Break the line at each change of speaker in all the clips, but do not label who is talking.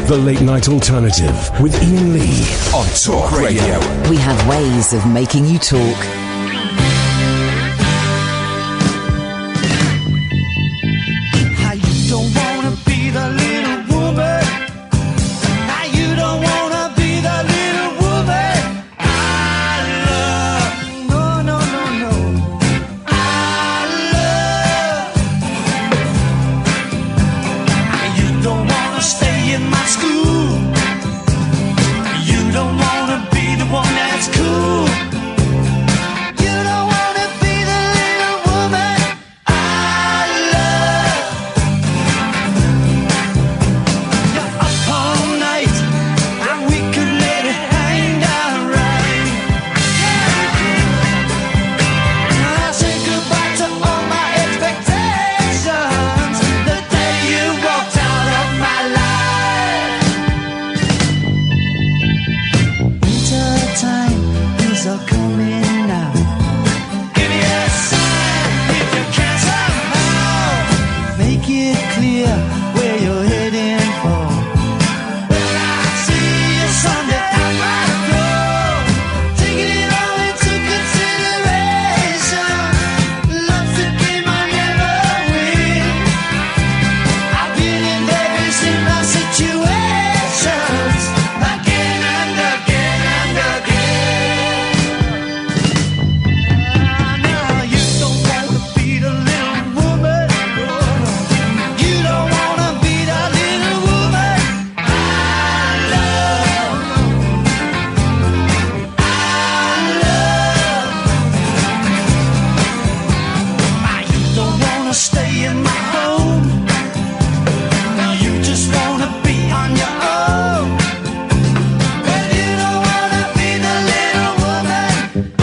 The Late Night Alternative with Iain Lee on Talk Radio.
We have ways of making you talk.
How you don't wanna be the little woman. How you don't wanna be the little woman. I love. No, no, no, no. I love. How you don't wanna stay in my school. You don't wanna be the one that's cool. You don't wanna be the little woman I love. You're up all night and we could let it hang down right. I say goodbye to all my expectations the day you walked out of my life. Winter time is all coming now. Give me a sign if you can somehow make it clear where you're heading for. When I see you Sunday at my door, taking it all into consideration. Love's a game I never win. I've been in very similar situations again and again and again. Now you don't wanna be the little woman. You don't wanna be the little woman I love. Now you don't wanna stay in my home. Now you just wanna be on your own. Well, you don't wanna be the little woman I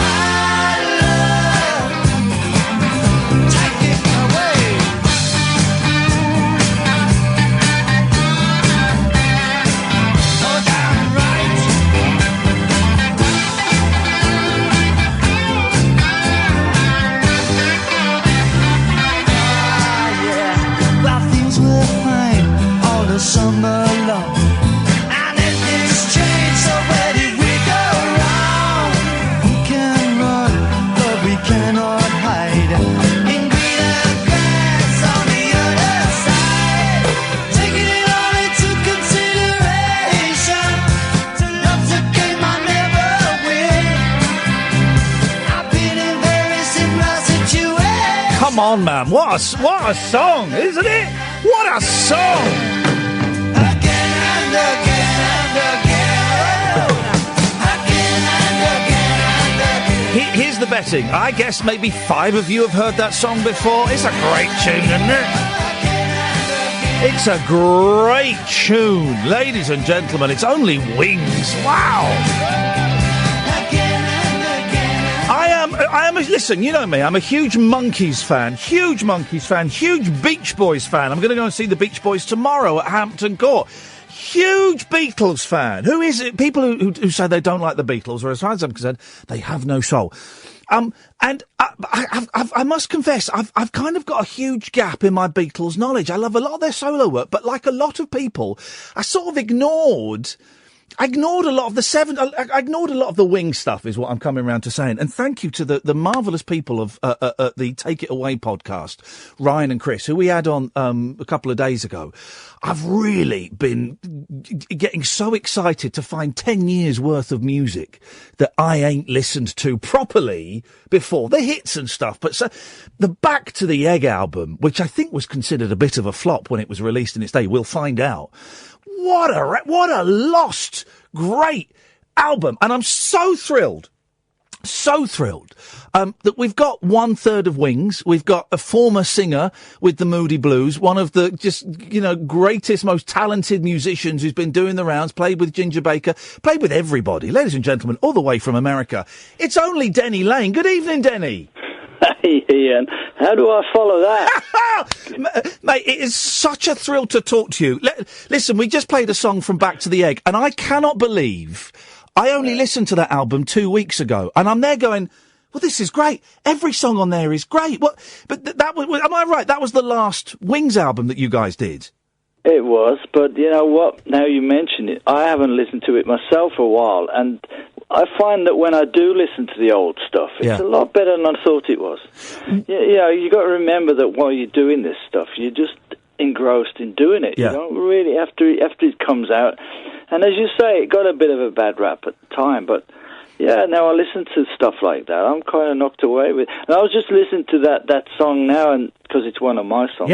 love. Take it away. Oh, damn right. Yeah. Well, things were fine all the summer long. And then things changed, so where did we go wrong? We can run, but we cannot hide. In greener grass on the other side. Taking it all into consideration. To love's a game I never win. I've been in very similar situations.
Come on, man. What a song, isn't it? What a song!
Again and again and again. Again and again and again.
Here's the betting. I guess maybe 5 of you have heard that song before. It's a great tune, isn't it? It's a great tune. Ladies and gentlemen, it's Only Wings. Wow! Listen, you know me, I'm a huge Monkees fan, huge Beach Boys fan. I'm going to go and see the Beach Boys tomorrow at Hampton Court. Huge Beatles fan. Who is it? People who say they don't like the Beatles, or as far as I'm concerned, they have no soul. And I must confess, I've kind of got a huge gap in my Beatles knowledge. I love a lot of their solo work, but like a lot of people, I sort of ignored a lot of I ignored a lot of the Wing stuff, is what I'm coming around to saying. And thank you to the marvellous people of the Take It Away podcast, Ryan and Chris, who we had on a couple of days ago. I've really been getting so excited to find 10 years worth of music that I ain't listened to properly before. The hits and stuff. But so the Back to the Egg album, which I think was considered a bit of a flop when it was released in its day, we'll find out. What a lost, great album. And I'm so thrilled that we've got 1/3 of Wings. We've got a former singer with the Moody Blues, one of the greatest, most talented musicians who's been doing the rounds, played with Ginger Baker, played with everybody. Ladies and gentlemen, all the way from America, it's only Denny Laine. Good evening, Denny.
Hey, Ian. How do I follow that?
Mate, it is such a thrill to talk to you. Listen, we just played a song from Back to the Egg, and I cannot believe I only listened to that album 2 weeks ago, and I'm there going, well, this is great. Every song on there is great. What? But that was, am I right? That was the last Wings album that you guys did?
It was, but you know what? Now you mention it, I haven't listened to it myself for a while, and I find that when I do listen to the old stuff, it's a lot better than I thought it was. You got to remember that while you're doing this stuff, you're just engrossed in doing it.
Yeah.
You don't really, after it comes out, and as you say, it got a bit of a bad rap at the time, but yeah, now I listen to stuff like that, I'm kind of knocked away with. And I was just listening to that song now, and because it's one of my songs,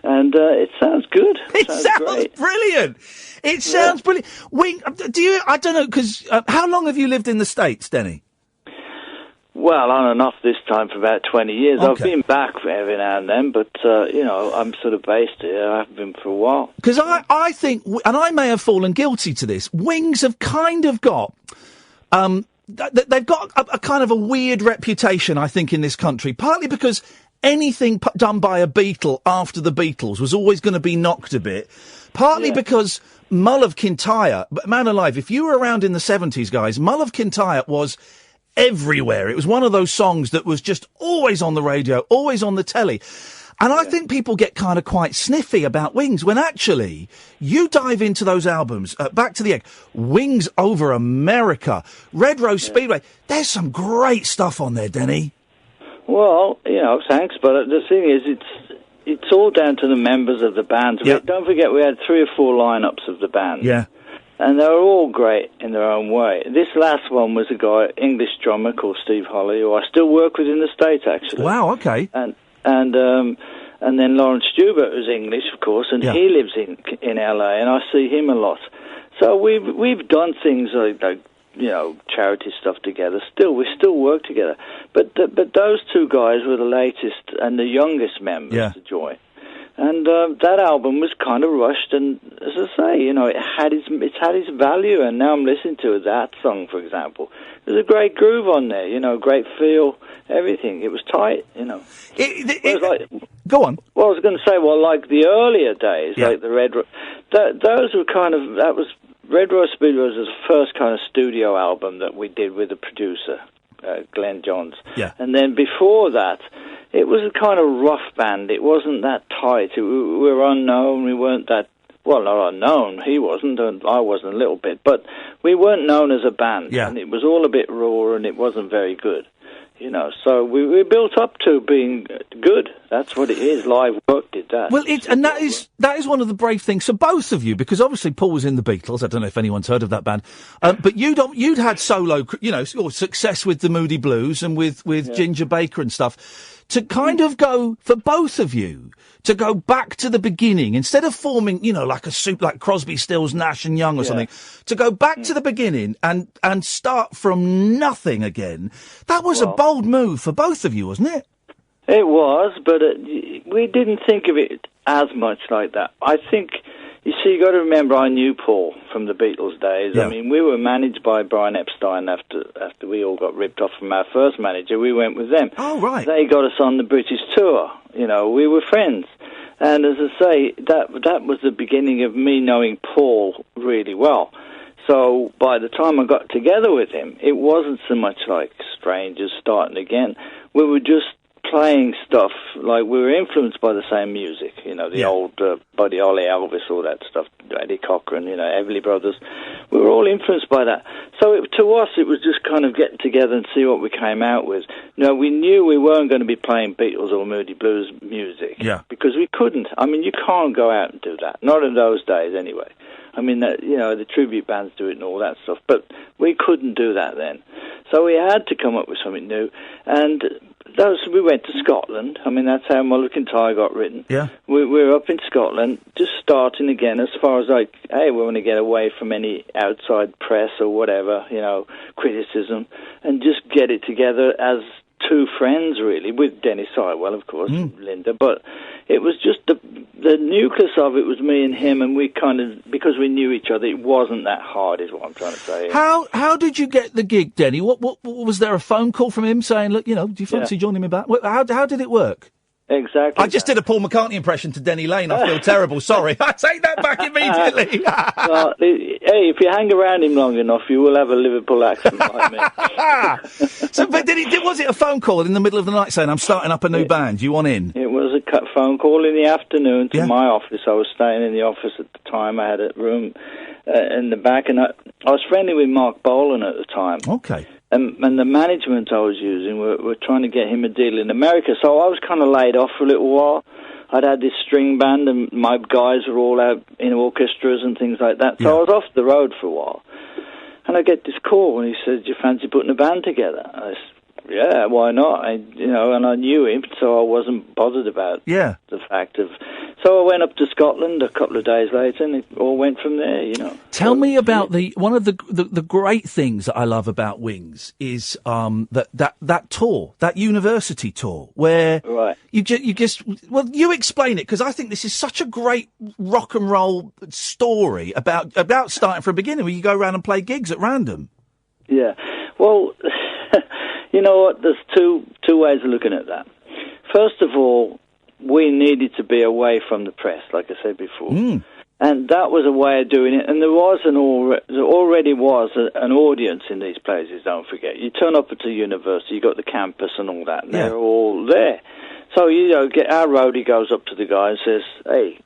and it sounds good.
It sounds
great.
brilliant. It sounds brilliant. I don't know, because how long have you lived in the States, Denny?
Well, on and off this time for about 20 years.
Okay.
I've been back every now and then, but, I'm sort of based here. I haven't been for a while.
Because I think, and I may have fallen guilty to this, Wings have kind of got... they've got a kind of a weird reputation, I think, in this country, partly because anything done by a Beatle after the Beatles was always going to be knocked a bit, partly because Mull of Kintyre, man alive, if you were around in the 70s, guys, Mull of Kintyre was everywhere. It was one of those songs that was just always on the radio, always on the telly. And I think people get kind of quite sniffy about Wings, when actually you dive into those albums, Back to the Egg, Wings Over America, Red Rose Speedway, there's some great stuff on there, Denny.
Well, thanks, but the thing is, it's all down to the members of the band.
Yep.
Don't forget, we had 3 or 4 lineups of the band.
Yeah.
And they were all great in their own way. This last one was a guy, English drummer called Steve Holly, who I still work with in the States, actually.
Wow, okay.
And then Lawrence Stewart, who's English, of course, and he lives in LA, and I see him a lot. So we've done things like charity stuff together. We still work together. But those 2 guys were the latest and the youngest members to join. And that album was kind of rushed, and as I say, it's had its value. And now I'm listening to that song, for example. There's a great groove on there, great feel, everything. It was tight,
Go on.
Well, I was going to say, like the earlier days, like the those were kind of, that was, Red Rose Speedway was the first kind of studio album that we did with the producer, Glenn Johns. Yeah. And then before that, it was a kind of rough band. It wasn't that tight. We were unknown. We weren't that, not unknown. He wasn't, and I wasn't a little bit. But we weren't known as a band. Yeah. And it was all a bit raw, and it wasn't very good. So we built up to being good. That's what it is. Live work did that.
Well, that is one of the brave things for both of you, because obviously Paul was in the Beatles. I don't know if anyone's heard of that band, but you'd had solo, success with the Moody Blues and with Ginger Baker and stuff. To kind of go, for both of you, to go back to the beginning, instead of forming, like a soup, like Crosby, Stills, Nash and Young or something, to go back to the beginning and start from nothing again, that was a bold move for both of you, wasn't it?
It was, but we didn't think of it as much like that. I think, you see, you got to remember, I knew Paul from the Beatles days. Yeah. I mean, we were managed by Brian Epstein after we all got ripped off from our first manager. We went with them.
Oh, right.
They got us on the British tour. We were friends. And as I say, that was the beginning of me knowing Paul really well. So by the time I got together with him, it wasn't so much like strangers starting again. We were just playing stuff, like we were influenced by the same music, the old Buddy Holly, Elvis, all that stuff, Eddie Cochran, Everly Brothers. We were all influenced by that. So to us, it was just kind of getting together and see what we came out with. We knew we weren't going to be playing Beatles or Moody Blues music, because we couldn't. I mean, you can't go out and do that. Not in those days, anyway. I mean, the tribute bands do it and all that stuff, but we couldn't do that then. So we had to come up with something new, and we went to Scotland. I mean, that's how Mull of Kintyre got written. Yeah. We were up in Scotland, just starting again as far as we want to get away from any outside press or whatever, criticism, and just get it together as 2 friends, really, with Denny Sitewell, of course, Linda, but it was just the nucleus of it was me and him, and we kind of, because we knew each other, it wasn't that hard, is what I'm trying to say.
How did you get the gig, Denny? What was there a phone call from him saying, look, do you fancy joining me back? How did it work?
Exactly.
I just did a Paul McCartney impression to Denny Laine. I feel terrible. Sorry. I take that back immediately.
Well, hey, if you hang around him long enough, you will have a Liverpool accent like me.
So, but was it a phone call in the middle of the night saying, I'm starting up a new band, you want in?
It was a phone call in the afternoon to
Yeah.
my office. I was staying in the office at the time. I had a room in the back, and I was friendly with Mark Bolan at the time.
Okay.
And the management I was using were trying to get him a deal in America. So I was kind of laid off for a little while. I'd had this string band, and my guys were all out in orchestras and things like that. So I was off the road for a while. And I get this call, and he said, "Do you fancy putting a band together?" I said, "Yeah, why not?" And I knew him, so I wasn't bothered about the fact of... So I went up to Scotland a couple of days later, and it all went from there, you know.
Tell me about one of the great things that I love about Wings is that tour, that university tour, where you just you explain it, because I think this is such a great rock and roll story about starting from the beginning, where you go around and play gigs at random.
Yeah, well, you know what? There's two ways of looking at that. First of all, we needed to be away from the press, like I said before. And that was a way of doing it. And there already was an audience in these places, don't forget. You turn up at the university, you got the campus and all that, and they're all there. So, you know, our roadie goes up to the guy and says, "Hey,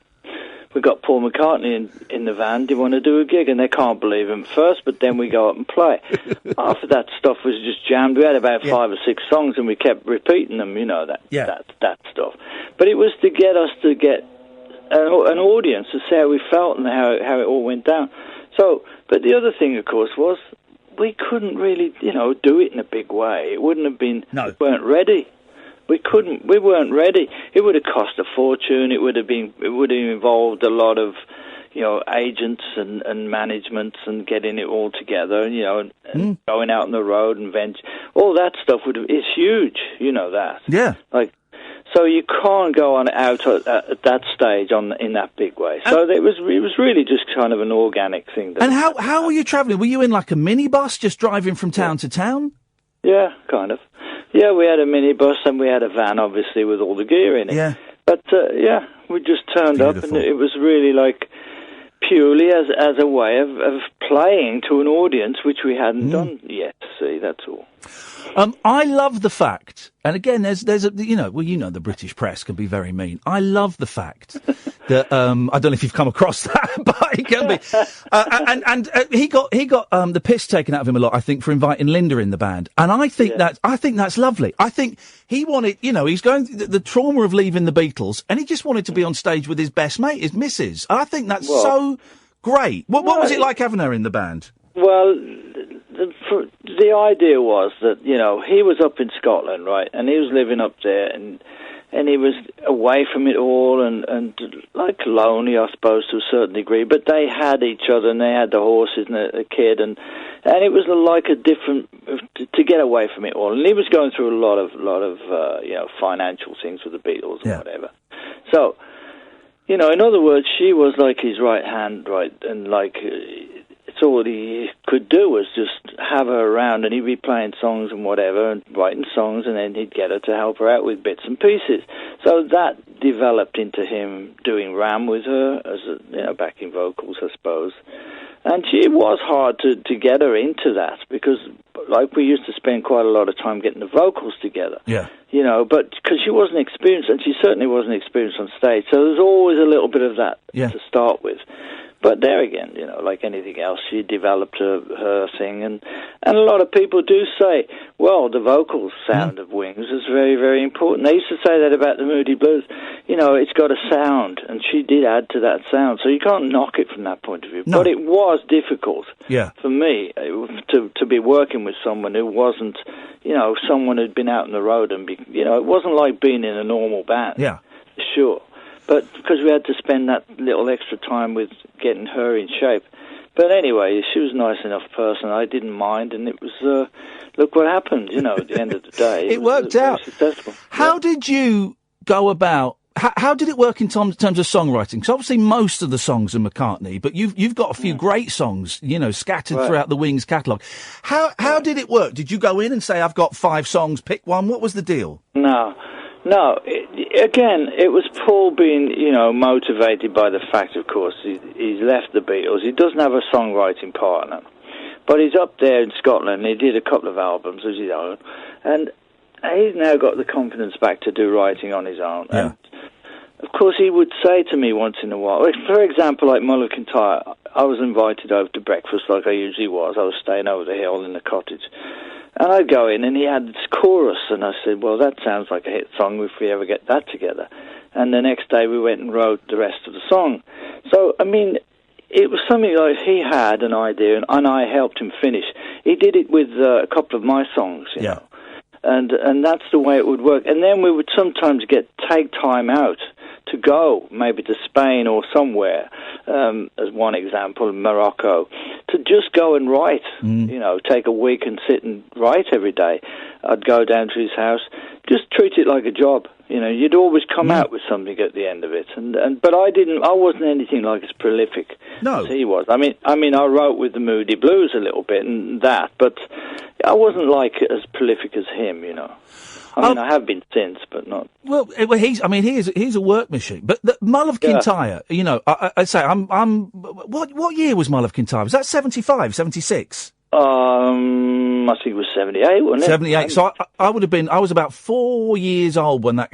we've got Paul McCartney in the van, do you want to do a gig?" And they can't believe him first, but then we go up and play. After that stuff was just jammed. We had about 5 or 6 songs, and we kept repeating them, you know, that stuff. But it was to get us to get an audience to see how we felt and how it all went down. So, but the other thing, of course, was we couldn't really, you know, do it in a big way. It wouldn't have been... No. We weren't ready. We weren't ready. It would have cost a fortune. It would have involved a lot of, you know, agents and managements and getting it all together, you know, and going out on the road and venture. All that stuff it's huge, you know that. Yeah. So you can't go out at that stage in that big way. So it was really just kind of an organic thing.
And how were you travelling? Were you in like a minibus just driving from town to town?
Yeah, kind of. Yeah, we had a minibus and we had a van, obviously, with all the gear in it. Yeah. But, we just turned up, and it was really like purely as a way of playing to an audience, which we hadn't done yet, see, that's all.
I love the fact, and again, there's the British press can be very mean. I love the fact that I don't know if you've come across that, but it can be. And he got the piss taken out of him a lot, I think, for inviting Linda in the band, and I think that's lovely. I think he wanted, you know, he's going through the trauma of leaving the Beatles, and he just wanted to be on stage with his best mate, his missus. And I think that's so great. What was it like having her in the band?
Well, the idea was that, you know, he was up in Scotland, right, and he was living up there, and he was away from it all and like lonely, I suppose, to a certain degree. But they had each other, and they had the horses and a kid, and it was like a different to get away from it all. And he was going through a lot of you know, financial things with the Beatles and whatever. So, you know, in other words, she was like his right hand, right, and like. It's all he could do was just have her around, and he'd be playing songs and whatever, and writing songs, and then he'd get her to help her out with bits and pieces. So that developed into him doing Ram with her as backing vocals, I suppose. And it was hard to get her into that, because like we used to spend quite a lot of time getting the vocals together. Yeah. You know, but because she wasn't experienced, and she certainly wasn't experienced on stage, so there's always a little bit of that to start with. But there again, you know, like anything else, she developed her thing, and a lot of people do say, well, the vocal sound of Wings is very, very important. They used to say that about the Moody Blues. You know, it's got a sound, and she did add to that sound, so you can't knock it from that point of view. No. But it was difficult for me to be working with someone who wasn't, you know, someone who'd been out on the road, and it wasn't like being in a normal band. Yeah. For sure. But because we had to spend that little extra time with getting her in shape. But anyway, she was a nice enough person. I didn't mind, and it was, look what happened, you know, at the end of the day.
It worked out.
Successful.
How did you go about, how did it work in terms of songwriting? Because obviously most of the songs are McCartney, but you've got a few great songs, you know, scattered throughout the Wings catalogue. How did it work? Did you go in and say, I've got 5 songs, pick one? What was the deal?
No, again, it was Paul being, you know, motivated by the fact, of course, he's left the Beatles. He doesn't have a songwriting partner. But he's up there in Scotland, and he did a couple of albums as his own. And he's now got the confidence back to do writing on his own. Yeah. course, he would say to me once in a while, like, for example, like Mull of Kintyre, I was invited over to breakfast like I usually was. I was staying over the hill in the cottage. And I'd go in, and he had this chorus, and I said, well, that sounds like a hit song if we ever get that together. And the next day we went and wrote the rest of the song. So, I mean, it was something like he had an idea, and I helped him finish. He did it with a couple of my songs, you know. And that's the way it would work. And then we would sometimes take time out to go, maybe to Spain or somewhere, as one example, Morocco, to just go and write, you know, take a week and sit and write every day. I'd go down to his house, just treat it like a job. You know, you'd always come out with something at the end of it. But I wasn't anything like as prolific as he was. I mean, I wrote with the Moody Blues a little bit and that, but I wasn't like as prolific as him, you know. I mean, I have been since, but not. Well,
he's a work machine. But the Mull of Kintyre, you know, I say, what year was Mull of Kintyre? Was that 75, 76?
I think it was 78, wasn't it?
78. So I was about 4 years old when that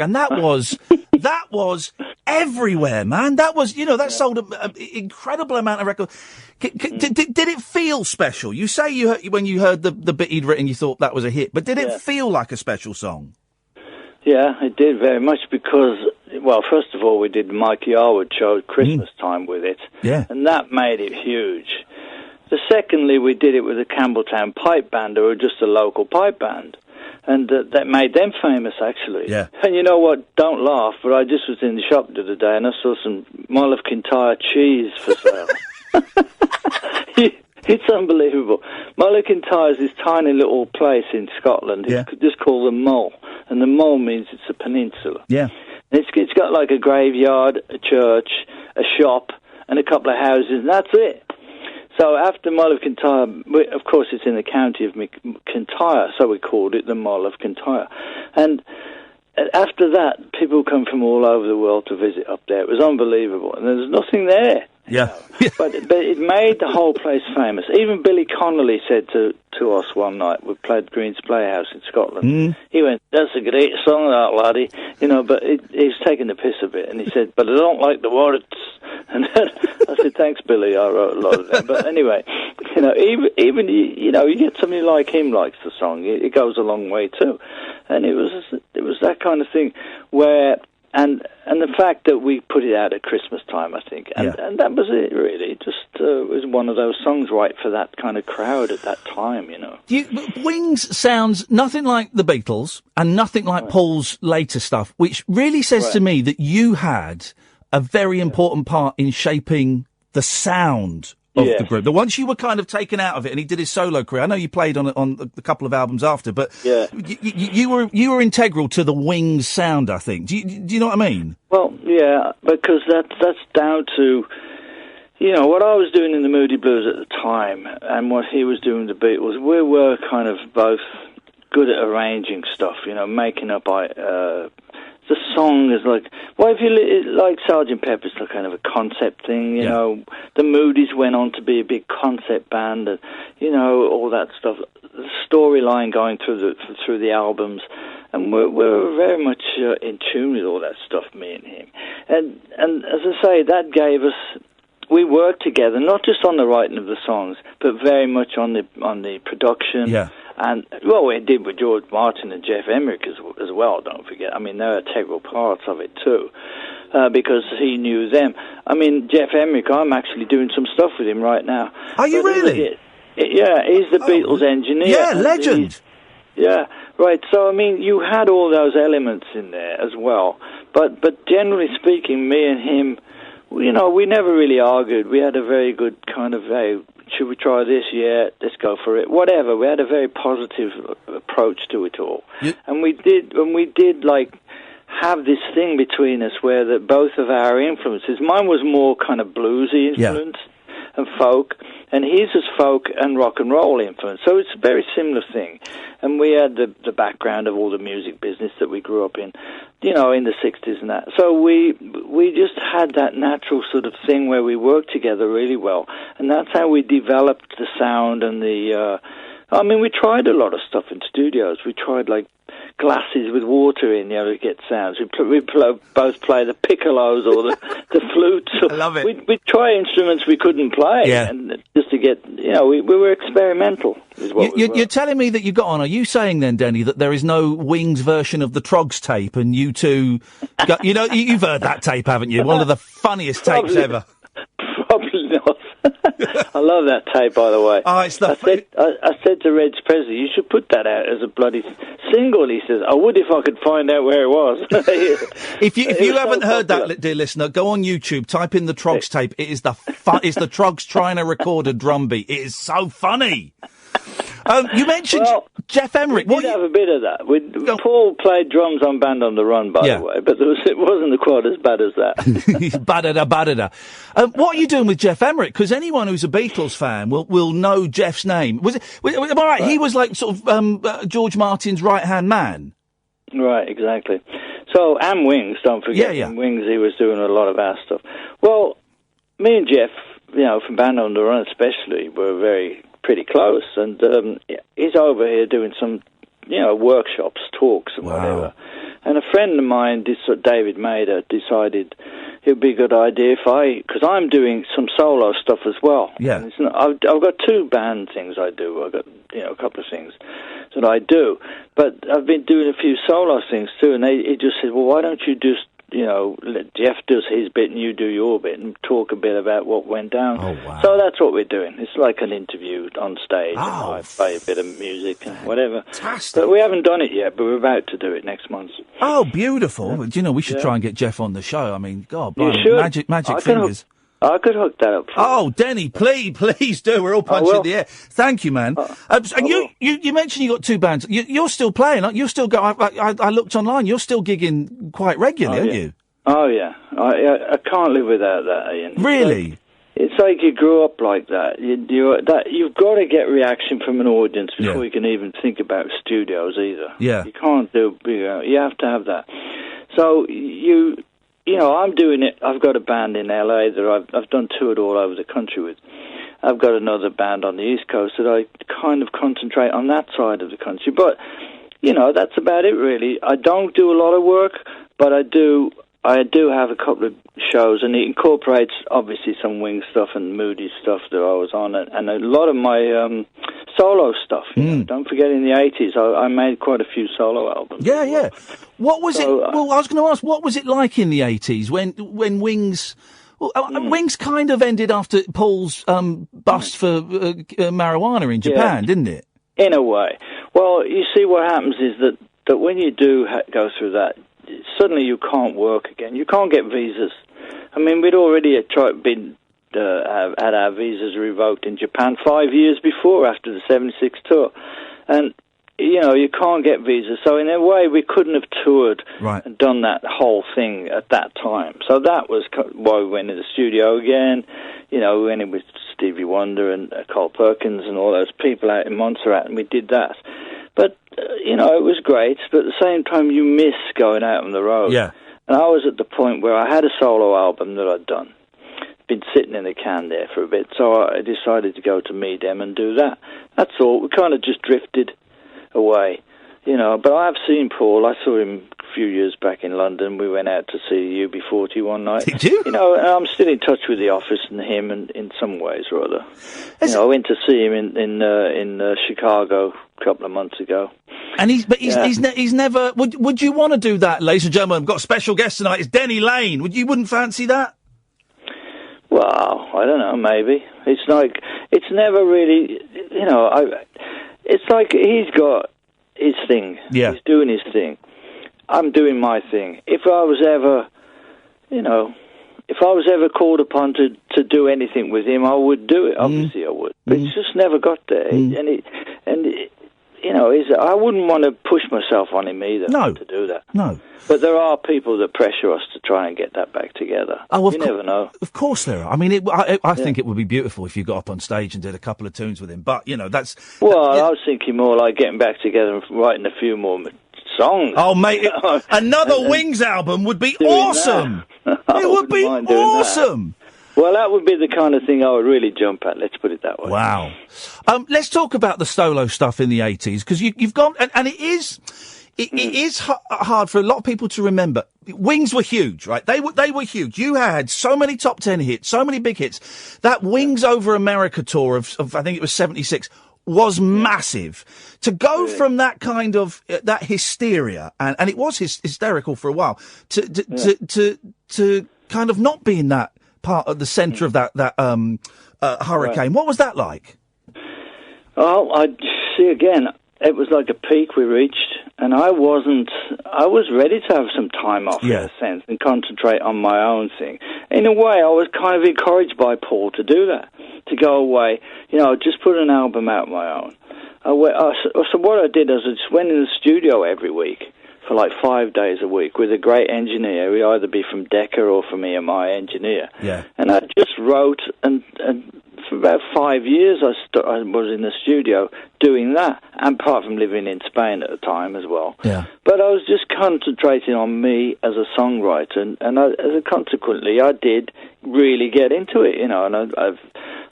was everywhere, man. That was, you know, that sold an incredible amount of records. Did it feel special? You say when you heard the bit he'd written, you thought that was a hit, but did it feel like a special song?
Yeah, it did very much because, well, first of all, we did Mikey Arwood show at Christmas time with it.
Yeah.
And that made it huge. Secondly, we did it with the Campbelltown Pipe Band, who were just a local pipe band. And that made them famous, actually.
Yeah.
And you know what? Don't laugh, but I just was in the shop the other day and I saw some Mull of Kintyre cheese for sale. It's unbelievable. Mull of Kintyre is this tiny little place in Scotland. It's just called the Mull. And the Mull means it's a peninsula.
Yeah.
It's got like a graveyard, a church, a shop, and a couple of houses, and that's it. So after Mull of Kintyre, of course it's in the county of Kintyre, so we called it the Mull of Kintyre. And after that, people come from all over the world to visit up there. It was unbelievable, and there's nothing there.
Yeah.
But it made the whole place famous. Even Billy Connolly said to us one night, we played Green's Playhouse in Scotland, he went, that's a great song, that laddie, you know, but he's taking the piss a bit, and he said, but I don't like the words. And then I said, thanks, Billy, I wrote a lot of them. But anyway, you know, even you know, you get somebody like him likes the song, it goes a long way too. And it was that kind of thing where, and the fact that we put it out at Christmas time, I think, and that was it, really. It just was one of those songs right for that kind of crowd at that time, you know.
Wings sounds nothing like the Beatles and nothing like Paul's later stuff, which really says to me that you had a very important part in shaping the sound of the group. But once you were kind of taken out of it, and he did his solo career, I know you played on a couple of albums after, but you were integral to the Wings sound, I think. Do you know what I mean?
Well, yeah, because that's down to, you know, what I was doing in the Moody Blues at the time and what he was doing with the Beatles. We were kind of both good at arranging stuff, you know, making up the song is like, well, if you like Sgt. Pepper's a kind of a concept thing, you know. The Moody's went on to be a big concept band, and, you know, all that stuff. The storyline going through the albums, and we're very much in tune with all that stuff, me and him. And as I say, that gave us. We worked together, not just on the writing of the songs, but very much on the production.
Yeah.
And, well, we did with George Martin and Jeff Emerick as well, don't forget. I mean, they're integral parts of it, too, because he knew them. I mean, Jeff Emerick, I'm actually doing some stuff with him right now.
Are you really?
Yeah, he's the Beatles engineer.
Yeah, legend.
Yeah, right. So, I mean, you had all those elements in there as well. But generally speaking, me and him, you know, we never really argued. We had a very good kind of, hey, should we try this? Yeah, let's go for it. Whatever. We had a very positive approach to it all. And we did like have this thing between us where that both of our influences, mine was more kind of bluesy influence and folk, and his was folk and rock and roll influence. So it's a very similar thing. And we had the background of all the music business that we grew up in, you know, in the 60s and that. So we just had that natural sort of thing where we worked together really well. And that's how we developed the sound and the... I mean, we tried a lot of stuff in studios. We tried, like, glasses with water in, to get sounds. We both play the piccolos or the flutes.
I love it.
We'd try instruments we couldn't play, and just to get, we were experimental. Is what
you're telling me that you got on. Are you saying then, Denny, that there is no Wings version of the Trogs tape, and you two, you've heard that tape, haven't you? One of the funniest tapes ever.
Probably not. I love that tape, by the way.
Oh, it's
I said to Reg Presley, you should put that out as a bloody single. He says, I would if I could find out where it was.
If you haven't heard that, dear listener, go on YouTube, type in the Trogs tape. It is it's the Trogs trying to record a drum beat. It is so funny. You mentioned Jeff Emerick.
We did have a bit of that. Paul played drums on Band on the Run, by the way, but it wasn't quite as bad as that.
Badada. What are you doing with Jeff Emerick? Because anyone who's a Beatles fan will know Jeff's name. Am I right? He was like sort of George Martin's right-hand man.
Right, exactly. So, and Wings, don't forget.
Yeah.
In Wings, he was doing a lot of our stuff. Well, me and Jeff, from Band on the Run especially, were pretty close, and he's over here doing some, workshops, talks, and whatever. And a friend of mine, David Mader, decided it would be a good idea because I'm doing some solo stuff as well.
Yeah.
And I've got 2 band things I do. I've got, a couple of things that I do, but I've been doing a few solo things too. And he just said, well, why don't you just let Jeff does his bit and you do your bit and talk a bit about what went down.
Oh, wow.
So that's what we're doing. It's like an interview on stage. And I play a bit of music and whatever.
Fantastic.
But we haven't done it yet, but we're about to do it next month.
Oh, beautiful. Yeah. We should try and get Jeff on the show. I mean, God, magic
I
fingers.
I could hook that up for you.
Oh, Denny, please do. We're all punching the air. Thank you, man. And you mentioned you got 2 bands. You're still playing, aren't you? You're still I looked online. You're still gigging quite regularly, aren't you?
Oh, yeah. I can't live without that, Ian.
Really?
It's like you grew up like that. You've got to get reaction from an audience before you can even think about studios either.
Yeah.
You can't you have to have that. So I'm doing it. I've got a band in LA that I've done toured all over the country with. I've got another band on the East Coast that I kind of concentrate on that side of the country. But, that's about it, really. I don't do a lot of work, but I do have a couple of shows, and it incorporates, obviously, some Wing stuff and Moody stuff that I was on, and a lot of my solo stuff. Don't forget, in the 80s, I made quite a few solo albums.
Yeah. What was it? Well, I was going to ask, what was it like in the 80s when Wings... Well, Wings kind of ended after Paul's bust for marijuana in Japan, didn't it?
In a way. Well, you see, what happens is that when you do go through that, suddenly you can't work again. You can't get visas. I mean, we'd already had our visas revoked in Japan 5 years before, after the 76 tour. And, you can't get visas. So in a way, we couldn't have toured and done that whole thing at that time. So that was why we went in the studio again. We went in with Stevie Wonder and Cole Perkins and all those people out in Montserrat, and we did that. But, it was great, but at the same time, you miss going out on the road.
Yeah.
And I was at the point where I had a solo album that I'd done. Been sitting in the can there for a bit, so I decided to go to Meedem and do that. That's all. We kind of just drifted away, But I have seen Paul. I saw him a few years back in London. We went out to see UB40 one night.
Did you?
And I'm still in touch with the office and him in some ways or other. I went to see him in Chicago a couple of months ago.
And he's never. Would you want to do that, ladies and gentlemen? I've got a special guest tonight. It's Denny Laine. Wouldn't fancy that?
Well, I don't know. Maybe it's never really. It's like he's got his thing.
Yeah.
He's doing his thing. I'm doing my thing. If I was ever called upon to do anything with him, I would do it. Obviously, I would. But it's just never got there. I wouldn't want to push myself on him either.
No.
To do that.
No.
But there are people that pressure us to try and get that back together.
Oh,
you never know.
Of course there are. I mean, I think it would be beautiful if you got up on stage and did a couple of tunes with him. But, that's...
Well, I was thinking more like getting back together and writing a few more songs.
Oh, mate, another Wings album would be awesome. It would be awesome.
Well, that would be the kind of thing I would really jump at, let's put it that way.
Wow. Let's talk about the solo stuff in the 80s, because you've gone... And it is... it is hard for a lot of people to remember. Wings were huge, right? They were huge. You had so many top 10 hits, so many big hits. That Wings Over America tour of I think it was 76 was massive. To go from that kind of that hysteria, and it was hysterical for a while, to kind of not be in that part of the centre of that hurricane. Right. What was that like?
Well, I see again. It was like a peak we reached, and I was ready to have some time off in a sense and concentrate on my own thing. In a way, I was kind of encouraged by Paul to do that, to go away, just put an album out of my own. So what I did is I just went in the studio every week for like 5 days a week with a great engineer. He'd either be from Decca or from EMI engineer. Yeah. And I just wrote, and for about 5 years I was in the studio doing that, and apart from living in Spain at the time as well. Yeah. But I was just concentrating on me as a songwriter, and consequently I did really get into it, and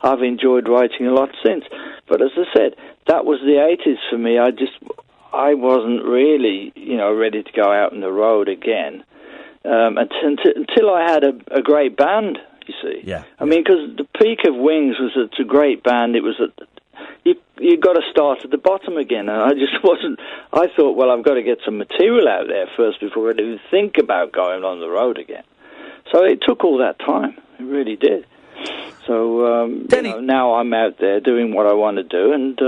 I've enjoyed writing a lot since. But as I said, that was the 80s for me. I wasn't really, ready to go out on the road again until I had a great band, you see. Yeah. I mean, because the peak of Wings was it's a great band. It was you got to start at the bottom again, and I just wasn't. I thought, well, I've got to get some material out there first before I even think about going on the road again. So it took all that time. It really did. So, Denny, now I'm out there doing what I want to do, and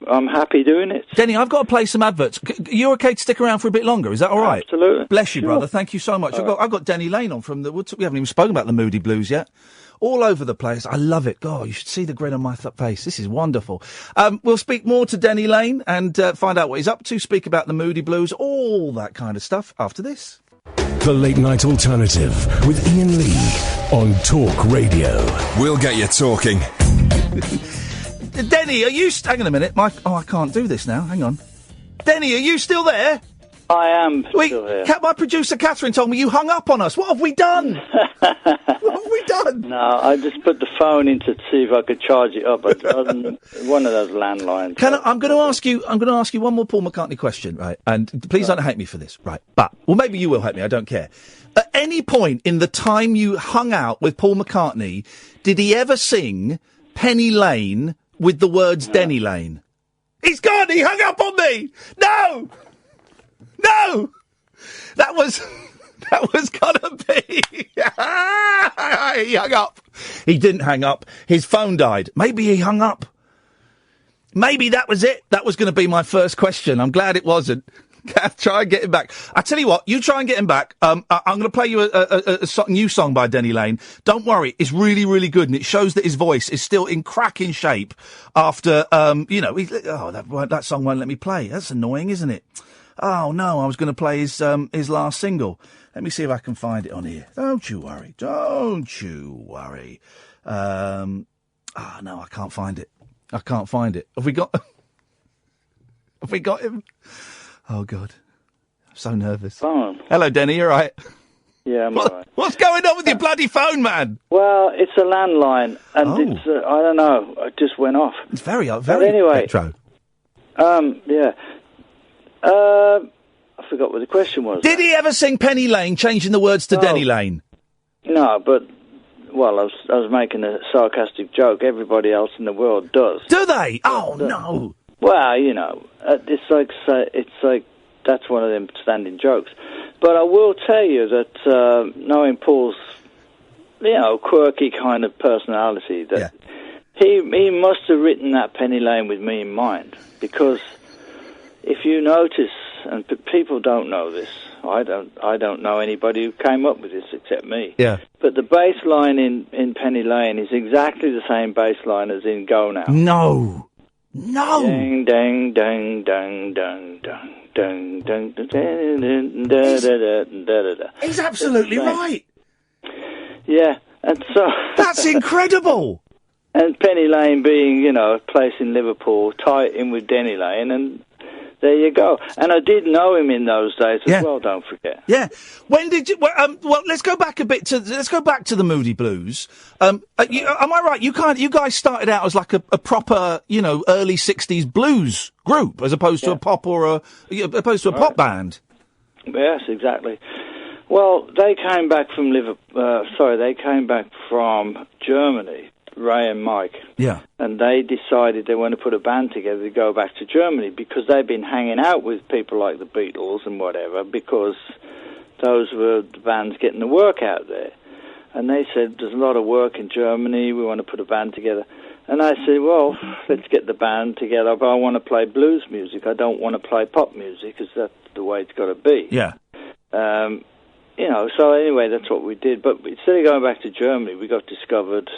I'm happy doing it.
Denny, I've got to play some adverts. Are you okay to stick around for a bit longer? Is that all right?
Absolutely.
Bless you, brother. Thank you so much. I've got Denny Laine on from we haven't even spoken about the Moody Blues yet. All over the place. I love it. God, you should see the grin on my face. This is wonderful. We'll speak more to Denny Laine and find out what he's up to, speak about the Moody Blues, all that kind of stuff after this.
The Late Night Alternative with Iain Lee on Talk Radio.
We'll get you talking.
Denny, are you... Hang on a minute. I can't do this now. Hang on. Denny, are you still there?
I am still here.
My producer Katherine told me you hung up on us. What have we done? What have we done?
No, I just put the phone in to see if I could charge it up. One of those landlines.
I'm going to ask you one more Paul McCartney question, right? And please don't hate me for this, right? Well, maybe you will hate me. I don't care. At any point in the time you hung out with Paul McCartney, did he ever sing Penny Lane with the words Denny Laine? He's gone. He hung up on me. No. That was gonna be. He hung up. He didn't hang up. His phone died. Maybe he hung up. Maybe that was it. That was going to be my first question. I'm glad it wasn't. Kath, try and get him back. I tell you what, you try and get him back. I'm going to play you a new song by Denny Laine. Don't worry, it's really, really good, and it shows that his voice is still in cracking shape after, that song won't let me play. That's annoying, isn't it? Oh, no, I was going to play his last single. Let me see if I can find it on here. Don't you worry. No, I can't find it. Have we got him? Oh, God. I'm so nervous.
Phone.
Hello, Denny, you all right?
Yeah, I'm all right.
What's going on with your bloody phone, man?
Well, it's a landline, and it's, I don't know, it just went off.
It's very
anyway,
retro.
Yeah. I forgot what the question was.
Did he ever sing Penny Lane, changing the words to Denny Laine?
No, but, well, I was making a sarcastic joke. Everybody else in the world does.
Do they? Oh, no.
Well, it's like that's one of them standing jokes. But I will tell you that knowing Paul's, quirky kind of personality, that he must have written that Penny Lane with me in mind, because if you notice, and people don't know this, I don't know anybody who came up with this except me. Yeah. But the bass line in Penny Lane is exactly the same bass line as in Go Now.
No.
Ding, dang, dang, dang, dang, dang, dang, dang, dang, dang.
He's absolutely right.
Yeah, and so
that's incredible.
And Penny Lane being, a place in Liverpool, tie it in with Denny Laine, and there you go. And I did know him in those days as well. Don't forget.
Yeah. When did you? Well, let's go back a bit to. Let's go back to the Moody Blues. Am I right? You guys started out as like a proper, early '60s blues group, as opposed to a pop or opposed to a pop band.
Yes, exactly. Well, they came back from they came back from Germany, Ray and Mike.
Yeah.
And they decided they want to put a band together to go back to Germany because they'd been hanging out with people like the Beatles and whatever because those were the bands getting the work out there. And they said, there's a lot of work in Germany, we want to put a band together. And I said, well, let's get the band together, but I want to play blues music. I don't want to play pop music because that's the way it's got to be.
Yeah.
So anyway, that's what we did. But instead of going back to Germany, we got discovered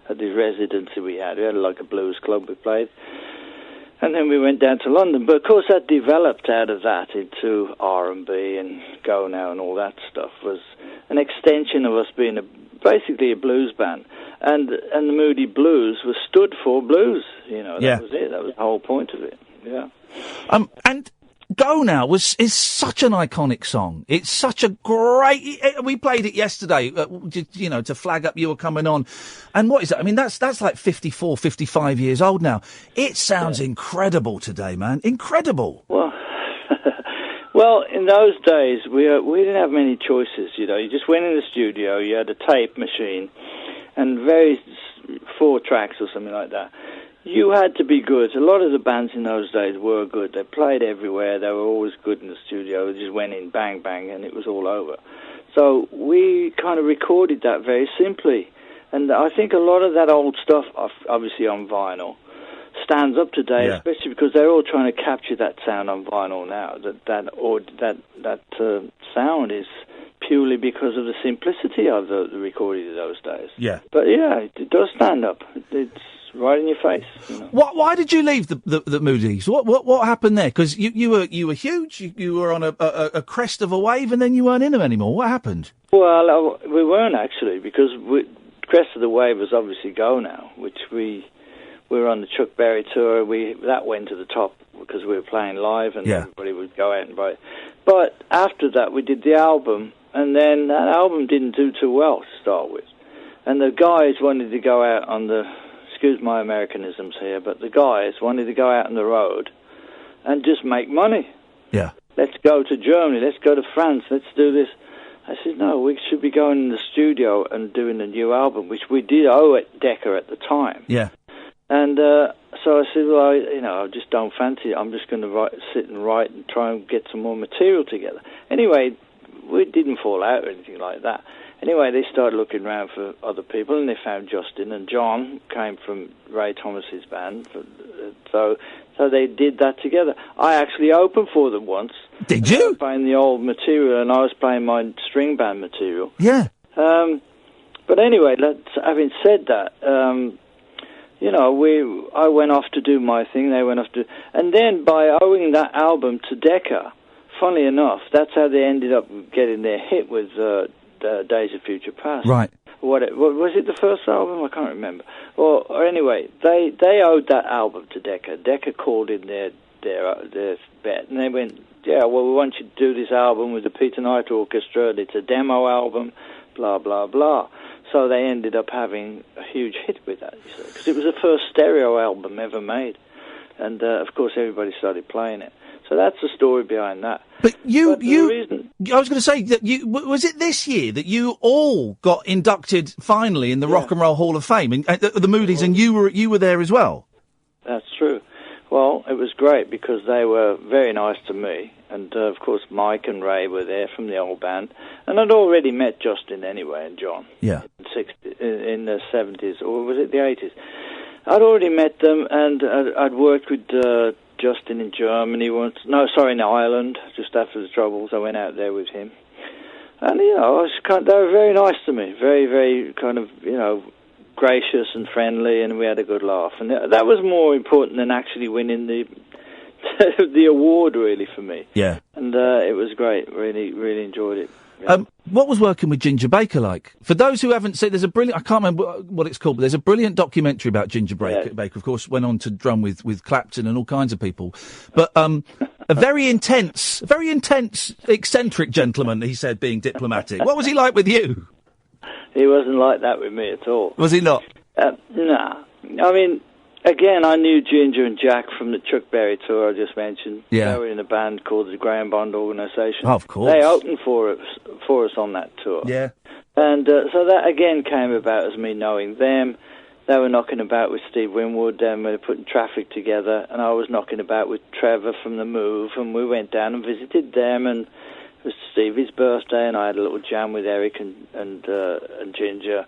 at the residency we had. We had like a blues club we played. And then we went down to London. But of course that developed out of that into R&B and Go Now and all that stuff. Was an extension of us being basically a blues band. And the Moody Blues was stood for blues. That was it. That was the whole point of it. Yeah.
And Go Now is such an iconic song. It's such a great. We played it yesterday, to flag up you were coming on. And what is it? I mean, that's like 54, 55 years old now. It sounds incredible today, man. Incredible.
Well, in those days we didn't have many choices. You just went in the studio. You had a tape machine, and 4 tracks or something like that. You had to be good. A lot of the bands in those days were good. They played everywhere. They were always good in the studio. They just went in, bang, bang, and it was all over. So we kind of recorded that very simply. And I think a lot of that old stuff, obviously on vinyl, stands up today, especially because they're all trying to capture that sound on vinyl now. That sound is purely because of the simplicity of the recording of those days.
Yeah.
But yeah, it does stand up. It's right in your face.
Why did you leave the Moody's? What happened there? Because you were huge. You were on a crest of a wave, and then you weren't in them anymore. What happened?
Well, we weren't actually, because crest of the wave was obviously Go Now, which we were on the Chuck Berry tour. That went to the top because we were playing live, and everybody would go out and buy it. But after that, we did the album, and then that album didn't do too well to start with, and the guys wanted to go out on the. Excuse my Americanisms here, but the guys wanted to go out on the road and just make money.
Yeah.
Let's go to Germany, let's go to France, let's do this. I said, no, we should be going in the studio and doing a new album, which we did owe at Decca at the time.
Yeah.
And so I said, well, I just don't fancy it. I'm just going to sit and write and try and get some more material together. Anyway, we didn't fall out or anything like that. Anyway, they started looking around for other people, and they found Justin, and John came from Ray Thomas's band. So they did that together. I actually opened for them once.
Did you?
Playing the old material, and I was playing my string band material.
Yeah.
But anyway, having said that, I went off to do my thing. They went off to, and then by owing that album to Decca, funnily enough, that's how they ended up getting their hit with. Days of Future Past.
Right.
What was it? The first album? I can't remember. Or anyway, they owed that album to Decca. Decca called in their bet, and they went, yeah, well, we want you to do this album with the Peter Knight Orchestra. It's a demo album. Blah blah blah. So they ended up having a huge hit with that, because it was the first stereo album ever made, and of course everybody started playing it. So that's the story behind that.
But I was going to say that was it this year that you all got inducted finally in the Rock and Roll Hall of Fame, and the Moody's, and you were there as well.
That's true. Well, it was great because they were very nice to me, and of course Mike and Ray were there from the old band, and I'd already met Justin anyway and John.
Yeah.
In the 70s, or was it the 80s? I'd already met them, and I'd worked with Justin in Germany once. No, sorry, in Ireland, just after the Troubles. I went out there with him. And, they were very nice to me. Very, very kind of, gracious and friendly, and we had a good laugh. And that was more important than actually winning the award, really, for me.
Yeah.
And it was great. Really, really enjoyed it. Yeah.
What was working with Ginger Baker like? For those who haven't seen, there's a brilliant, I can't remember what it's called, but there's a brilliant documentary about Ginger Baker. Baker, of course, went on to drum with Clapton and all kinds of people. But A very intense, eccentric gentleman, he said, being diplomatic. What was he like with you?
He wasn't like that with me at all.
Was he not?
Nah. I mean, again, I knew Ginger and Jack from the Chuck Berry tour I just mentioned.
Yeah.
They were in a band called the Graham Bond Organisation.
Oh, of course.
They opened for us on that tour.
Yeah.
And so that, again, came about as me knowing them. They were knocking about with Steve Winwood, and we were putting Traffic together, and I was knocking about with Trevor from The Move, and we went down and visited them, and it was Stevie's birthday, and I had a little jam with Eric and Ginger.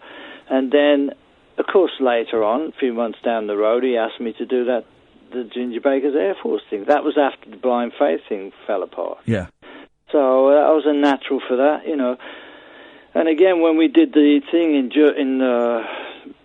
And then, of course, later on, a few months down the road, he asked me to do the Ginger Baker's Air Force thing. That was after the Blind Faith thing fell apart.
Yeah.
So I was a natural for that, you know. And again, when we did the thing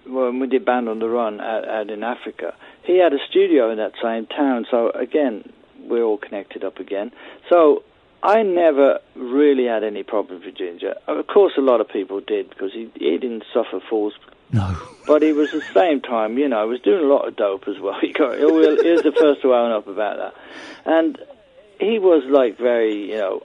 when we did Band on the Run out in Africa, he had a studio in that same town. So again, we're all connected up again. So I never really had any problems with Ginger. Of course, a lot of people did, because he didn't suffer fools.
No.
But he was at the same time, you know, he was doing a lot of dope as well. He was the first to own up about that. And he was like very, you know,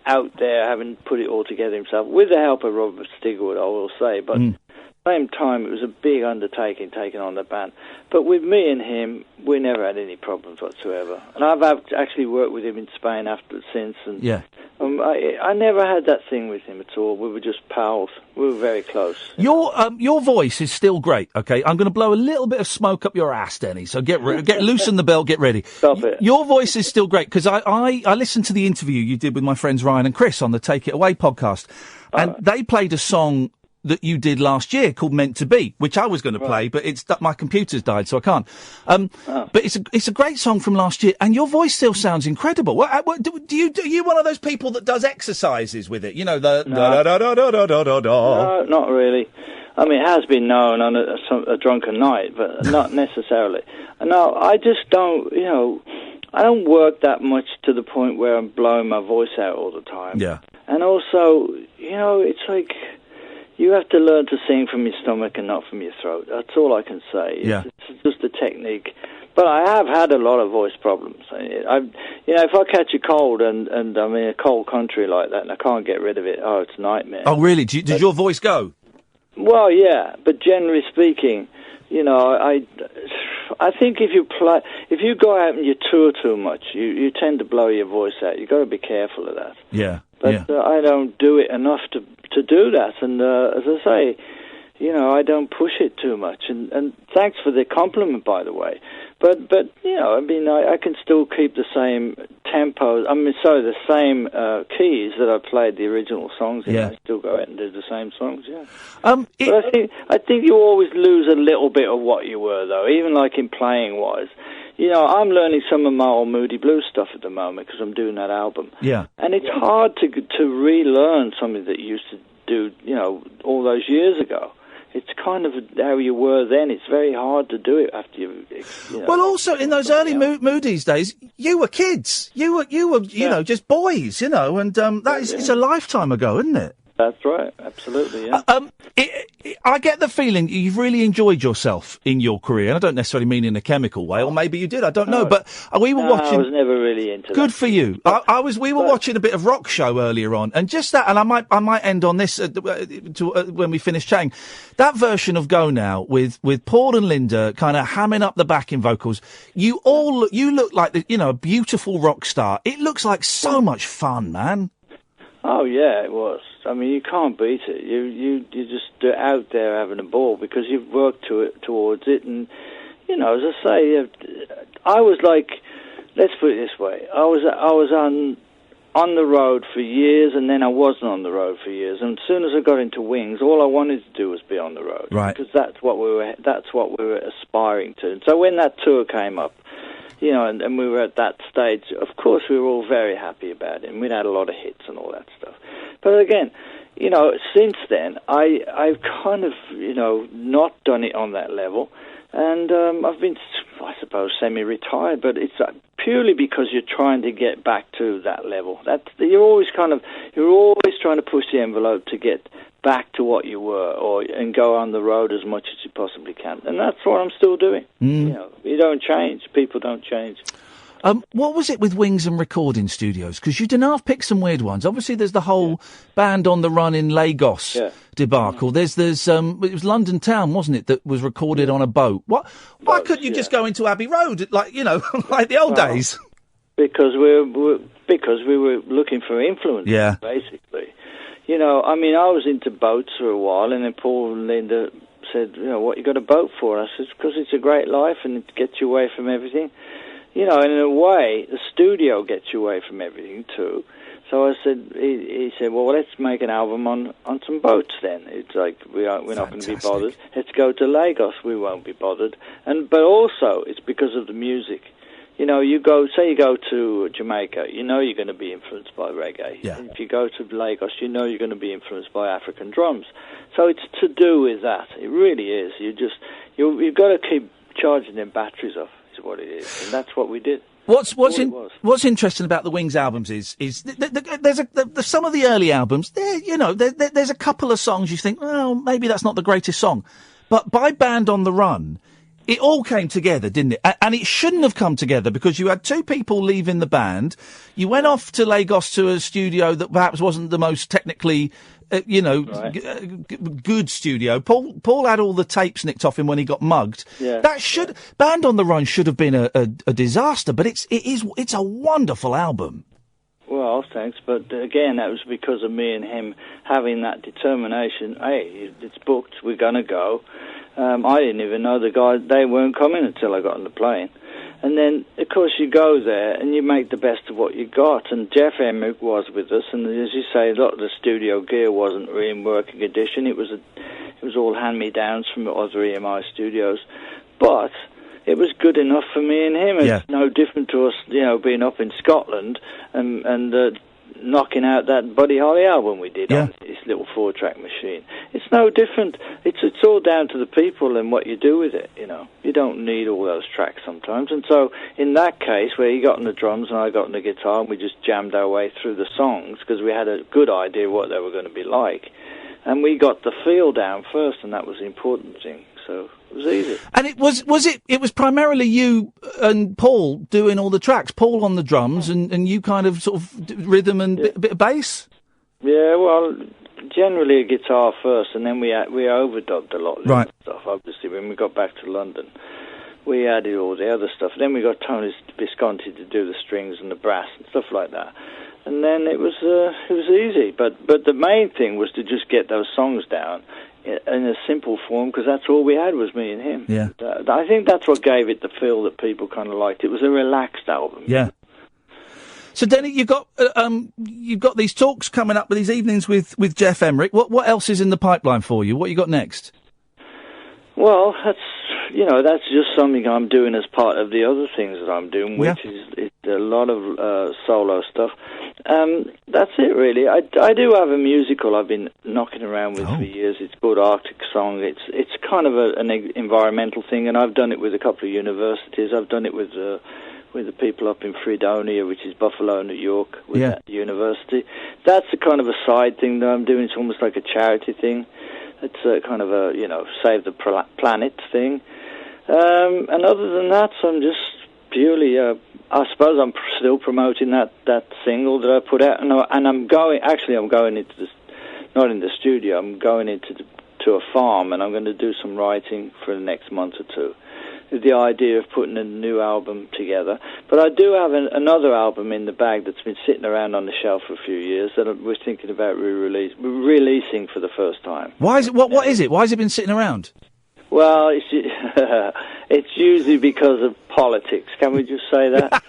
out there, having put it all together himself, with the help of Robert Stigwood, I will say. But at the same time, it was a big undertaking taking on the band. But with me and him, we never had any problems whatsoever. And I've actually worked with him in Spain since. And
yeah.
I never had that thing with him at all. We were just pals. We were very close.
Your voice is still great, okay? I'm going to blow a little bit of smoke up your ass, Denny, so get loosen the belt, get ready.
Stop it.
Your voice is still great, because I listened to the interview you did with my friends Ryan and Chris on the Take It Away podcast, and they played a song that you did last year called Meant to Be, which I was going to play, but my computer's died, so I can't. But it's a great song from last year, and your voice still sounds incredible. Do you one of those people that does exercises with it? You know, the da da da da da da da da.
No, not really. I mean, it has been known on a drunken night, but not necessarily. No, I just don't. You know, I don't work that much to the point where I'm blowing my voice out all the time.
Yeah.
And also, you know, it's like, you have to learn to sing from your stomach and not from your throat. That's all I can say. It's just a technique. But I have had a lot of voice problems. If I catch a cold and I'm in a cold country like that and I can't get rid of it, it's a nightmare.
Oh, really? Did your voice go?
Well, yeah, but generally speaking, you know, I think if you go out and you tour too much, you tend to blow your voice out. You've got to be careful of that.
Yeah.
But I don't do it enough to do that. And as I say, you know, I don't push it too much. And thanks for the compliment, by the way. But you know, I mean, I can still keep the same tempo. The same keys that I played the original songs in.
Yeah.
I still go out and do the same songs. Yeah. But I think you always lose a little bit of what you were, though. Even like in playing wise. You know, I'm learning some of my old Moody Blues stuff at the moment because I'm doing that album.
Yeah.
And it's hard to relearn something that you used to do, you know, all those years ago. It's kind of how you were then. It's very hard to do it after you know.
Well, also, in those early Moody's days, you were kids. You were, you know, just boys, you know, and it's a lifetime ago, isn't it?
That's right, absolutely, yeah.
I get the feeling you've really enjoyed yourself in your career, and I don't necessarily mean in a chemical way, or maybe you did, I don't know, but we were watching...
I was never really into
Good
that.
for you. We were watching a bit of Rock Show earlier on, and just that, and I might end on this when we finish chatting, that version of Go Now, with Paul and Linda kind of hamming up the backing vocals, you look like, a beautiful rock star. It looks like so much fun, man.
Oh, yeah, it was. I mean, you can't beat it. You just out there having a ball because you've worked towards it. And, you know, as I say, I was like, let's put it this way. I was on the road for years, and then I wasn't on the road for years. And as soon as I got into Wings, all I wanted to do was be on the road.
Right.
Because that's what we were aspiring to. And so when that tour came up, you know, and we were at that stage, of course we were all very happy about it, and we'd had a lot of hits and all that stuff. But again, you know, since then, I've kind of, you know, not done it on that level, and I've been, I suppose, semi-retired, but it's purely because you're trying to get back to that level. You're always trying to push the envelope to get back to what you were, and go on the road as much as you possibly can. And that's what I'm still doing. You know, you don't change. People don't change.
What was it with Wings and recording studios? Because you didn't half pick some weird ones. Obviously, there's the whole Band on the Run in Lagos debacle. There's it was London Town, wasn't it, that was recorded on a boat? Why couldn't you just go into Abbey Road, like like the old days?
Because we were looking for influence, basically. I mean, I was into boats for a while, and then Paul and Linda said, what you got a boat for? I said, because it's a great life and it gets you away from everything. And in a way, the studio gets you away from everything too. So I said, he said, well, let's make an album on some boats then. It's like, we're not going to be bothered. Let's go to Lagos. We won't be bothered. But also, it's because of the music. You go to Jamaica, you're going to be influenced by reggae.
Yeah.
If you go to Lagos, you're going to be influenced by African drums. So it's to do with that. It really is. You've got to keep charging them batteries up, is what it is. And that's what we did.
What's interesting about the Wings albums is there's some of the early albums, there's a couple of songs you think, well, maybe that's not the greatest song. But by Band on the Run, it all came together, didn't it? And it shouldn't have come together because you had two people leaving the band. You went off to Lagos to a studio that perhaps wasn't the most technically, good studio. Paul had all the tapes nicked off him when he got mugged.
Yeah.
Band on the Run should have been a disaster, but it's a wonderful album.
Well, thanks, but again, that was because of me and him having that determination. Hey, it's booked, we're going to go. I didn't even know the guys, they weren't coming until I got on the plane. And then, of course, you go there and you make the best of what you got. And Jeff Emmerich was with us, and as you say, a lot of the studio gear wasn't really in working condition. It was all hand-me-downs from other EMI studios. But it was good enough for me and him. It's no different to us, being up in Scotland and knocking out that Buddy Holly album we did on this little 4-track machine. It's no different. It's all down to the people and what you do with it, You don't need all those tracks sometimes. And so in that case, where he got on the drums and I got on the guitar and we just jammed our way through the songs because we had a good idea what they were going to be like. And we got the feel down first, and that was the important thing. So it was easy.
And it was primarily you and Paul doing all the tracks, Paul on the drums and you kind of sort of rhythm and bit of bass?
Yeah, well, generally a guitar first, and then we overdubbed a lot of stuff, obviously, when we got back to London. We added all the other stuff. Then we got Tony Visconti to do the strings and the brass and stuff like that. And then it was easy. But the main thing was to just get those songs down in a simple form, because that's all we had was me and him.
Yeah.
I think that's what gave it the feel that people kind of liked. It was a relaxed album.
Yeah. So, Denny, you've got these talks coming up with these evenings with Jeff Emmerich. What else is in the pipeline for you? What you got next?
Well, that's just something I'm doing as part of the other things that I'm doing, which is a lot of solo stuff. That's it, really. I do have a musical I've been knocking around with for years. It's called Arctic Song. It's kind of an environmental thing, and I've done it with a couple of universities. I've done it with the people up in Fredonia, which is Buffalo, New York, with that university. That's a kind of a side thing that I'm doing. It's almost like a charity thing. It's a kind of a, save the planet thing. And other than that, I'm just purely, I suppose I'm still promoting that single that I put out. And I'm going into this, not in the studio, I'm going to a farm, and I'm going to do some writing for the next month or two. The idea of putting a new album together. But I do have another album in the bag that's been sitting around on the shelf for a few years that we're thinking about releasing for the first time.
Why is it? What is it? Why has it been sitting around?
Well, it's usually because of politics. Can we just say that?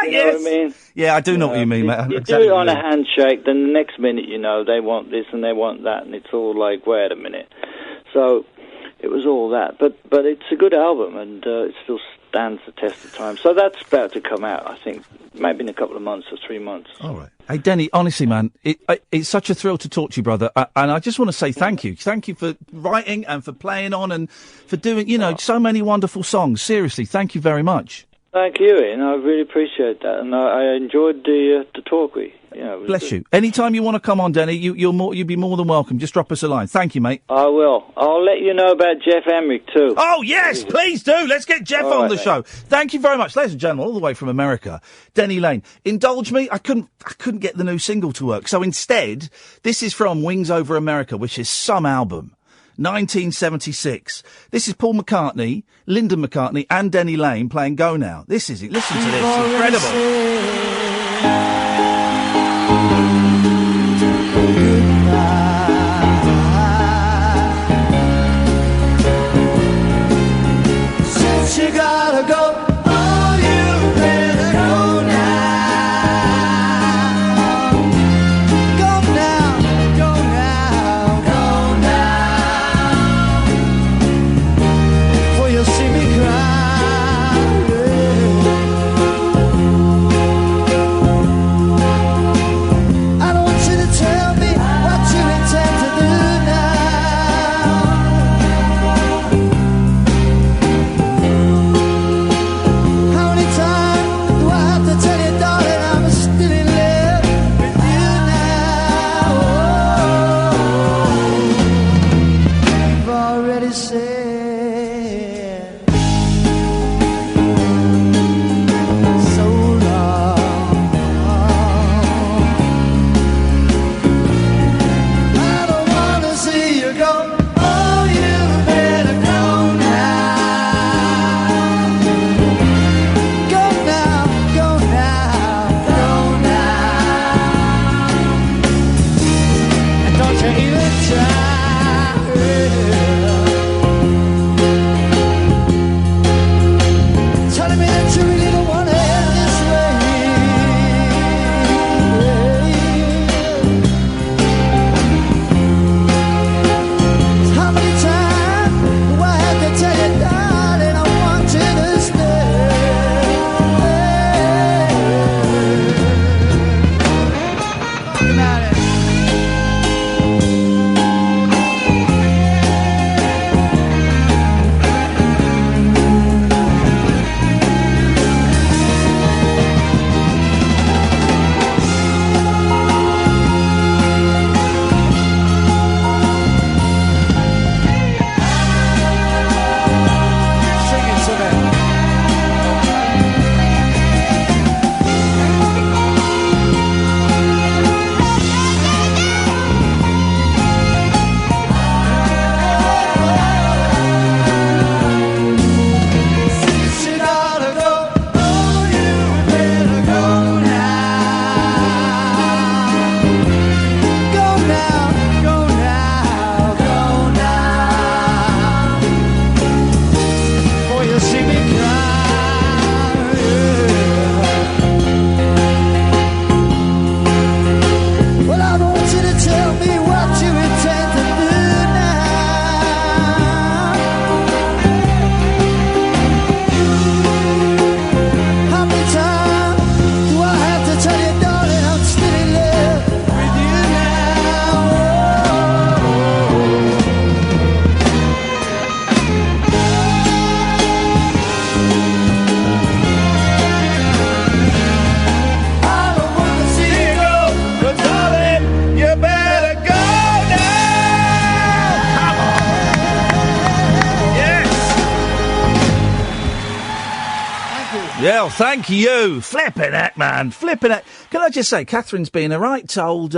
You know what I mean?
Yeah, I do know what you mean, mate.
You do it on a handshake, then the next minute, they want this and they want that, and it's all like, wait a minute. So it was all that. But it's a good album, and it still stands the test of time. So that's about to come out, I think, maybe in a couple of months or 3 months.
All right. Hey, Denny, honestly, man, it's such a thrill to talk to you, brother. And I just want to say thank you. Thank you for writing and for playing on and for doing, so many wonderful songs. Seriously, thank you very much.
Thank you, Ian. I really appreciate that. And I enjoyed the talk with you.
Bless you. Anytime you want to come on, Denny, you'd be more than welcome. Just drop us a line. Thank you, mate.
I will. I'll let you know about Jeff Emmerich too.
Oh, yes, please do. Let's get Jeff on the show. Thank you very much. Ladies and gentlemen, all the way from America, Denny Laine. Indulge me, I couldn't get the new single to work. So instead, this is from Wings Over America, which is some album. 1976. This is Paul McCartney, Lyndon McCartney, and Denny Laine playing Go Now. This is it. Listen to this. Incredible.
Since you gotta go, oh, you better go now. Go now, go now, go now. For you'll see me cry. I don't want you to tell me what you intend to do now. How many times do I have to tell you, darling, I'm still in love with you now? You've already said so long. I don't wanna see you go. Oh, you better go now. Go now, go now, go now. And don't you even try. Telling me that you really don't want to end this way. How many times do I have to tell you, darling, I want you to stay? Think about it. Sing it to me. Since you gotta go, oh, you better go now. Go now, go now, go now. Before you see me cry. Well, I don't want you to tell me what you intend to do now. How many times do I have to tell you, darling, I'm still in love with you now? I don't want to see you go, but darling, you better go now. Come on.
Yes.
Thank you.
Yeah, well, thank you. Flipping heck, man. Flipping heck. Can I just say, Catherine's been a right old,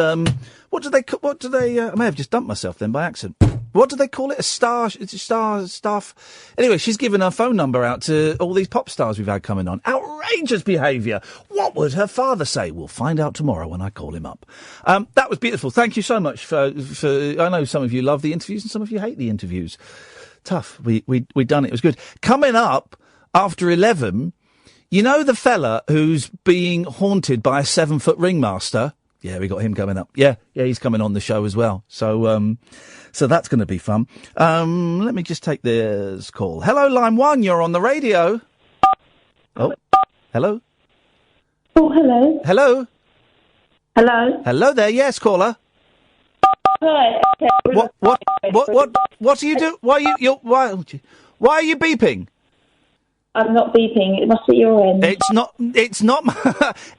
what do they, I may have just dumped myself then by accident. What do they call it? It's a star stuff. Anyway, she's given her phone number out to all these pop stars we've had coming on. Outrageous behaviour. What would her father say? We'll find out tomorrow when I call him up. That was beautiful. Thank you so much for, I know some of you love the interviews and some of you hate the interviews. Tough. We done it. It was good. Coming up after 11, you know the fella who's being haunted by a 7-foot ringmaster? Yeah, we got him coming up. Yeah, he's coming on the show as well. So that's going to be fun. Let me just take this call. Hello, line 1, you're on the radio. Oh, hello?
Oh, hello.
Hello?
Hello.
Hello there, yes, caller.
Hi.
What do you do? Why are you beeping?
I'm not beeping. It must be your end.
It's not.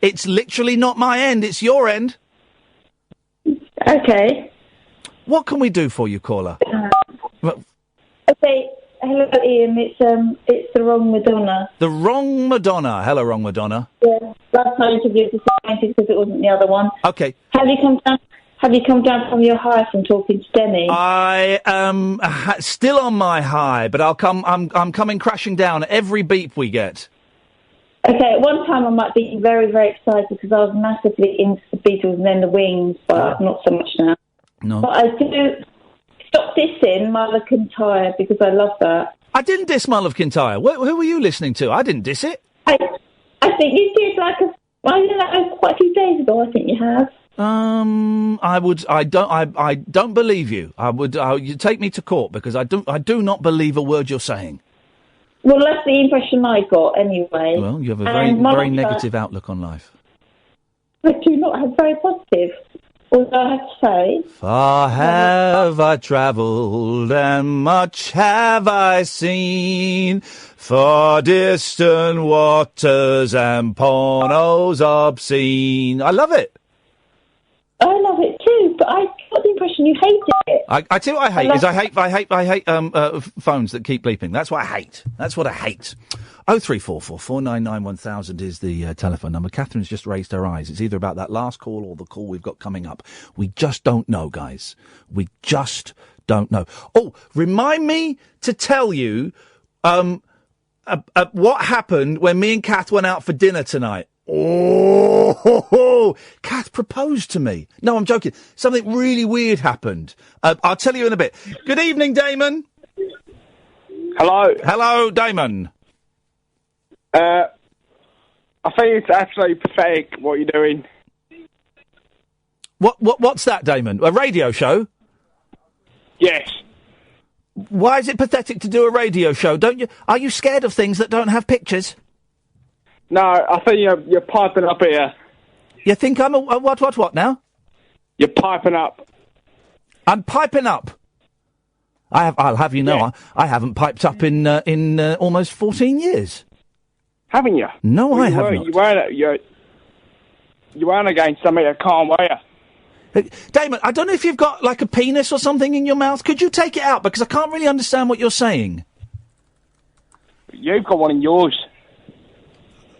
It's literally not my end. It's your end.
Okay.
What can we do for you, caller?
Okay. Hello, Ian. It's the wrong Madonna.
The wrong Madonna. Hello, wrong Madonna.
Yeah. Last time I interviewed disappointed because it wasn't the other one.
Okay.
Have you come down from your high from talking to Denny?
I am still on my high, but I'm coming crashing down every beep we get.
Okay, at one time I might be very, very excited because I was massively into the Beatles and then the Wings, but not so much now.
No.
But I do stop dissing Mother Kintyre because I love that.
I didn't diss Mull of Kintyre. Who were you listening to? I didn't diss it.
I think you did quite a few days ago. I think you have.
I don't believe you. You take me to court because I do not believe a word you're saying.
Well, that's the impression I got anyway.
Well, you have a very negative outlook on life.
I do not have very positive. Although I have to say...
Far have I travelled and much have I seen, for distant waters and pornos obscene. I love it.
I love it too, but I got the impression you hated it.
I tell you what I hate phones that keep bleeping. That's what I hate. That's what I hate. 0344 499 1000 is the telephone number. Catherine's just raised her eyes. It's either about that last call or the call we've got coming up. We just don't know, guys. We just don't know. Oh, remind me to tell you what happened when me and Kath went out for dinner tonight. Oh, Kath proposed to me. No, I'm joking. Something really weird happened. I'll tell you in a bit. Good evening, Damon.
Hello.
Hello, Damon.
I think it's absolutely pathetic what you're doing.
What's that, Damon? A radio show?
Yes.
Why is it pathetic to do a radio show? Are you scared of things that don't have pictures?
No, I think you're piping up here.
You think I'm a what now?
You're piping up.
I'm piping up. I'll have you know, yeah. I haven't piped up in almost 14 years.
Haven't you?
No,
well,
I haven't.
You weren't against something that can't wear.
Damon, I don't know if you've got like a penis or something in your mouth. Could you take it out? Because I can't really understand what you're saying.
You've got one in yours.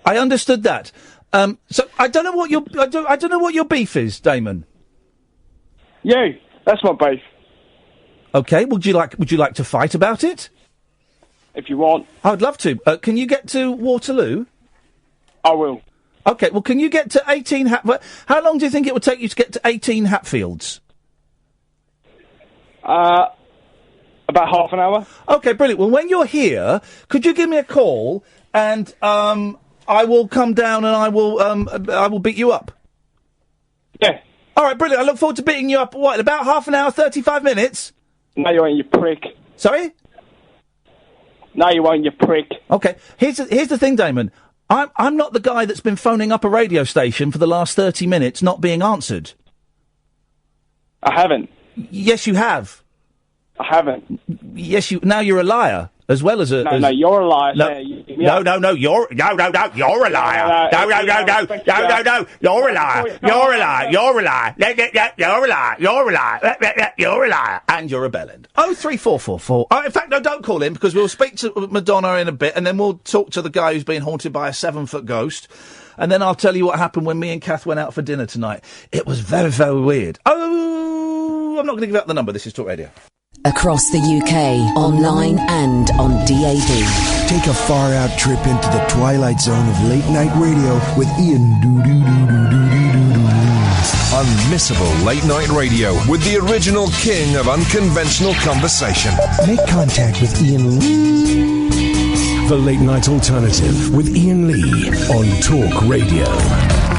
I understood that. So I don't know what I don't know what your beef is, Damon.
You. That's my beef.
Okay. Would you like to fight about it?
If you want.
I'd love to. Can you get to Waterloo?
I will.
Okay. Well, can you get to 18 How long do you think it would take you to get to 18 Hatfields?
About half an hour.
Okay, brilliant. Well, when you're here, could you give me a call and I will come down and I will beat you up.
Yeah.
All right, brilliant. I look forward to beating you up. What, in about half an hour, 35 minutes?
No, you ain't, you prick.
Sorry?
No, you won't, you prick.
Okay. Here's the thing, Damon. I'm not the guy that's been phoning up a radio station for the last 30 minutes not being answered.
I haven't.
Yes, you have.
I haven't.
Yes, now you're a liar. As well as a...
No, you're a liar.
No, you're a liar. No, you're a liar. You're a liar. You're a liar. You're a liar. And you're a bellend. 03444. In fact, no, don't call in, because we'll speak to Madonna in a bit, and then we'll talk to the guy who's been haunted by a 7-foot ghost, and then I'll tell you what happened when me and Kath went out for dinner tonight. It was very, very weird. Oh, I'm not going to give out the number. This is Talk Radio.
Across the UK, online and on DAB.
Take a far-out trip into the twilight zone of late-night radio with Iain
Unmissable late-night radio with the original king of unconventional conversation.
Make contact with Iain Lee. The Late Night Alternative with Iain Lee on Talk Radio.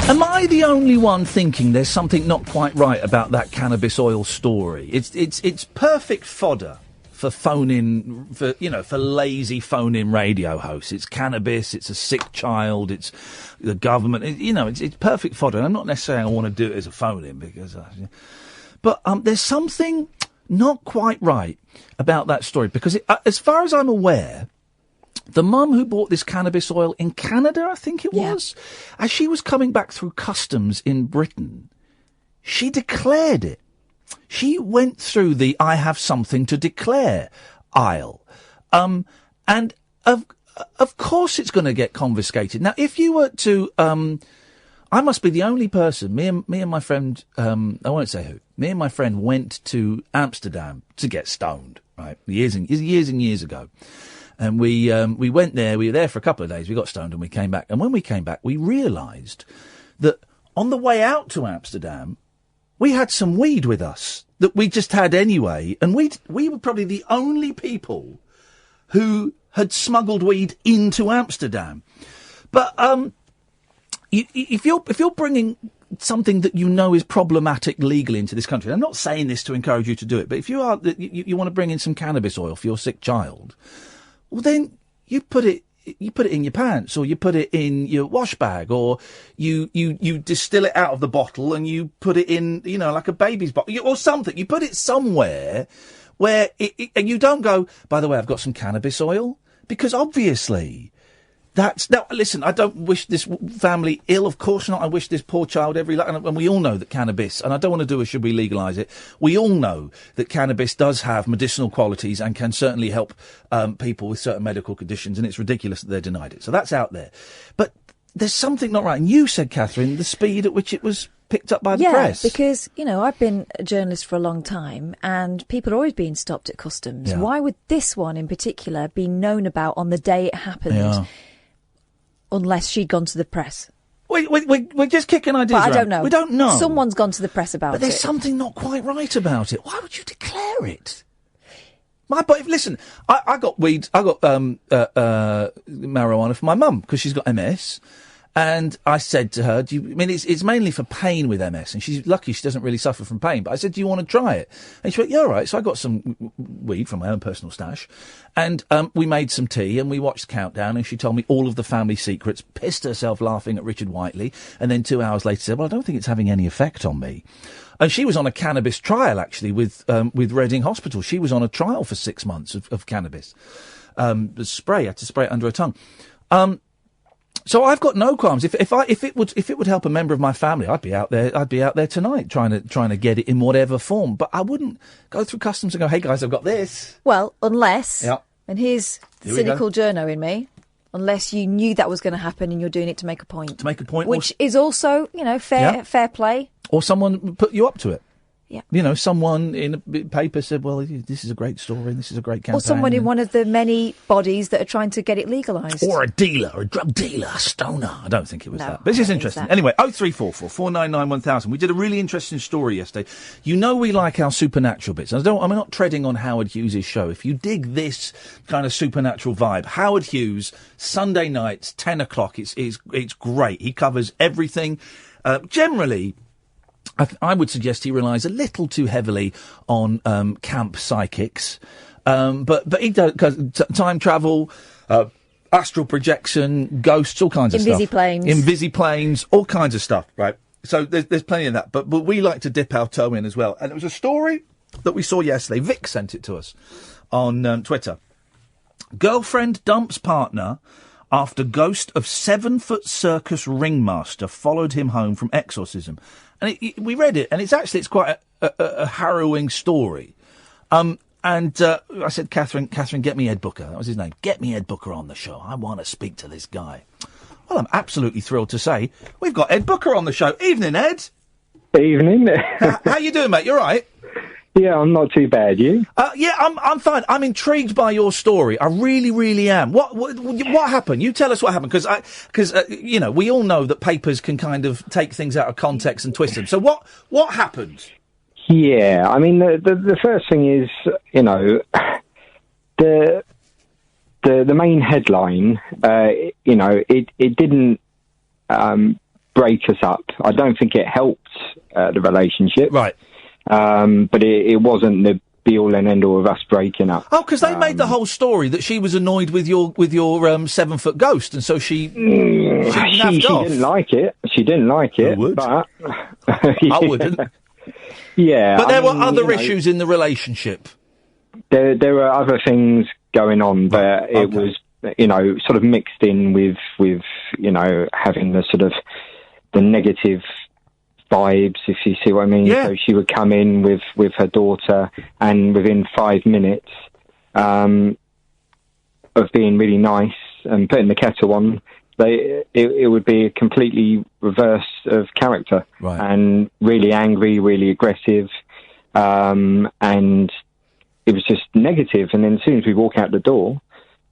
Am I the only one thinking there's something not quite right about that cannabis oil story? It's perfect fodder for phone-in, for lazy phone-in radio hosts. It's cannabis, it's a sick child, it's the government. It's perfect fodder. And I'm not necessarily saying I want to do it as a phone-in because, but there's something not quite right about that story because, as far as I'm aware, The mum who bought this cannabis oil in Canada, I think it was, as she was coming back through customs in Britain, she declared it. She went through the I have something to declare aisle. And of course it's going to get confiscated. Now, if you were to, I must be the only person, me and my friend, I won't say who, me and my friend went to Amsterdam to get stoned, right? Years and years ago. And we went there, we were there for a couple of days, we got stoned and we came back. And when we came back, we realised that on the way out to Amsterdam, we had some weed with us that we just had anyway. And we were probably the only people who had smuggled weed into Amsterdam. But, if you're bringing something that you know is problematic legally into this country, I'm not saying this to encourage you to do it, but if you are, you want to bring in some cannabis oil for your sick child, well, then you put it in your pants, or you put it in your wash bag, or you distill it out of the bottle and you put it in, like a baby's bottle, or something. You put it somewhere where and you don't go, by the way, I've got some cannabis oil, because obviously now, listen, I don't wish this family ill, of course not. I wish this poor child every luck, and we all know that cannabis, and I don't want to do a should we legalise it, we all know that cannabis does have medicinal qualities and can certainly help people with certain medical conditions, and it's ridiculous that they're denied it. So that's out there. But there's something not right. And you said, Katherine, the speed at which it was picked up by the press.
Yeah, because, I've been a journalist for a long time, and people are always being stopped at customs.
Yeah.
Why would this one in particular be known about on the day it happened?
Yeah.
Unless she'd gone to the press.
We're just kicking ideas
But
around.
I don't know.
We don't know.
Someone's gone to the press about it.
But there's something not quite right about it. Why would you declare it? Listen, I got weed. I got marijuana for my mum because she's got MS. And I said to her, it's mainly for pain with MS, and she's lucky she doesn't really suffer from pain. But I said, do you want to try it? And she went, yeah, all right. So I got some weed from my own personal stash, and we made some tea, and we watched Countdown, and she told me all of the family secrets, pissed herself laughing at Richard Whiteley, and then 2 hours later said, well, I don't think it's having any effect on me. And she was on a cannabis trial, actually, with Reading Hospital. She was on a trial for 6 months of cannabis. The spray, had to spray it under her tongue. So I've got no qualms. If it would help a member of my family, I'd be out there tonight trying to get it in whatever form. But I wouldn't go through customs and go, hey guys, I've got this.
Well, unless,
yeah.
And here's the cynical journo in me, unless you knew that was going to happen and you're doing it to make a point. Which is also, fair play.
Or someone put you up to it.
Yeah.
Someone in a paper said, well, this is a great story, this is a great campaign.
Or someone in one of the many bodies that are trying to get it legalised.
Or a dealer, or a drug dealer, a stoner. I don't think it was that. But it's just interesting. Anyway, 0344 499 1000. We did a really interesting story yesterday. We like our supernatural bits. I'm not treading on Howard Hughes' show. If you dig this kind of supernatural vibe, Howard Hughes, Sunday nights, 10 o'clock, it's great. He covers everything. Generally, I would suggest he relies a little too heavily on camp psychics, but he does time travel, astral projection, ghosts, all kinds of stuff. Invisiplanes, all kinds of stuff. Right. So there's plenty of that, but we like to dip our toe in as well. And it was a story that we saw yesterday. Vic sent it to us on Twitter. Girlfriend dumps partner after ghost of 7-foot circus ringmaster followed him home from exorcism. And we read it, and it's quite a harrowing story. And I said, Katherine, get me Ed Booker. That was his name. Get me Ed Booker on the show. I want to speak to this guy. Well, I'm absolutely thrilled to say we've got Ed Booker on the show. Evening, Ed.
Evening.
How you doing, mate? You all right?
Yeah, I'm not too bad. You?
Yeah, I'm fine. I'm intrigued by your story. I really, really am. What happened? You tell us what happened, because we all know that papers can kind of take things out of context and twist them. So what happened?
Yeah, I mean the first thing is the main headline. It didn't break us up. I don't think it helped the relationship.
Right.
But it wasn't the be-all and end-all of us breaking up.
Oh, because they made the whole story that she was annoyed with your 7-foot ghost, and so she
didn't like it. She didn't like it.
I would.
But
I wouldn't.
Yeah.
But there were other issues in the relationship.
There were other things going on, but it was sort of mixed in with having the sort of the negative vibes, if you see what I mean.
Yeah.
So she would come in with her daughter, and within 5 minutes of being really nice and putting the kettle on, it would be a completely reverse of character,
right,
and really angry, really aggressive, and it was just negative. And then as soon as we walk out the door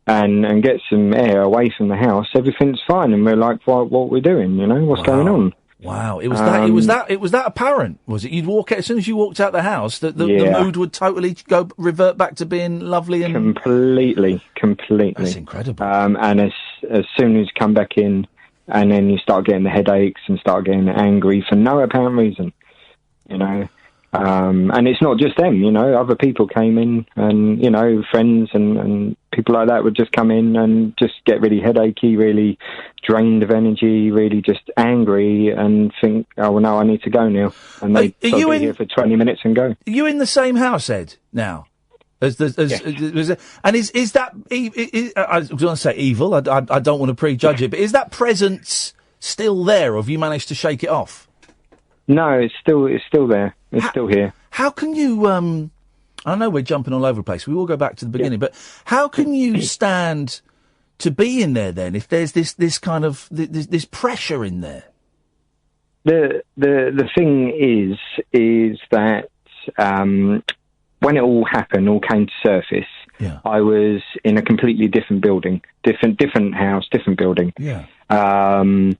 and get some air away from the house, everything's fine, and we're like, what are we doing? What's going on?
Wow, it was that apparent, was it? You'd walk out, as soon as you walked out the house, the mood would totally revert back to being lovely and
completely.
That's incredible.
And as soon as you come back in, and then you start getting the headaches and start getting angry for no apparent reason, and it's not just them, other people came in, and friends and people like that would just come in and just get really headachy, really drained of energy, really just angry, and think, oh well, no, I need to go now, and they be here for 20 minutes and go.
Are you in the same house, Ed, now? And is that? I was going to say evil. I don't want to prejudge it, but is that presence still there, or have you managed to shake it off?
No, it's still there. It's still here.
How can you? I know we're jumping all over the place. We will go back to the beginning, but how can you stand to be in there then if there's this kind of this pressure in there?
The thing is that when it all happened, all came to surface, I was in a completely different building, different house, different building.
Yeah.
And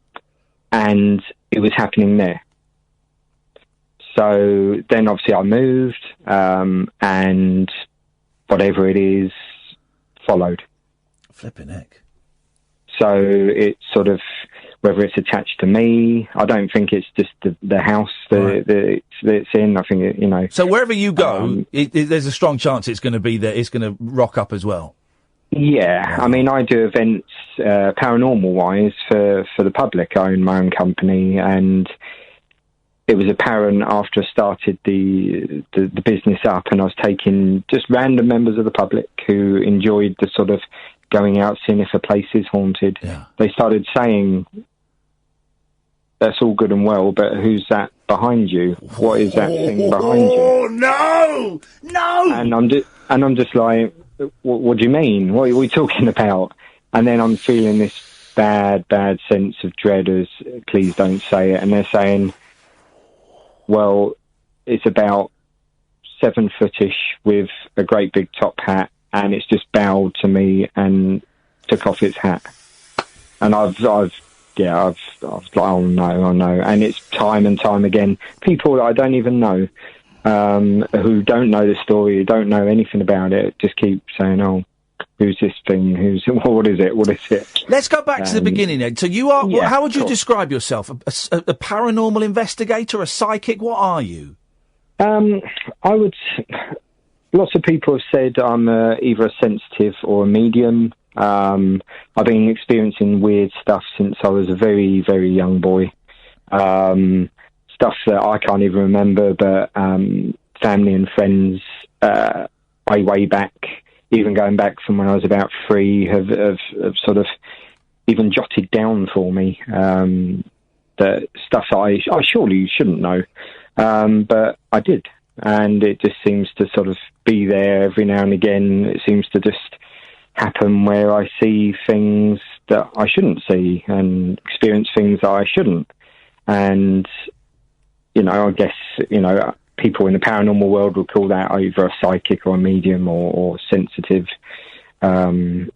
it was happening there. So then obviously I moved, and whatever it is followed.
Flipping heck.
So it's sort of, whether it's attached to me, I don't think it's just the house that it's in. I think,
So wherever you go, there's a strong chance it's going to be there. It's going to rock up as well.
Yeah. I mean, I do events paranormal-wise for the public. I own my own company, and it was apparent after I started the business up, and I was taking just random members of the public who enjoyed the sort of going out, seeing if a place is haunted.
Yeah.
They started saying, that's all good and well, but who's that behind you? What is that thing behind you?
Oh, no! No!
And I'm just like, what do you mean? What are we talking about? And then I'm feeling this bad sense of dread as, please don't say it. And they're saying, well, it's about 7 footish with a great big top hat, and it's just bowed to me and took off its hat. And I've like, oh no. And it's time and time again. People that I don't even know, who don't know the story, who don't know anything about it, just keep saying, oh, who's this thing? What is it? What is it?
Let's go back to the beginning, Ed. So you are, how would you describe yourself? A paranormal investigator, a psychic? What are you?
Lots of people have said I'm either a sensitive or a medium. I've been experiencing weird stuff since I was a very, very young boy. Stuff that I can't even remember, but family and friends way back, even going back from when I was about 3, have sort of even jotted down for me the stuff that I surely shouldn't know, but I did. And it just seems to sort of be there every now and again. It seems to just happen where I see things that I shouldn't see and experience things that I shouldn't. And, I guess, people in the paranormal world would call that either a psychic or a medium or sensitive. I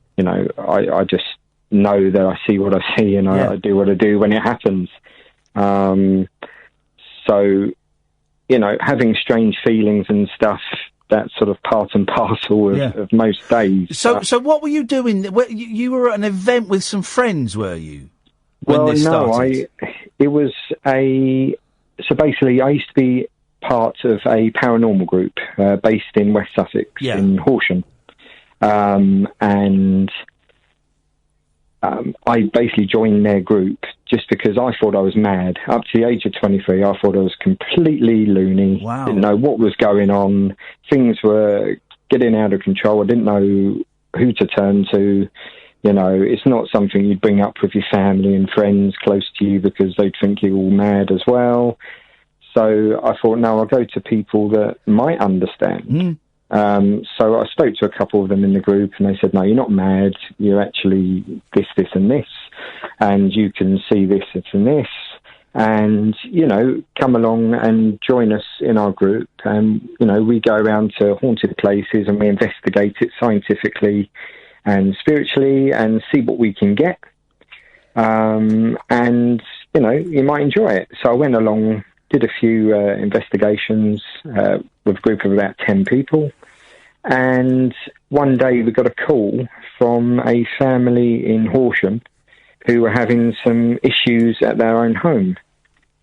just know that I see what I see, and I do what I do when it happens. So, having strange feelings and stuff, that's sort of part and parcel of most days.
So what were you doing? You were at an event with some friends, were you?
So basically I used to be part of a paranormal group based in West Sussex, in Horsham. And I basically joined their group just because I thought I was mad. Up to the age of 23, I thought I was completely loony.
Wow.
Didn't know what was going on. Things were getting out of control. I didn't know who to turn to. You know, it's not something you'd bring up with your family and friends close to you because they'd think you're all mad as well. So I thought, no, I'll go to people that might understand. So I spoke to a couple of them in the group, and they said, no, you're not mad. You're actually this, and this. And you can see this, and this. And, you know, come along and join us in our group. And, you know, we go around to haunted places and we investigate it scientifically and spiritually and see what we can get. And, you know, you might enjoy it. So I went along, did a few investigations with a group of about 10 people. And one day we got a call from a family in Horsham who were having some issues at their own home.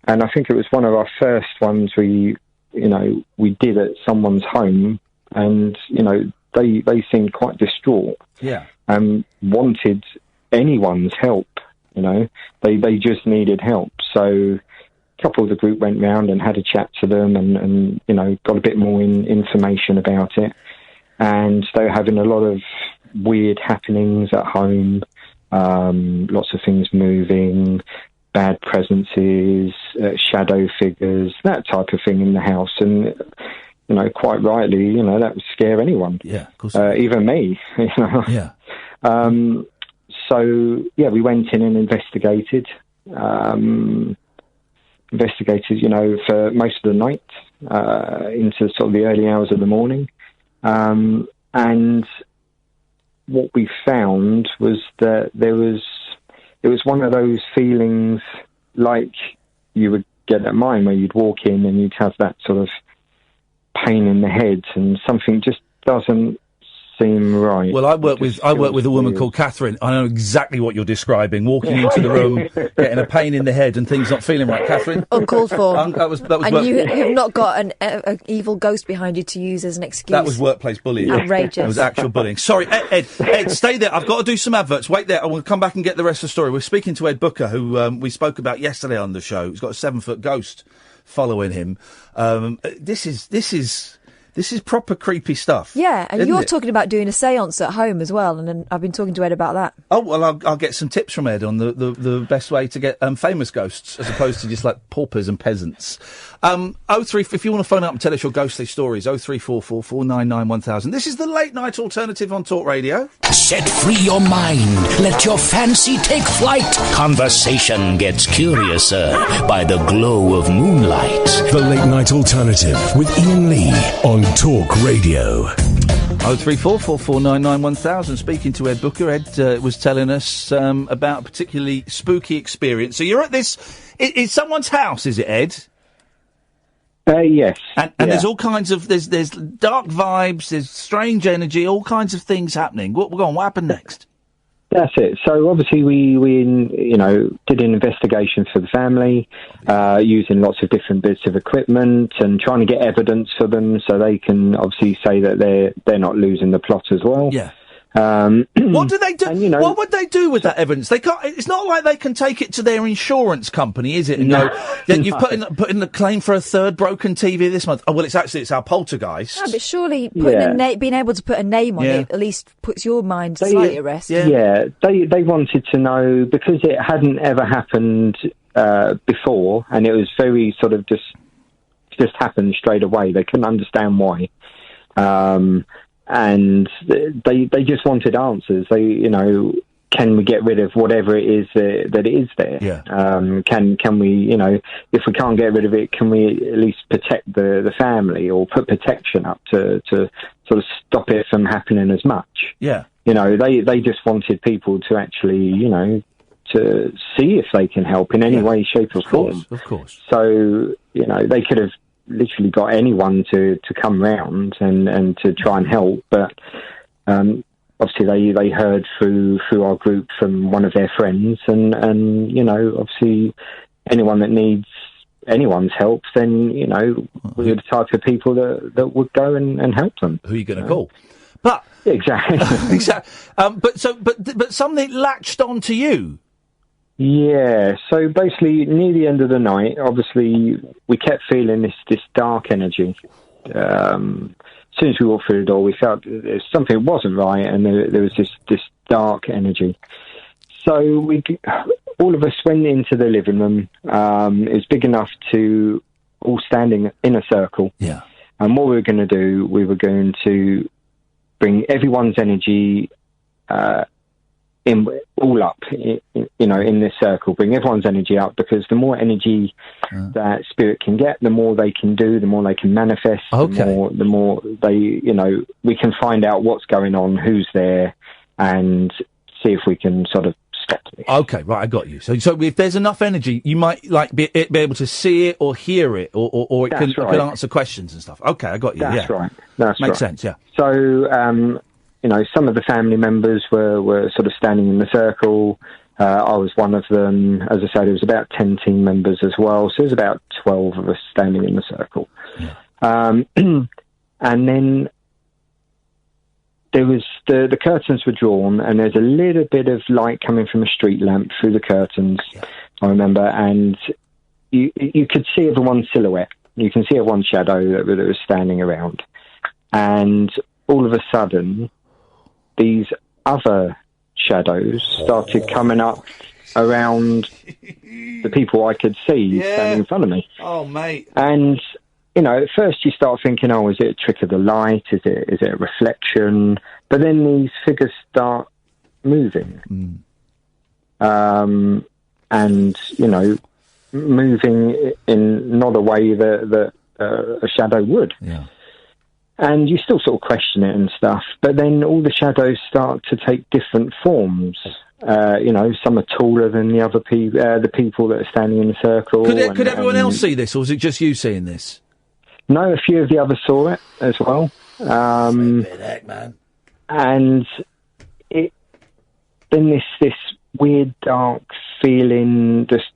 And I think it was one of our first ones we did at someone's home. And, you know, they seemed quite distraught.
Yeah.
And wanted anyone's help, you know. They just needed help. So a couple of the group went round and had a chat to them and you know, got a bit more information about it. And they were having a lot of weird happenings at home, lots of things moving, bad presences, shadow figures, that type of thing in the house. And, you know, quite rightly, you know, that would scare anyone.
Yeah, of course.
Even me, you know.
Yeah.
So, yeah, we went in and investigated, you know, for most of the night, into sort of the early hours of the morning. And what we found was that it was one of those feelings like you would get at mine, where you'd walk in and you'd have that sort of pain in the head and something just doesn't seem right.
Well, I work with a woman called Katherine. I know exactly what you're describing. Walking into the room, getting a pain in the head and things not feeling right. Katherine?
Uncalled for.
That was
and you have not got an evil ghost behind you to use as an excuse.
That was workplace bullying.
Outrageous.
It was actual bullying. Sorry, Ed, stay there. I've got to do some adverts. Wait there. I will come back and get the rest of the story. We're speaking to Ed Booker, who we spoke about yesterday on the show. He's got a 7-foot ghost following him. This is proper creepy stuff.
Yeah, and you're talking about doing a séance at home as well, and I've been talking to Ed about that.
Oh, well, I'll get some tips from Ed on the best way to get famous ghosts, as opposed to just like paupers and peasants. 03, if you want to phone up and tell us your ghostly stories, 0344 499 1000. This is the late night alternative on Talk Radio.
Set free your mind. Let your fancy take flight. Conversation gets curiouser by the glow of moonlight.
The late night alternative with Iain Lee on Talk Radio.
0344 499 1000. Speaking to Ed Booker. Ed was telling us about a particularly spooky experience. So you're at this... It's someone's house, is it, Ed?
Yes.
And there's all kinds of... There's dark vibes, there's strange energy, all kinds of things happening. What happened next?
That's it. So obviously we did an investigation for the family, using lots of different bits of equipment and trying to get evidence for them so they can obviously say that they're not losing the plot as well.
Yeah. What do they do? And, what would they do with that evidence? They can't. It's not like they can take it to their insurance company, is it? And go, you've put in the claim for a third broken TV this month. Oh well, it's our poltergeist.
No, but surely being able to put a name on it at least puts your mind slightly at rest.
Yeah, they wanted to know, because it hadn't ever happened before, and it was very sort of just happened straight away. They couldn't understand why. And they just wanted answers. Can we get rid of whatever it is that it is there?
Yeah.
Can we, if we can't get rid of it, can we at least protect the family or put protection up to sort of stop it from happening as much?
Yeah.
They just wanted people to actually, to see if they can help in any way, shape or form.
Of course.
So, they could have literally got anyone to come round and to try and help, but obviously they heard through our group from one of their friends, and obviously anyone that needs anyone's help, then we're the type of people that would go and help them.
Who are you going to call? But
exactly.
But something latched on to you.
Yeah, so basically near the end of the night, obviously we kept feeling this dark energy. soon as we walked through the door, we felt something wasn't right, and there was this dark energy. So all of us went into the living room. It was big enough to all standing in a circle.
Yeah.
And what we were going to do, we were going to bring everyone's energy all up, in this circle. Bring everyone's energy up, because the more energy that spirit can get, the more they can do, the more they can manifest.
Okay.
The more they, we can find out what's going on, who's there, and see if we can sort of stop this.
Okay, right, I got you. So if there's enough energy, you might be able to see it or hear it, or it can answer questions and stuff. Okay, I got you.
That's
yeah.
right. That's
Makes
right.
sense. Yeah.
So, some of the family members were sort of standing in the circle. I was one of them. As I said, there was about 10 team members as well. So there's about 12 of us standing in the circle. Yeah. And then there was the curtains were drawn, and there's a little bit of light coming from a street lamp through the curtains. Yeah. I remember, and you could see everyone's silhouette. You can see everyone's shadow that was standing around, and all of a sudden, these other shadows started coming up around the people I could see standing in front of me.
Oh, mate.
And, at first you start thinking, is it a trick of the light? Is it a reflection? But then these figures start moving. And, moving in not a way that a shadow would.
Yeah.
And you still sort of question it and stuff, but then all the shadows start to take different forms. Some are taller than the other the people that are standing in the circle.
Could everyone else see this, or was it just you seeing this?
No, a few of the others saw it as well.
Heck, man.
And then this weird dark feeling just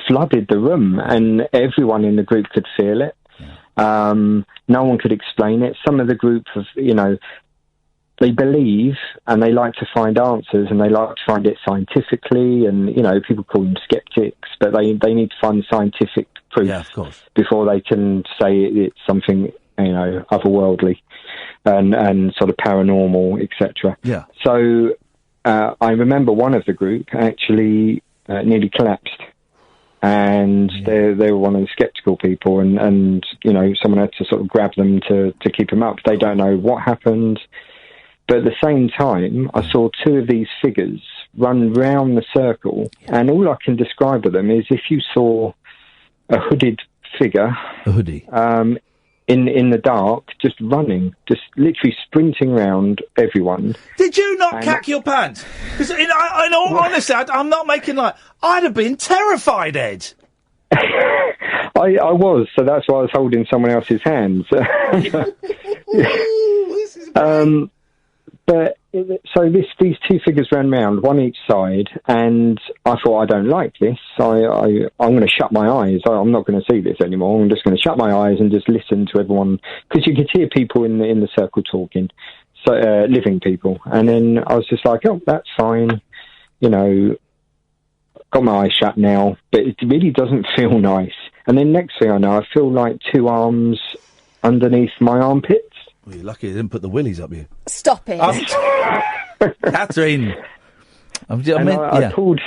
flooded the room, and everyone in the group could feel it. No one could explain it. Some of the group of, they believe and they like to find answers, and they like to find it scientifically, and, people call them skeptics, but they need to find scientific proof before they can say it's something, otherworldly and sort of paranormal, etc.
Yeah.
So I remember one of the group actually nearly collapsed. And they were one of the sceptical people, and someone had to sort of grab them to keep them up. They don't know what happened, but at the same time, I saw two of these figures run round the circle, and all I can describe of them is if you saw a hooded figure, in the dark, just running, just literally sprinting around everyone.
Did you not cack your pants? Because in all honesty, I'm not making like... I'd have been terrified, Ed.
I was, so that's why I was holding someone else's hands.
This is great.
But so these two figures ran round, one each side, and I thought, I don't like this. I'm going to shut my eyes. I'm not going to see this anymore. I'm just going to shut my eyes and just listen to everyone, because you could hear people in the circle talking, so living people. And then I was just like, oh, that's fine, got my eyes shut now, but it really doesn't feel nice. And then next thing I know, I feel like two arms underneath my armpits.
Well, you're lucky they didn't put the willies up you.
Stop it.
Katherine.
I pulled,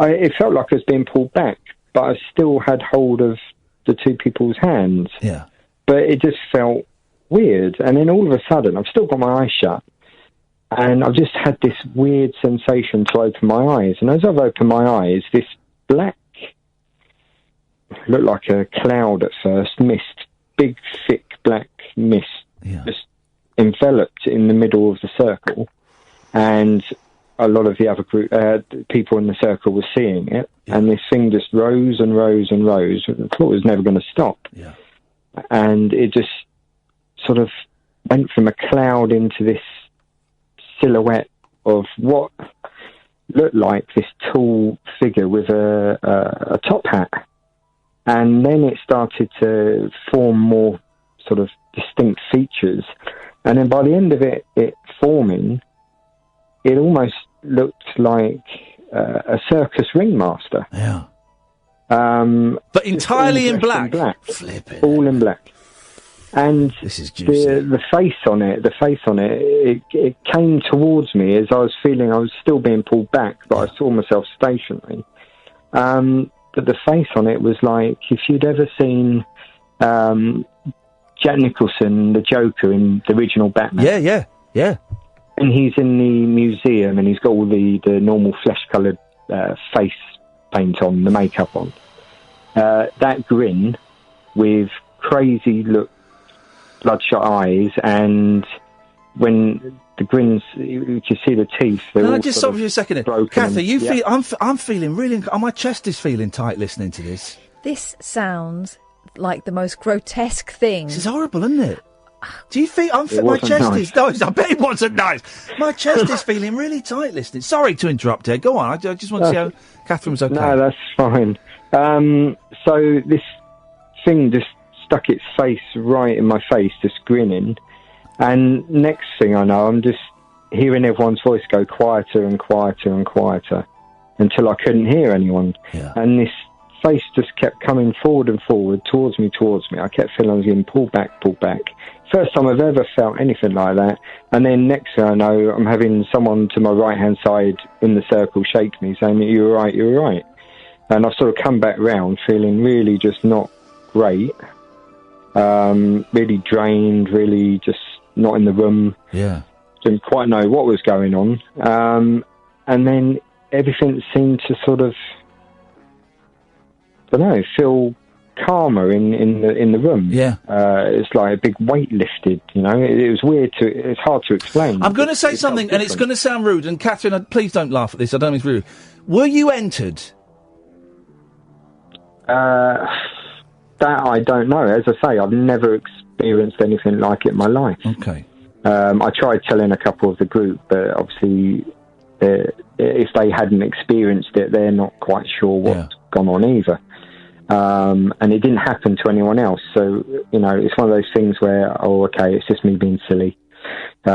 it felt like I was being pulled back, but I still had hold of the two people's hands.
Yeah.
But it just felt weird. And then all of a sudden, I've still got my eyes shut, and I've just had this weird sensation to open my eyes. And as I've opened my eyes, this black, looked like a cloud at first, mist, big, thick black mist, just enveloped in the middle of the circle, and a lot of the other group, people in the circle were seeing it, and this thing just rose and rose and rose. I thought it was never going to stop.
Yeah.
And it just sort of went from a cloud into this silhouette of what looked like this tall figure with a top hat. And then it started to form more sort of distinct features. And then by the end of it forming, it almost looked like a circus ringmaster.
Yeah. But entirely in black.
Flipping. All in black. And
this is juicy.
The face on it, it came towards me as I was feeling I was still being pulled back, but I saw myself stationary. But the face on it was like, if you'd ever seen Jack Nicholson, the Joker in the original Batman.
Yeah.
And he's in the museum and he's got all the normal flesh-coloured face paint on, the makeup on. That grin with crazy look, bloodshot eyes, and when the grins, you can see the teeth.
Can I just stop for you a second? Kathy, you feel? I'm feeling really. My chest is feeling tight listening to this.
This sounds like the most grotesque thing.
This is horrible, isn't it? Do you feel? My chest is. No, I bet it wasn't nice. My chest is feeling really tight listening. Sorry to interrupt, Ed. Go on. I just want to see how Catherine was okay.
No, that's fine. So this thing just stuck its face right in my face, just grinning. And next thing I know, I'm just hearing everyone's voice go quieter and quieter and quieter until I couldn't hear anyone.
Yeah.
And this face just kept coming forward and forward, towards me. I kept feeling I was getting pulled back. First time I've ever felt anything like that. And then next thing I know, I'm having someone to my right-hand side in the circle shake me, saying, you're right. And I've sort of come back round feeling really just not great. Really drained, really just not in the room.
Yeah.
Didn't quite know what was going on. And then everything seemed to sort of, I don't know, feel calmer in the room.
Yeah.
It's like a big weight lifted, you know. It was weird it's hard to explain.
I'm going to say something, and it's going to sound rude, and Katherine, please don't laugh at this, I don't mean it's rude. Were you entered? That
I don't know. As I say, I've never experienced anything like it in my life.
Okay.
I tried telling a couple of the group, but obviously if they hadn't experienced it, they're not quite sure what's gone on either. And it didn't happen to anyone else. So, you know, it's one of those things where, it's just me being silly. You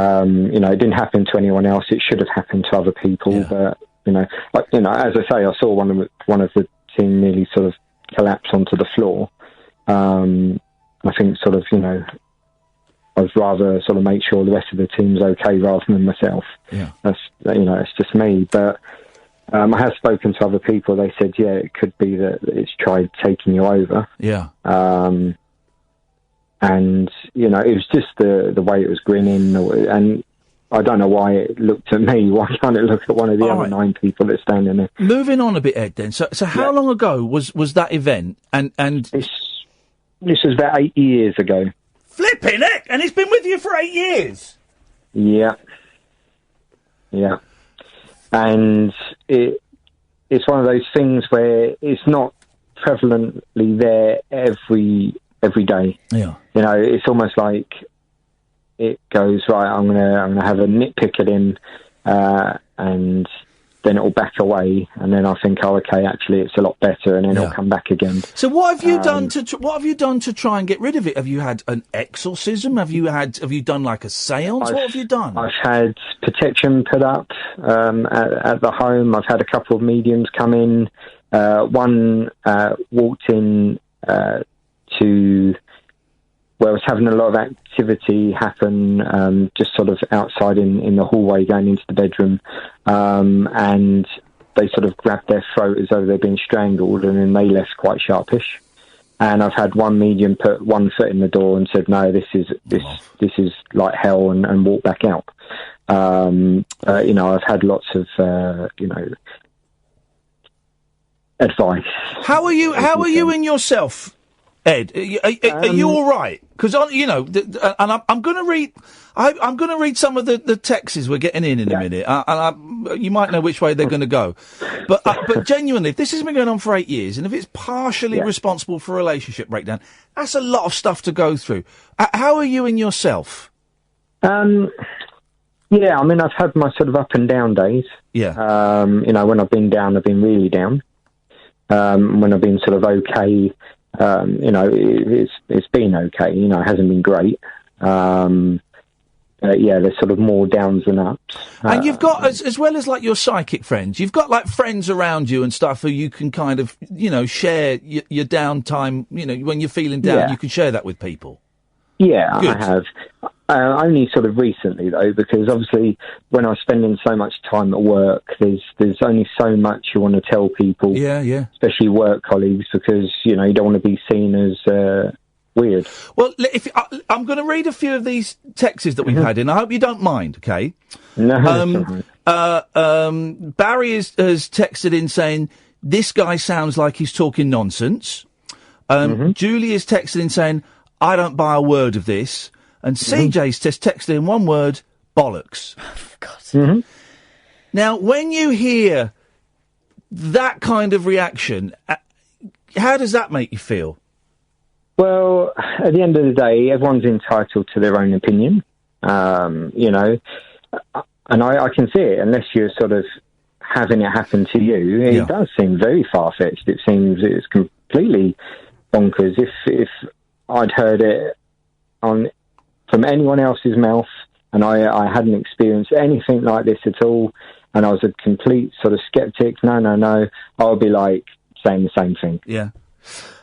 know, it didn't happen to anyone else. It should have happened to other people. But, as I say, I saw one of the team nearly sort of collapse onto the floor. I think sort of, I'd rather sort of make sure the rest of the team's okay rather than myself.
Yeah.
That's, it's just me. But I have spoken to other people. They said, it could be that it's tried taking you over.
Yeah.
And, it was just the way it was grinning. And I don't know why it looked at me. Why can't it look at one of the other 9 people that's standing there?
Moving on a bit, Ed, then. So how long ago was that event? And
This was about 8 years ago.
Flipping heck! And it's been with you for 8 years?
Yeah. And it's one of those things where it's not prevalently there every day.
Yeah.
It's almost like it goes, right, I'm gonna have a nitpick at him, and then it'll back away, and then I think, actually it's a lot better, and then it'll come back again.
So what have you done to try and get rid of it? Have you had an exorcism? Have you done like a seance? What have you done?
I've had protection put up at the home. I've had a couple of mediums come in. One walked in to where I was having a lot of activity happen, just sort of outside in the hallway going into the bedroom, and they sort of grabbed their throat as though they'd been strangled, and then they left quite sharpish. And I've had one medium put one foot in the door and said, no, this is like hell, and walk back out. I've had lots of advice.
How are you in yourself, Ed? Are you all right? Because and I'm going to read. I'm going to read some of the texts we're getting in a minute. You might know which way they're going to go, but genuinely, if this has been going on for 8 years, and if it's partially responsible for a relationship breakdown, that's a lot of stuff to go through. How are you in yourself?
Yeah, I mean, I've had my sort of up and down days.
Yeah.
When I've been down, I've been really down. When I've been sort of okay, it's been okay. It hasn't been great. there's sort of more downs than ups.
And you've got, as well as like your psychic friends, you've got like friends around you and stuff who you can kind of, share your downtime, when you're feeling down, you can share that with people.
Yeah,
Good.
I have. Only sort of recently, though, because obviously when I was spending so much time at work, there's only so much you want to tell people.
Yeah.
Especially work colleagues, because, you don't want to be seen as weird.
Well, I'm going to read a few of these texts that we've had in. I hope you don't mind, okay?
No.
Barry has texted in saying, this guy sounds like he's talking nonsense. Julie is texted in saying, I don't buy a word of this. And CJ's texted in one word, bollocks.
God.
Now, when you hear that kind of reaction, how does that make you feel?
Well, at the end of the day, everyone's entitled to their own opinion, and I can see it. Unless you're sort of having it happen to you, it does seem very far-fetched. It seems it's completely bonkers. If I'd heard it from anyone else's mouth, and I hadn't experienced anything like this at all, and I was a complete sort of skeptic, no, I would be like saying the same thing.
Yeah.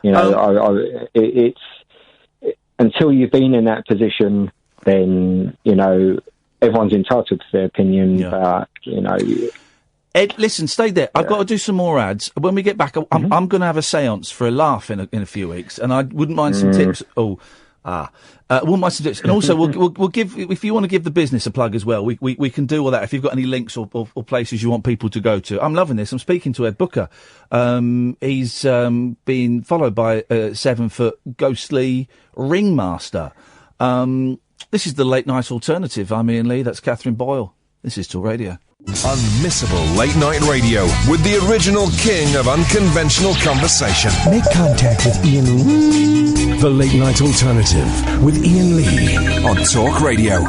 It's until you've been in that position, then, everyone's entitled to their opinion, but,
Ed, listen, stay there. I've got to do some more ads. When we get back, I'm going to have a séance for a laugh in a few weeks, and I wouldn't mind some tips. Wouldn't mind some tips. And also, we'll give, if you want to give the business a plug as well, we can do all that. If you've got any links or places you want people to go to. I'm loving this. I'm speaking to Ed Booker. He's been followed by a 7-foot ghostly ringmaster. This is the Late Night Alternative. I'm Iain Lee. That's Katherine Boyle. This is Talk Radio.
Unmissable late night radio with the original king of unconventional conversation.
Make contact with Iain Lee. The Late Night Alternative with Iain Lee
on Talk Radio.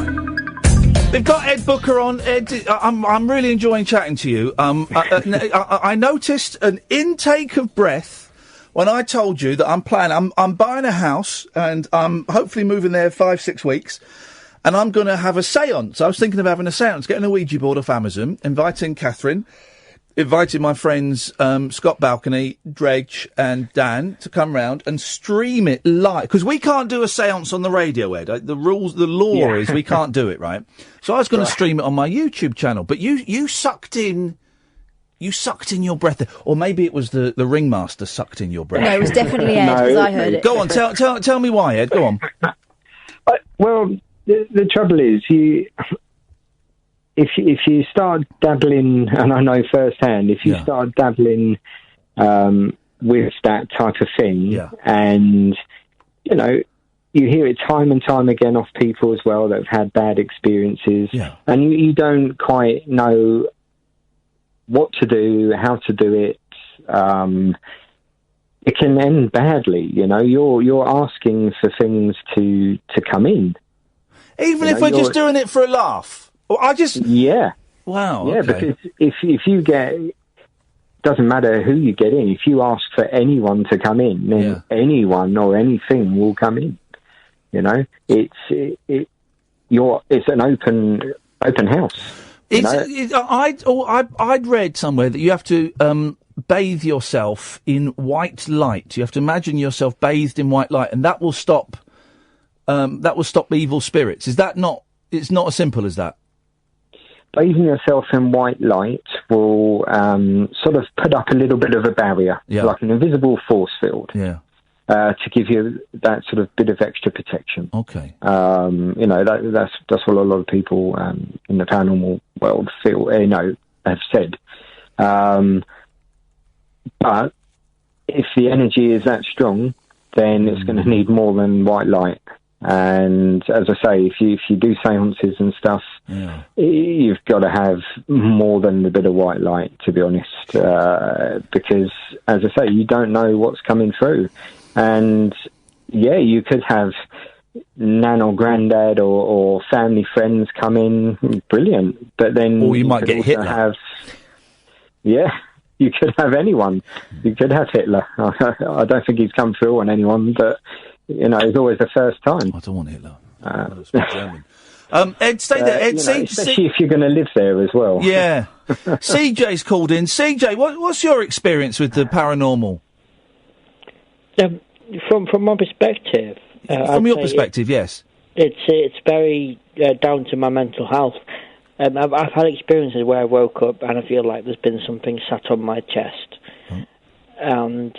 We've got Ed Booker on. Ed, I'm really enjoying chatting to you. I noticed an intake of breath when I told you that I'm buying a house and I'm hopefully moving there 5-6 weeks. And I'm going to have a séance. I was thinking of having a séance, getting a Ouija board off Amazon, inviting Katherine, inviting my friends Scott Balcony, Dredge and Dan to come round and stream it live. Because we can't do a séance on the radio, Ed. The law is we can't do it, right? So I was going to stream it on my YouTube channel. But you sucked in your breath. Or maybe it was the ringmaster sucked in your breath.
No, it was definitely Ed, because I heard it.
Go on, tell me why, Ed. Go on.
Well... The trouble is, if you start dabbling, and I know firsthand, if you start dabbling with that type of thing, and you hear it time and time again off people as well that have had bad experiences, and you don't quite know what to do, how to do it. It can end badly. You're asking for things to come in.
Even if we're just doing it for a laugh. Or I just...
Yeah.
Wow,
yeah,
okay.
Because if you get... Doesn't matter who you get in. If you ask for anyone to come in, then anyone or anything will come in. It's an open house.
I'd read somewhere that you have to bathe yourself in white light. You have to imagine yourself bathed in white light, and that will stop evil spirits. Is that not? It's not as simple as that.
Bathing yourself in white light will sort of put up a little bit of a barrier, like an invisible force field, to give you that sort of bit of extra protection.
Okay.
That's what a lot of people in the paranormal world feel, have said. But if the energy is that strong, then it's going to need more than white light. And as I say, if you do seances and stuff, you've got to have more than a bit of white light, to be honest, because, as I say, you don't know what's coming through. And, you could have nan or granddad or family friends come in, brilliant. But then...
Or you might get Hitler.
You could have anyone. You could have Hitler. I don't think he's come through on anyone, but... it's always the first time.
I don't want Hitler. I don't speak German. Ed, stay there. Ed,
especially if you're going to live there as well.
Yeah. CJ's called in. CJ, what's your experience with the paranormal?
From my perspective...
from your perspective, yes.
It's very down to my mental health. I've had experiences where I woke up and I feel like there's been something sat on my chest. And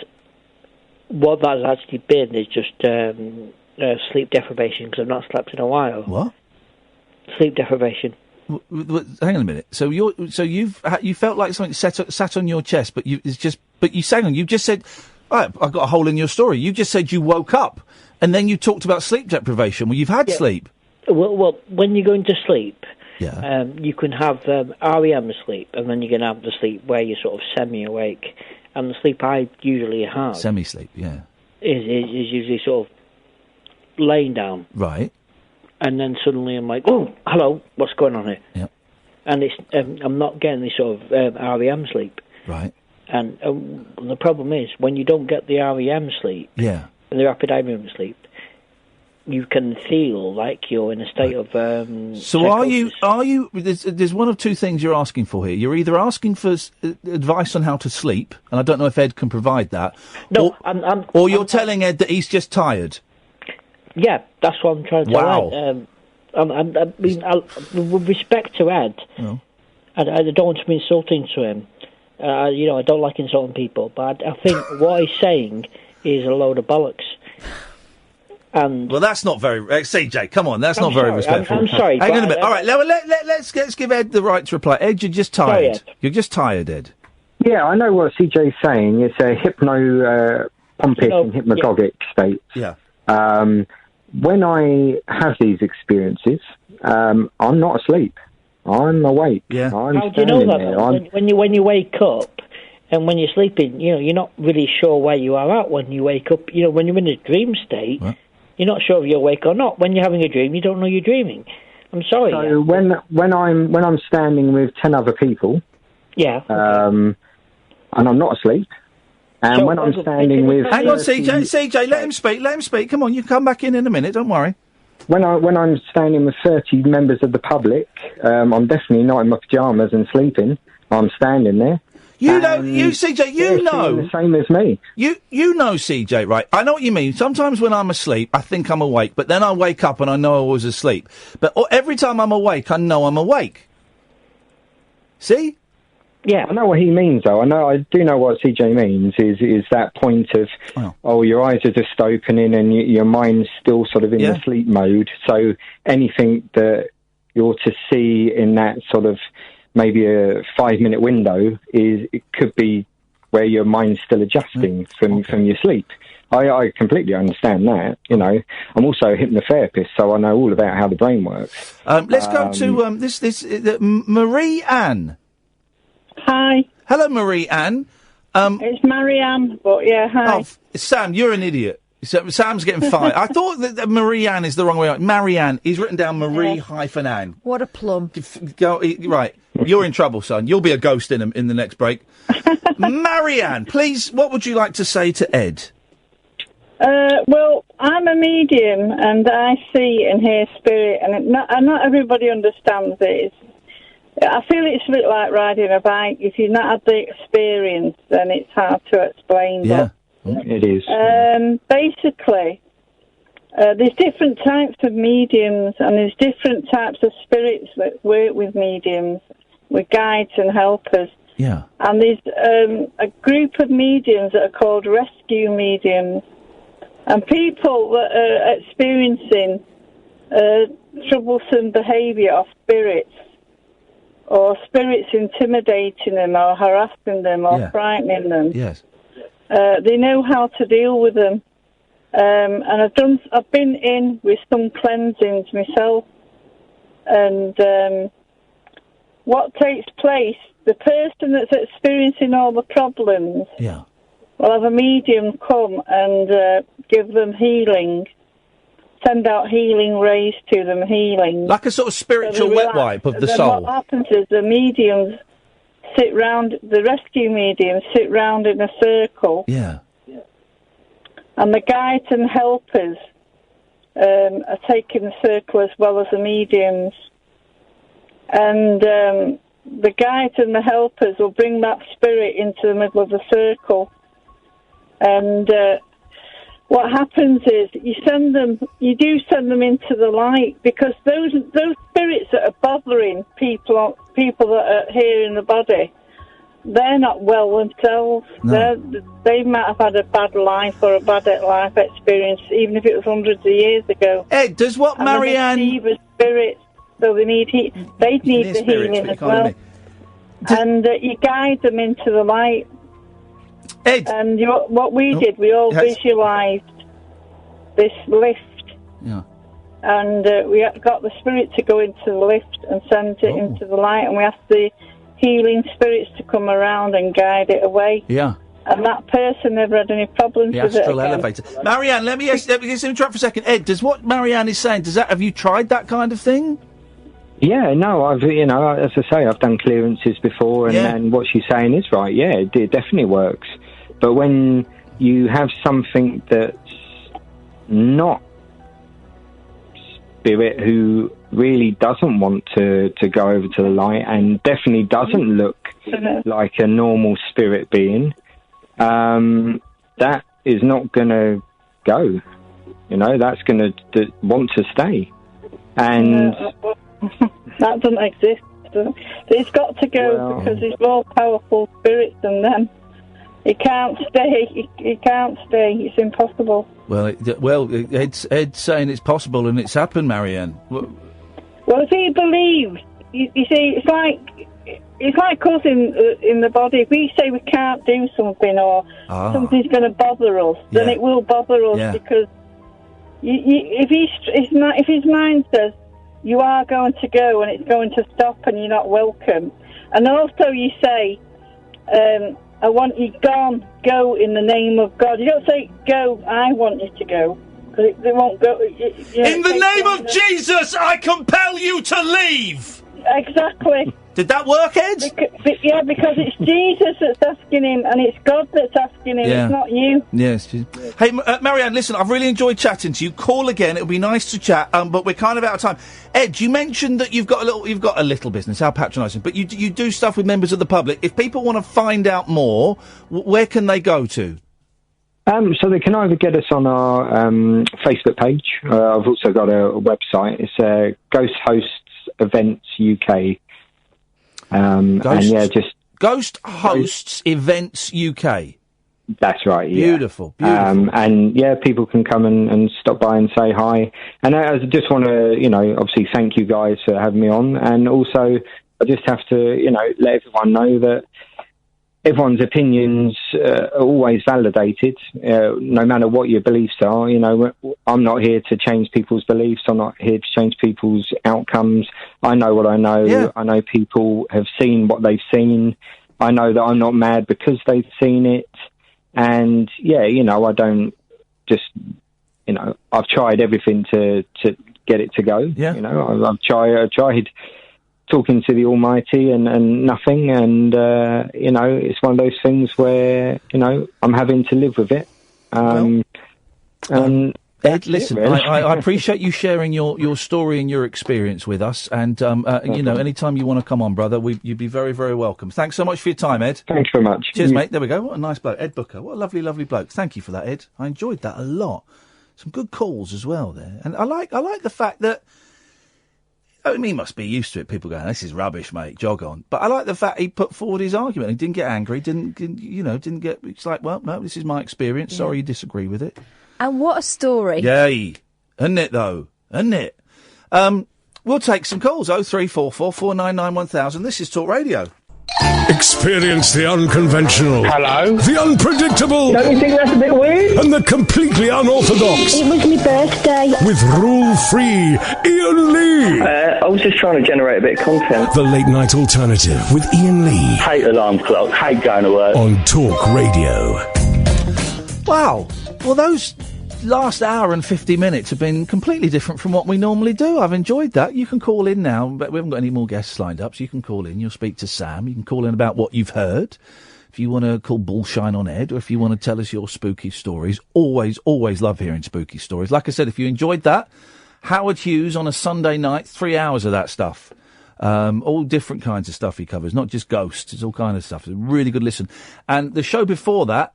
what that's actually been is just sleep deprivation, because I've not slept in a while.
What?
Sleep deprivation.
Hang on a minute. So you felt like something sat on your chest, but you just said, I've got a hole in your story. You just said you woke up, and then you talked about sleep deprivation. Well, you've had sleep.
Well, when you go into sleep,
yeah,
you can have REM sleep, and then you can have the sleep where you're sort of semi-awake. And the sleep I usually have...
Semi-sleep, yeah.
Is usually sort of laying down.
Right.
And then suddenly I'm like, oh, hello, what's going on here?
Yep.
And it's I'm not getting this sort of REM sleep.
Right.
And the problem is, when you don't get the REM sleep, and the rapid eye movement sleep, you can feel like you're in a state of
So
psychosis.
are you there's one of two things you're asking for here. You're either asking for advice on how to sleep, and I don't know if Ed can provide that.
No,
or you're telling Ed that he's just tired.
Yeah, that's what I'm trying to
Wow.
Ed. I mean, with respect to Ed, I don't want to be insulting to him. I don't like insulting people, but I think what he's saying is a load of bollocks.
Well, that's not very... CJ, come on, that's not very respectful.
I'm sorry.
Hang on a minute. All right, let's give Ed the right to reply. Ed, you're just tired.
Sorry, Ed.
You're just tired, Ed.
Yeah, I know what CJ's saying. It's a hypno-pompic and hypnagogic state.
Yeah.
When I have these experiences, I'm not asleep. I'm awake.
Yeah.
How
do you know that? When you wake up and when you're sleeping, you're not really sure where you are at when you wake up. When you're in a dream state...
What?
You're not sure if you're awake or not. When you're having a dream, you don't know you're dreaming. I'm sorry.
So when I'm standing with 10 other people, and I'm not asleep, and when I'm standing with...
Hang on, CJ, let him speak. Come on, you come back in a minute, don't worry.
When I'm standing with 30 members of the public, I'm definitely not in my pyjamas and sleeping. I'm standing there.
CJ, you know.
The same as me.
You know, CJ, right? I know what you mean. Sometimes when I'm asleep, I think I'm awake, but then I wake up and I know I was asleep. But every time I'm awake, I know I'm awake. See?
Yeah.
I know what he means, though. I do know what CJ means, is that point of, your eyes are just opening and your mind's still sort of in the sleep mode. So anything that you're to see in that sort of maybe a 5-minute window it could be where your mind's still adjusting from your sleep. I completely understand that. I'm also a hypnotherapist, so I know all about how the brain works.
Let's go to Marie Ann.
Hi.
Hello, Marie Ann.
It's Marianne, but yeah, hi.
Oh, Sam, you're an idiot. Sam's getting fired. I thought that Marie Ann is the wrong way around. Marianne. He's written down Marie-Ann.
What a plum.
Right. You're in trouble, son. You'll be a ghost in the next break. Marianne, please, what would you like to say to Ed?
Well, I'm a medium, and I see and hear spirit, and not everybody understands it. I feel it's a bit like riding a bike. If you've not had the experience, then it's hard to explain.
Yeah. It is.
Basically, there's different types of mediums, and there's different types of spirits that work with mediums, with guides and helpers.
Yeah.
And there's a group of mediums that are called rescue mediums, and people that are experiencing troublesome behaviour of spirits, or spirits intimidating them, or harassing them, or frightening them.
Yes.
They know how to deal with them, and I've been in with some cleansings myself, and what takes place, the person that's experiencing all the problems will have a medium come and give them healing, send out healing rays to them, healing.
Like a sort of spiritual wet wipe of the
then
soul.
What happens is the mediums sit round, the rescue mediums sit round in a circle.
Yeah.
And the guides and helpers are taking the circle as well as the mediums. And the guides and the helpers will bring that spirit into the middle of the circle. And what happens is you do send them into the light, because those spirits that are bothering people that are here in the body, they're not well themselves. No. They might have had a bad life or a bad life experience, even if it was hundreds of years ago.
Ed, does what Marianne...
They're spirits, so they need the healing as well. And you guide them into the light.
Ed.
And what we did, we all visualised this lift.
Yeah.
And we got the spirit to go into the lift and send it into the light, and we asked the healing spirits to come around and guide it away.
Yeah.
And that person never had any problems with it.
The astral elevator. Marianne, let me just interrupt for a second. Ed, does what Marianne is saying, have you tried that kind of thing?
Yeah, no, as I say, I've done clearances before, and what she's saying is right. Yeah, it definitely works. But when you have something that's not spirit, who really doesn't want to go over to the light, and definitely doesn't look like a normal spirit being, that is not going to go. That's going to want to stay. And
that doesn't exist. It's got to go, because it's more powerful spirits than them. It can't stay. It can't stay. It's impossible.
Well, Ed's saying it's possible, and it's happened, Marianne.
Well, if he believes, you see, it's like us in the body. If we say we can't do something, or something's going to bother us, then it will bother us, because if his mind says you are going to go and it's going to stop and you're not welcome, and also you say, I want you gone, go in the name of God. You don't say, go, I want you to go, because they won't go.
In the name of Jesus, I compel you to leave!
Exactly.
Did that work, Ed?
Because it's Jesus that's asking him, and it's God that's asking him, it's not you.
Yes. Hey, Marianne, listen, I've really enjoyed chatting to you. Call again, it'll be nice to chat, but we're kind of out of time. Ed, you mentioned that you've got a little business, how patronising, but you do stuff with members of the public. If people want to find out more, where can they go to?
So they can either get us on our Facebook page. I've also got a website. It's Ghost Hosts Events UK.
Ghost Hosts Events UK.
That's right. Yeah.
Beautiful.
And people can come and stop by and say hi. And I just want to, obviously thank you guys for having me on. And also, I just have to, let everyone know that everyone's opinions are always validated, no matter what your beliefs are. I'm not here to change people's beliefs. I'm not here to change people's outcomes. I know what I know. Yeah. I know people have seen what they've seen. I know that I'm not mad because they've seen it. And, I don't just, I've tried everything to get it to go.
Yeah.
I've tried talking to the Almighty and nothing, and it's one of those things where I'm having to live with it.
Ed, listen, really. I appreciate you sharing your story and your experience with us, and anytime you want to come on, brother, you'd be very, very welcome. Thanks so much for your time, Ed.
Thanks very much.
Cheers, mate. There we go. What a nice bloke, Ed Booker. What a lovely, lovely bloke. Thank you for that, Ed. I enjoyed that a lot. Some good calls as well there, and I like the fact that. He must be used to it. People going, "This is rubbish, mate. Jog on." But I like the fact he put forward his argument. He didn't get angry. Didn't get. It's like, well, no, this is my experience. Yeah. Sorry, you disagree with it.
And what a story!
Yay, isn't it though? Isn't it? We'll take some calls. 0344 499 1000. This is Talk Radio.
Experience the unconventional.
Hello.
The unpredictable.
Don't you think that's a bit weird?
And the completely unorthodox.
It was my birthday.
With rule-free Iain Lee.
I was just trying to generate a bit of content.
The Late Night Alternative with Iain Lee.
Hate alarm clock. Hate going to work.
On Talk Radio.
Wow. Well, those last hour and 50 minutes have been completely different from what we normally do. I've enjoyed that. You can call in now, but we haven't got any more guests lined up, so you can call in. You'll speak to Sam. You can call in about what you've heard. if you want to call Bullshine on Ed, or if you want to tell us your spooky stories. Always love hearing spooky stories. Like I said, if you enjoyed that, Howard Hughes on a Sunday night, 3 hours of that stuff. All different kinds of stuff he covers, not just ghosts. It's all kind of stuff. It's a really good listen. And the show before that,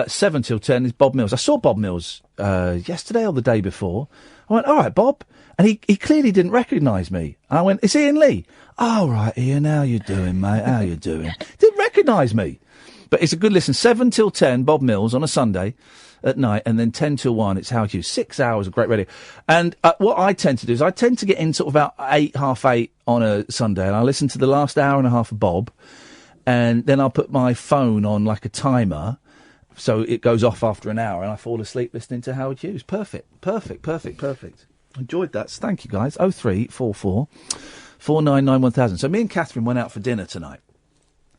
7 till 10, is Bob Mills. I saw Bob Mills yesterday or the day before. I went, all right, Bob. And he clearly didn't recognise me. I went, it's Iain Lee. Oh, right, Iain, how you doing, mate? How you doing? Didn't recognise me. But it's a good listen. 7 till 10, Bob Mills on a Sunday at night, and then 10 till 1, it's Howard Hughes. 6 hours of great radio. And what I tend to do is I tend to get in sort of about 8, half 8 on a Sunday, and I listen to the last hour and a half of Bob, and then I'll put my phone on like a timer, so it goes off after an hour, and I fall asleep listening to Howard Hughes. Perfect. Enjoyed that. Thank you, guys. 0344 499 1000. So me and Katherine went out for dinner tonight.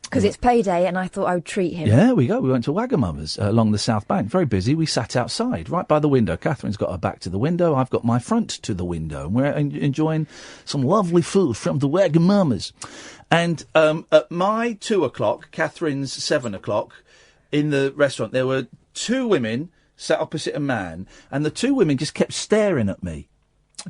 Because it's payday, and I thought I would treat him.
Yeah, we go. We went to Wagamama's along the South Bank. Very busy. We sat outside, right by the window. Catherine's got her back to the window. I've got my front to the window. And we're enjoying some lovely food from the Wagamama's. And at my 2 o'clock, Catherine's 7 o'clock, in the restaurant, there were 2 women sat opposite a man, and the 2 women just kept staring at me.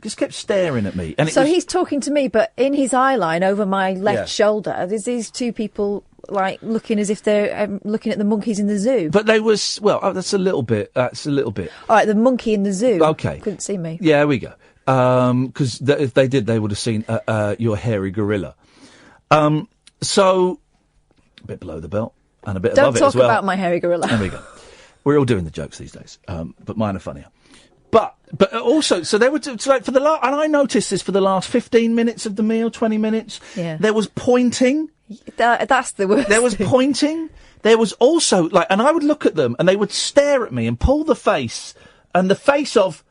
And
so he's talking to me, but in his eye line over my left shoulder, there's these 2 people, like, looking as if they're looking at the monkeys in the zoo.
But they was, that's a little bit. All
right, the monkey in the zoo.
Okay.
Couldn't see me.
Yeah, we go. Because if they did, they would have seen your hairy gorilla. So, a bit below the belt, and a bit above it as well.
Don't talk about my hairy gorilla.
There we go. We're all doing the jokes these days, but mine are funnier. But also, so they were like for the last, and I noticed this for the last 15 minutes of the meal, 20 minutes.
Yeah.
There was pointing.
That's the worst.
There was pointing. There was also and I would look at them, and they would stare at me and pull the face, and the face of,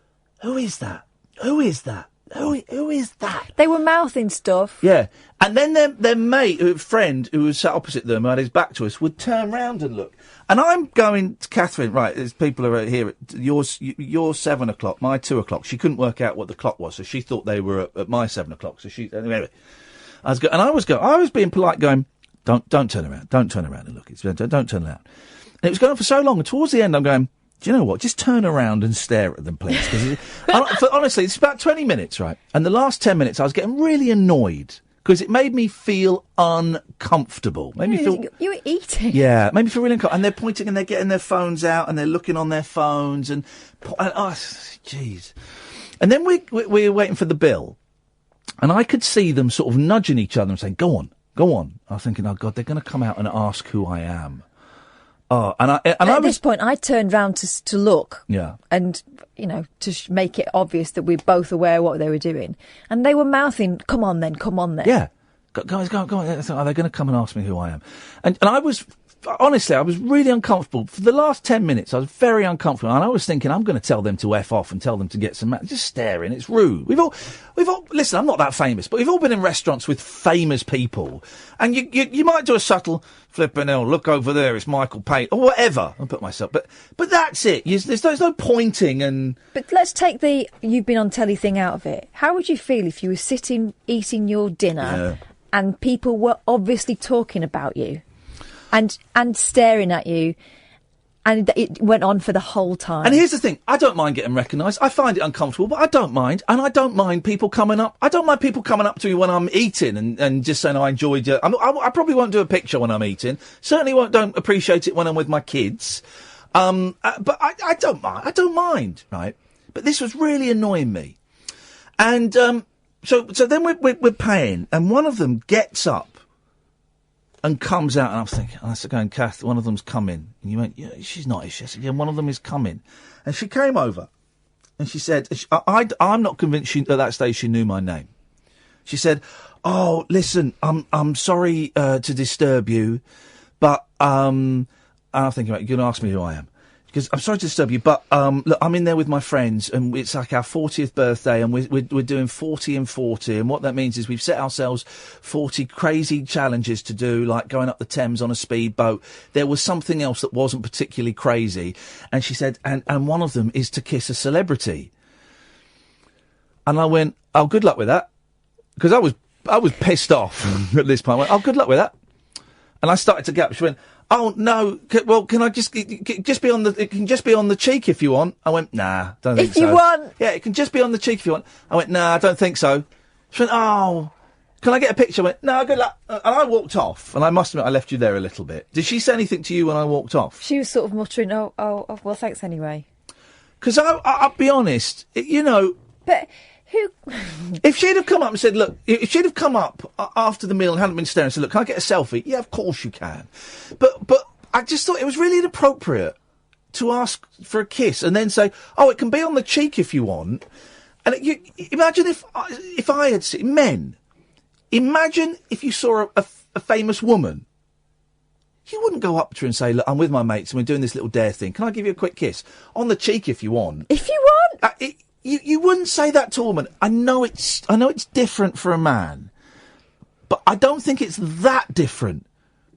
who is that? Who is that? Who is that?
They were mouthing stuff.
Yeah. And then their mate, friend, who was sat opposite them, who had his back to us, would turn round and look. And I'm going to Katherine, right, there's people who are here, your 7 o'clock, my 2 o'clock. She couldn't work out what the clock was, so she thought they were at my 7 o'clock. So anyway, I was being polite, going, don't turn around and look. Don't turn around. And it was going on for so long, and towards the end I'm going, do you know what? Just turn around and stare at them, please. Honestly, it's about 20 minutes, right? And the last 10 minutes I was getting really annoyed, because it made me feel uncomfortable.
You were eating.
Yeah, made me feel really uncomfortable. And they're pointing and they're getting their phones out and they're looking on their phones and jeez. And then we were waiting for the bill, and I could see them sort of nudging each other and saying, "Go on." I was thinking, oh God, they're going to come out and ask who I am. Oh, at
this point, I turned round to look.
Yeah.
And, to make it obvious that we're both aware of what they were doing. And they were mouthing, come on then.
Yeah. Guys, go on. Are they going to come and ask me who I am? And I was, honestly, I was really uncomfortable. For the last 10 minutes, I was very uncomfortable. And I was thinking, I'm going to tell them to F off and tell them to get some... Just staring. It's rude. We've all... Listen, I'm not that famous, but we've all been in restaurants with famous people. And you might do a subtle flipping, look over there, it's Michael Payne, or whatever. I'll put myself... But that's it. There's no pointing and...
But let's take the you've been on telly thing out of it. How would you feel if you were sitting, eating your dinner, and people were obviously talking about you? And staring at you, and it went on for the whole time.
And here's the thing, I don't mind getting recognised. I find it uncomfortable, but I don't mind. And I don't mind people coming up. I don't mind people coming up to me when I'm eating and just saying, I enjoyed it. I probably won't do a picture when I'm eating. Certainly don't appreciate it when I'm with my kids. But I don't mind. I don't mind, right? But this was really annoying me. And so then we're paying, and one of them gets up and comes out, and I was going, Kath, one of them's coming. And you went, yeah, she's not, is she? I said, yeah, one of them is coming. And she came over, and she said, I'm not convinced at that stage she knew my name. She said, oh, listen, I'm sorry to disturb you, but, and I'm thinking, you're going to ask me who I am. Because I'm sorry to disturb you, but look, I'm in there with my friends, and it's like our 40th birthday, and we're doing 40 and 40, and what that means is we've set ourselves 40 crazy challenges to do, like going up the Thames on a speedboat. There was something else that wasn't particularly crazy, and she said, and one of them is to kiss a celebrity. And I went, oh, good luck with that, because I was pissed off at this point. I went, oh, good luck with that. And I started to get up. She went, oh, no, can I just be on the... It can just be on the cheek if you want. I went, nah, don't think so.
If you want.
Yeah, it can just be on the cheek if you want. I went, nah, I don't think so. She went, oh... Can I get a picture? I went, no, good luck. And I walked off, and I must admit I left you there a little bit. Did she say anything to you when I walked off?
She was sort of muttering, oh, well, thanks anyway.
Because I'll be honest, you know...
But who...
If she'd have come up and said, look, if she'd have come up after the meal and hadn't been staring and said, look, can I get a selfie? Yeah, of course you can. But I just thought it was really inappropriate to ask for a kiss and then say, oh, it can be on the cheek if you want. And imagine if I had seen... Men... Imagine if you saw a famous woman. You wouldn't go up to her and say, look, I'm with my mates and we're doing this little dare thing. Can I give you a quick kiss? On the cheek if you want.
If you want?
You wouldn't say that to a woman. I know it's different for a man. But I don't think it's that different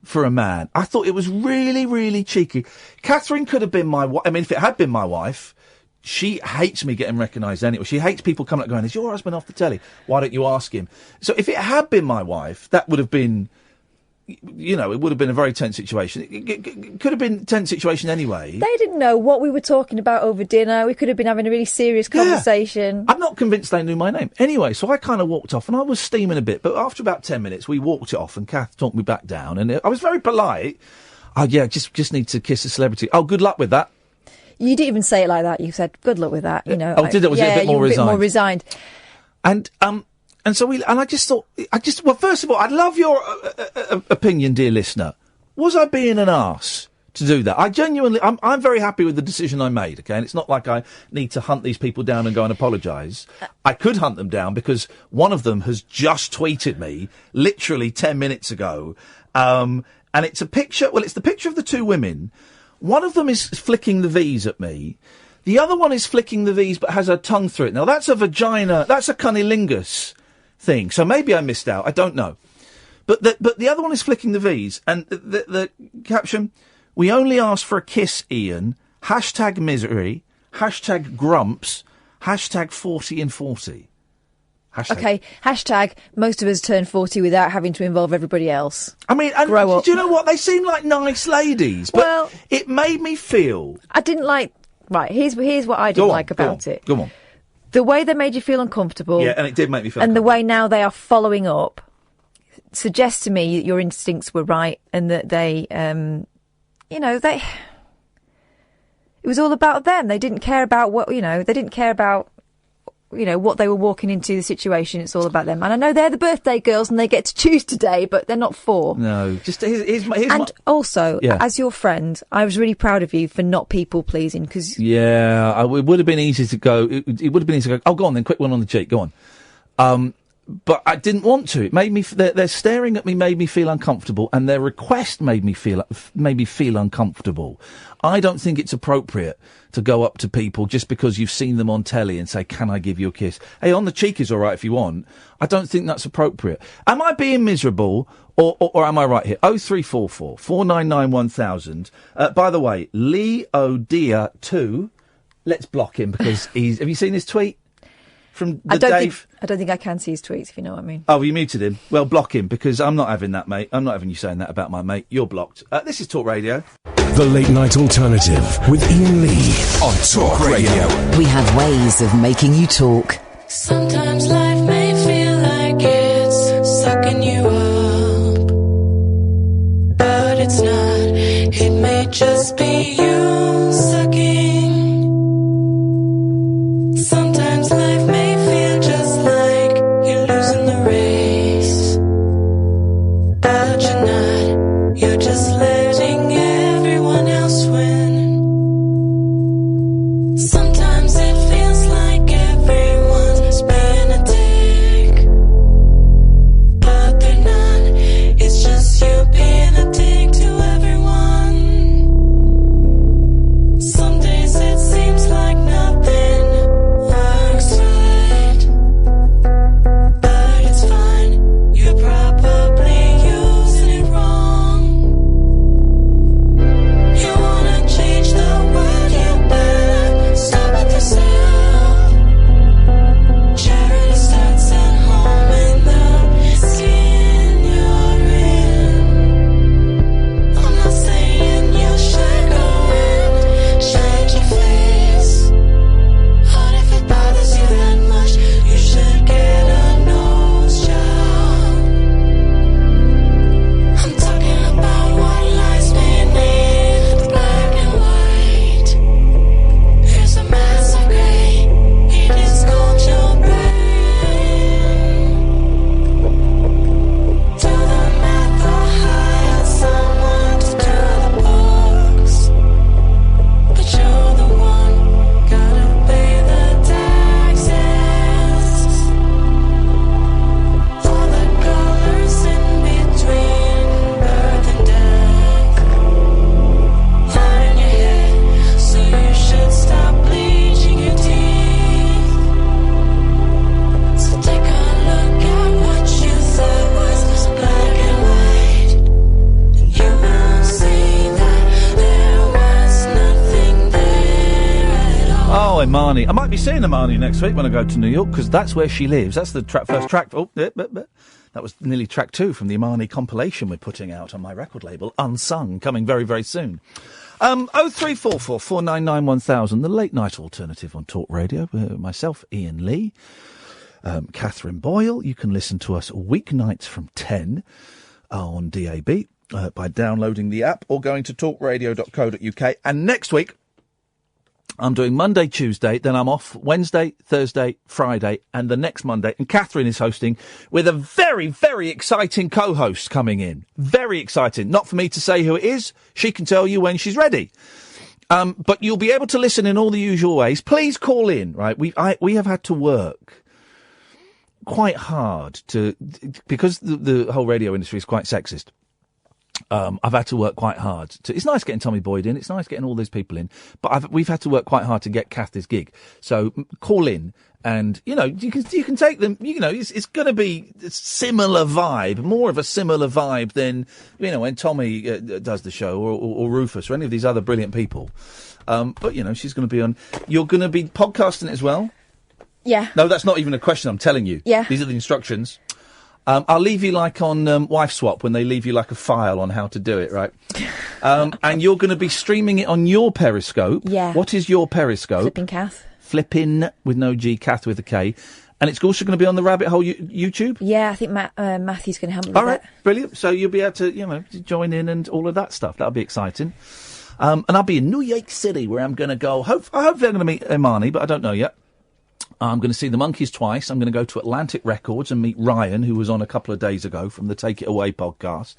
for a man. I thought it was really, really cheeky. Katherine could have been my wife. I mean, if it had been my wife... She hates me getting recognised anyway. She hates people coming up going, is your husband off the telly? Why don't you ask him? So if it had been my wife, that would have been, you know, it would have been a very tense situation. It could have been a tense situation anyway.
They didn't know what we were talking about over dinner. We could have been having a really serious conversation.
I'm not convinced they knew my name. Anyway, so I kind of walked off and I was steaming a bit. But after about 10 minutes, we walked it off and Kath talked me back down. And I was very polite. Oh, yeah, just need to kiss a celebrity. Oh, good luck with that.
You didn't even say it like that. You said, good luck with that, you know.
Oh, did it? Was it a bit more resigned?
A bit more resigned.
And so I just thought, well, first of all, I'd love your opinion, dear listener. Was I being an arse to do that? I'm very happy with the decision I made, okay? And it's not like I need to hunt these people down and go and apologise. I could hunt them down because one of them has just tweeted me literally 10 minutes ago. And it's a picture, well, it's the picture of the two women. One of them is flicking the V's at me. The other one is flicking the V's but has her tongue through it. Now, that's a vagina. That's a cunnilingus thing. So maybe I missed out. I don't know. But the other one is flicking the V's. And the caption, we only asked for a kiss, Iain. # misery. # grumps. # 40 and 40.
Okay, # most of us turn 40 without having to involve everybody else.
I mean, and
grow up.
Do you know what? They seem like nice ladies, but
well,
it made me feel...
I didn't like... Right, here's what I didn't like about it.
Go on.
The way they made you feel uncomfortable...
Yeah, and it did make me feel
uncomfortable. And the way now they are following up suggests to me that your instincts were right and that they, it was all about them. They didn't care about what, they didn't care about... what they were walking into the situation. It's all about them. And I know they're the birthday girls and they get to choose today, but they're not 4.
No, just here's
also, as your friend, I was really proud of you for not people pleasing because...
Yeah, it would have been easy to go... It would have been easy to go, oh, go on then, quick one on the cheek, go on. But I didn't want to. It made me... Their staring at me made me feel uncomfortable and their request made me feel uncomfortable. I don't think it's appropriate to go up to people just because you've seen them on telly and say, can I give you a kiss? Hey, on the cheek is all right if you want. I don't think that's appropriate. Am I being miserable or am I right here? 0344 499 1000. By the way, Lee O'Dear 2, let's block him because have you seen his tweet? From
I don't think I can see his tweets, if you know what I mean.
Oh, you muted him? Well, block him, because I'm not having that, mate. I'm not having you saying that about my mate. You're blocked. This is Talk Radio.
The Late Night Alternative with Iain Lee on Talk Radio.
We have ways of making you talk.
Sometimes life may feel like it's sucking you up, but it's not. It may just be you sucking. Sometimes life may feel just like you're losing the race, but you're not. You're just letting everyone else win. Sometimes it feels like everyone's being a dick, but they're not. It's just you being a dick to everyone. So
Imani. I might be seeing Imani next week when I go to New York, because that's where she lives. That's the first track. Oh, that was nearly track 2 from the Imani compilation we're putting out on my record label, Unsung, coming very, very soon. 0344 499 1000, the late night alternative on Talk Radio. Myself, Iain Lee, Katherine Boyle. You can listen to us weeknights from 10 on DAB by downloading the app or going to talkradio.co.uk. And next week, I'm doing Monday, Tuesday, then I'm off Wednesday, Thursday, Friday, and the next Monday. And Katherine is hosting with a very, very exciting co-host coming in. Very exciting. Not for me to say who it is. She can tell you when she's ready. But you'll be able to listen in all the usual ways. Please call in, right? We have had to work quite hard because the whole radio industry is quite sexist. I've had to work quite hard. It's nice getting Tommy Boyd in. It's nice getting all those people in. But we've had to work quite hard to get Kath this gig. So call in, and you can take them. It's going to be a similar vibe, more of a similar vibe than when Tommy does the show or Rufus or any of these other brilliant people. But she's going to be on. You're going to be podcasting it as well.
Yeah.
No, that's not even a question. I'm telling you.
Yeah.
These are the instructions. I'll leave you like on Wife Swap when they leave you like a file on how to do it, right? And you're going to be streaming it on your Periscope.
Yeah.
What is your Periscope?
Flipping Kath.
Flipping with no G, Kath with a K. And it's also going to be on the Rabbit Hole YouTube?
Yeah, I think Matthew's going to help me with
All right,
that.
brilliant. So you'll be able to, join in and all of that stuff. That'll be exciting. And I'll be in New York City where I'm going to go. Hopefully I'm going to meet Imani, but I don't know yet. I'm going to see the Monkees twice. I'm going to go to Atlantic Records and meet Ryan, who was on a couple of days ago from the Take It Away podcast.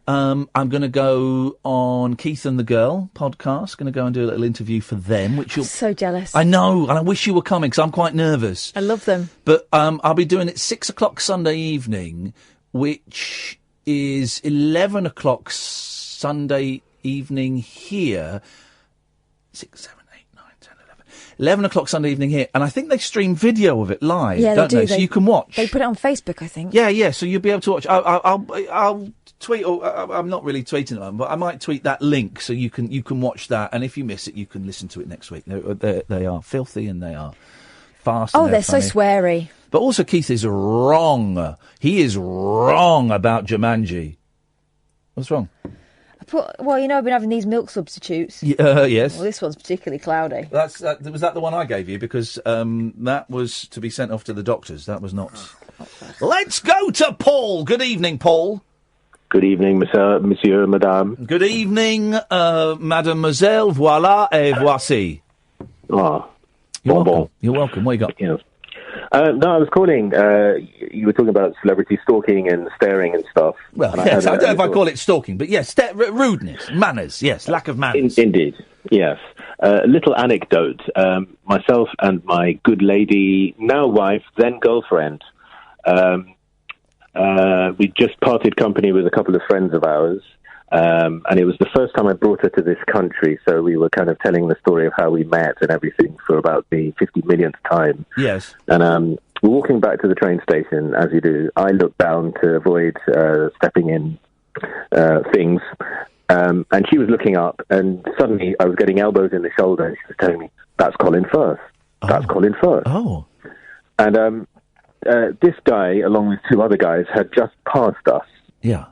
I'm going to go on Keith and the Girl podcast. Going to go and do a little interview for them, which you'll...
So jealous.
I know, and I wish you were coming because I'm quite nervous.
I love them.
But I'll be doing it 6 o'clock Sunday evening, which is 11 o'clock Sunday evening here. 6, 7, 11 o'clock Sunday evening here, and I think they stream video of it live, don't they? So you can watch.
They put it on Facebook, I think.
Yeah, so you'll be able to watch. I'll tweet, or I'm not really tweeting at the moment, but I might tweet that link so you can watch that, and if you miss it, you can listen to it next week. They are filthy and they are fast.
Oh,
and
they're so sweary.
But also Keith is wrong. He is wrong about Jumanji. What's wrong?
I've been having these milk substitutes.
Yes.
Well, this one's particularly cloudy.
Was that the one I gave you? Because that was to be sent off to the doctors. That was not. Let's go to Paul. Good evening, Paul.
Good evening, monsieur, madame.
Good evening, mademoiselle. Voilà et voici.
Ah,
You're welcome. You're welcome. What you got?
Yes. No, I was calling. You were talking about celebrity stalking and staring and stuff.
Well,
and
yes, I don't know if I call it stalking, but yes, rudeness, manners, yes, lack of manners.
Indeed, yes. Little anecdote. Myself and my good lady, now wife, then girlfriend, we just parted company with a couple of friends of ours. And it was the first time I brought her to this country, so we were kind of telling the story of how we met and everything for about the 50 millionth time.
Yes.
And we're walking back to the train station, as you do. I looked down to avoid stepping in things, and she was looking up, and suddenly I was getting elbows in the shoulder, and she was telling me, "That's Colin Firth. That's Colin Firth."
Oh.
And this guy, along with two other guys, had just passed us.
Yeah.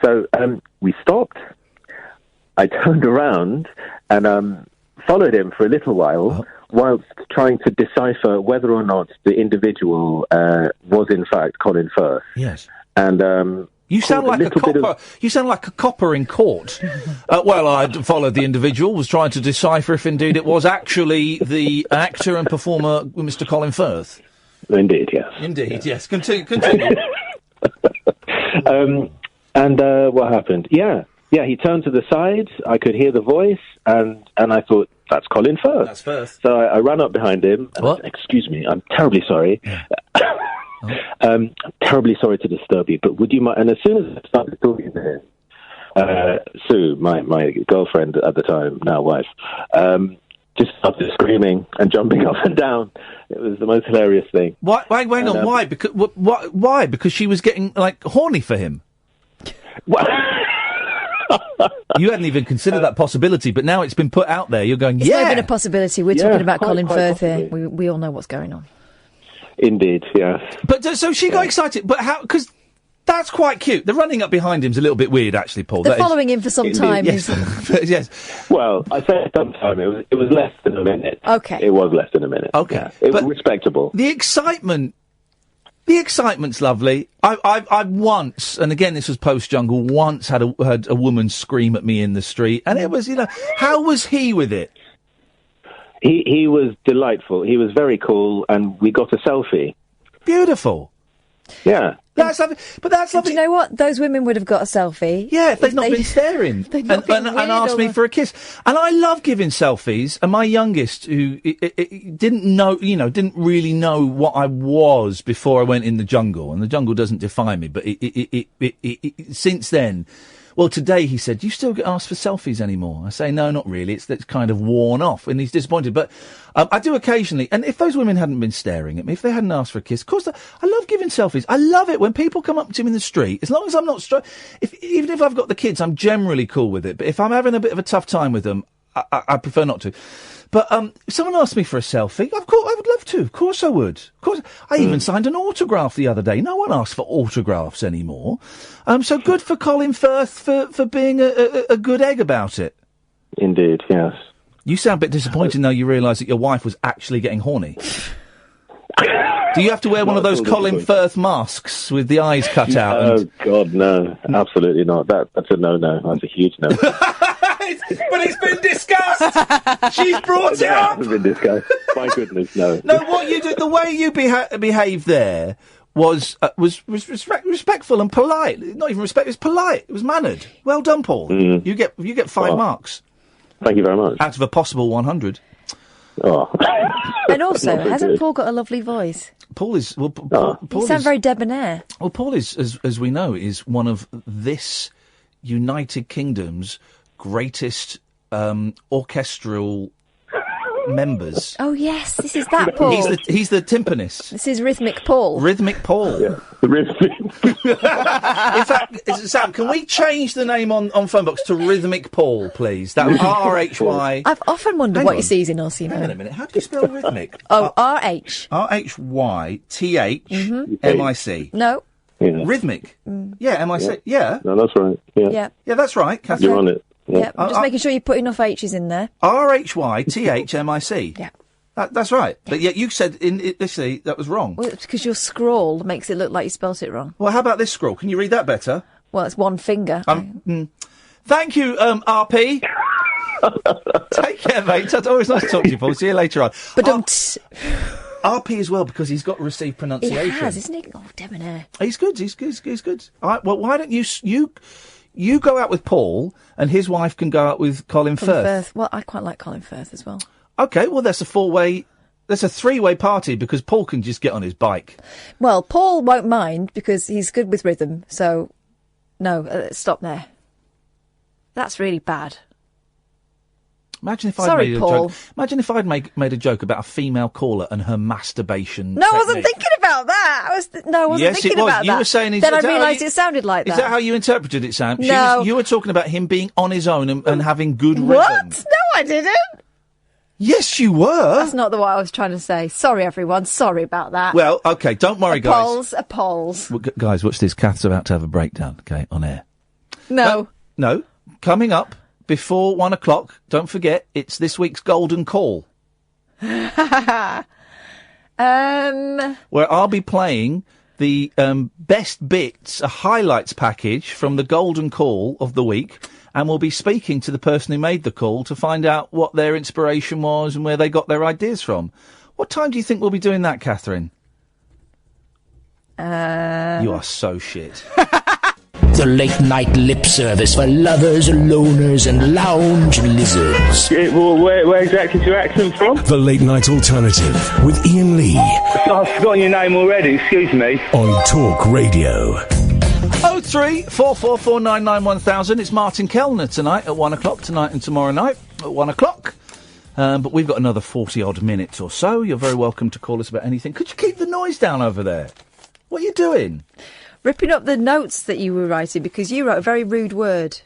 So we stopped. I turned around and followed him for a little while, whilst trying to decipher whether or not the individual was in fact Colin Firth.
Yes.
And
you sound like a copper. You sound like a copper in court. Well, I followed the individual, was trying to decipher if indeed it was actually the actor and performer, Mr. Colin Firth.
Indeed, yes.
Indeed, yes. Continue.
And what happened? Yeah, he turned to the side. I could hear the voice, and I thought, that's Colin Firth.
That's Firth.
So I ran up behind him. And I said, "Excuse me, I'm terribly sorry. Terribly sorry to disturb you, but would you mind?" And as soon as I started talking to him, Sue, my girlfriend at the time, now wife, just started screaming and jumping up and down. It was the most hilarious thing.
Why? Wait on. Why? Because why? Because she was getting horny for him. You hadn't even considered that possibility, but now it's been put out there. You're going,
It's not even a possibility. We're
Yeah,
talking about
quite
Colin Firth here.
possibly.
We all know what's going on.
Indeed, yes.
But so she got excited. But how? Because that's quite cute. The running up behind him's a little bit weird, actually, Paul.
They're
That is-
following him for some time.
Yes. Yes.
Well, I say sometime. It was less than a minute.
Okay.
It was less than a minute.
Okay.
Yeah. It was respectable.
The excitement's lovely. I once, and again, this was post-jungle, once had a woman scream at me in the street, and it was, how was he with it?
He was delightful. He was very cool, and we got a selfie.
Beautiful.
Yeah.
That's lovely. But that's lovely.
Do you know what? Those women would have got a selfie.
Yeah, if they'd not been staring and asked me for a kiss. And I love giving selfies. And my youngest, who didn't know, didn't really know what I was before I went in the jungle, and the jungle doesn't define me, but since then. Well, today he said, "Do you still get asked for selfies anymore?" I say, "No, not really. It's kind of worn off," and he's disappointed. But I do occasionally. And if those women hadn't been staring at me, if they hadn't asked for a kiss, of course, I love giving selfies. I love it when people come up to me in the street. As long as I'm not even if I've got the kids, I'm generally cool with it. But if I'm having a bit of a tough time with them, I prefer not to. But if someone asked me for a selfie, of course I would love to. Of course I would. Of course, I even signed an autograph the other day. No one asks for autographs anymore. So good for Colin Firth for being a good egg about it.
Indeed, yes.
You sound a bit disappointed now you realise that your wife was actually getting horny. Do you have to wear one of those Colin Firth masks with the eyes cut out?
Oh, God, no. Absolutely not. That's a no-no. That's a huge no.
But it's been discussed. She's brought it up.
It's been discussed. My goodness, no.
No, what you did, the way you behaved there was respectful and polite. Not even respect. It was polite. It was mannered. Well done, Paul.
Mm.
You get 5 marks.
Thank you very much.
Out of a possible 100.
Oh.
And also,
Not so
hasn't
good.
Paul got a lovely voice?
Paul is. Well,
You sound very debonair.
Well, Paul is, as we know, is one of this United Kingdom's greatest orchestral members.
Oh yes, this is that Paul.
He's the timpanist.
This is Rhythmic Paul.
Rhythmic Paul.
Yeah, the rhythmic.
In fact, Sam, can we change the name on phone box to Rhythmic Paul, please? That RHY.
I've often wondered
Hang
what
on.
he sees in us, you know.
Hang on a minute. How do you spell rhythmic?
Oh, RH.
RHYTHMIC.
No.
Yeah.
Rhythmic. Yeah, MIC. Yeah.
No, that's right. Yeah.
Yeah.
Yeah, that's right, Katherine.
You're on it.
Yeah. I'm just making sure you put enough H's in there.
RHYTHMIC.
Yeah.
That's right. But yet you said initially that was wrong.
Well, it's because your scrawl makes it look like you spelt it wrong.
Well, how about this scroll? Can you read that better?
Well, it's one finger.
Thank you, RP. Take care, mate. It's always nice to talk to you, Paul. See you later on.
But
RP as well, because he's got received
he
pronunciation.
has, isn't he? Oh, debonair.
He's good. He's good. All right. Well, why don't you go out with Paul, and his wife can go out with Colin Firth.
Well, I quite like Colin Firth as well.
Okay. Well, that's a three-way party because Paul can just get on his bike.
Well, Paul won't mind because he's good with rhythm. So, no, stop there. That's really bad.
Imagine if I'd
Sorry,
made a
Paul.
joke. Imagine if I'd made a joke about a female caller and her masturbation.
No, I wasn't
technique.
thinking about that. I wasn't
Yes,
thinking
it was.
about
You
that.
were saying.
Then I
is that how
realised
you-
it sounded like that.
Is that how you interpreted it, Sam?
No.
You were talking about him being on his own and having good rhythm.
What? No, I didn't.
Yes, you were.
That's not what I was trying to say. Sorry, everyone. Sorry about that.
Well, okay, don't worry, guys.
Appalls.
Well, guys, watch this. Kath's about to have a breakdown, okay, on air.
No.
No. Coming up before 1 o'clock, don't forget, it's this week's Golden Call, where I'll be playing the best bits, a highlights package from the Golden Call of the week, and we'll be speaking to the person who made the call to find out what their inspiration was and where they got their ideas from. What time do you think we'll be doing that, Katherine? You are so shit.
The late-night lip service for lovers, loners, and lounge lizards.
Well, where exactly is your accent from?
The Late Night Alternative with Iain Lee
I've forgotten your name already, excuse me.
on Talk Radio.
03444991000. It's Martin Kellner tonight at 1 o'clock, tonight and tomorrow night at 1 o'clock. But we've got another 40-odd minutes or so. You're very welcome to call us about anything. Could you keep the noise down over there? What are you doing?
Ripping up the notes that you were writing because you wrote a very rude word.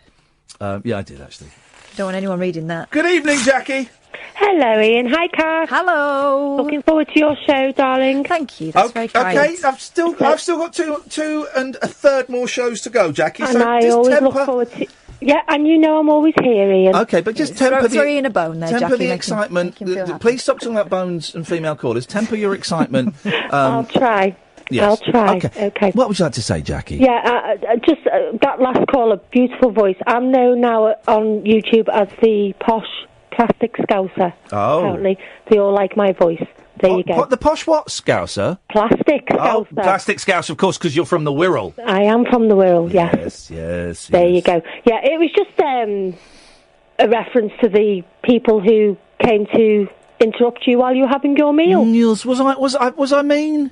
Yeah, I did, actually.
Don't want anyone reading that.
Good evening, Jackie.
Hello, Ian. Hi, Kath.
Hello.
Looking forward to your show, darling.
Thank you. That's very kind.
Okay, I've still got two and a third more shows to go, Jackie.
And
so
I
just
always
temper...
look forward to... Yeah, and you know I'm always here, Ian.
Okay, but just temper
throw in a bone there,
temper
Jackie.
the excitement.
Make him feel happy.
Please stop talking about bones and female callers. Temper your excitement.
I'll try.
Yes.
I'll try.
Okay. What would you like to say, Jackie?
Yeah, just that last caller, beautiful voice. I'm known now on YouTube as the posh plastic scouser.
Oh.
Apparently, they all like my voice. There you go.
What, the posh what, Scouser?
Plastic Scouser.
Oh, plastic Scouser, of course, because you're from the Wirral.
I am from the Wirral, yes.
Yes.
There you go. Yeah, it was just a reference to the people who came to interrupt you while you were having your meal.
Niels, was I mean?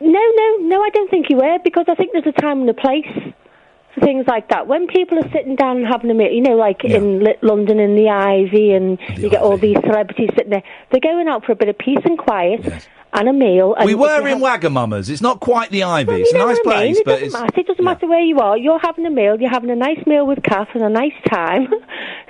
No, I don't think you were, because I think there's a time and a place for things like that. When people are sitting down and having a meal, you know, like in London in the Ivy, and you get all these celebrities sitting there, they're going out for a bit of peace and quiet and a meal. And
we were in Wagamama's. It's not quite the Ivy. It's a nice place, but
it doesn't matter where you are. You're having a meal. You're having a nice meal with Kath and a nice time.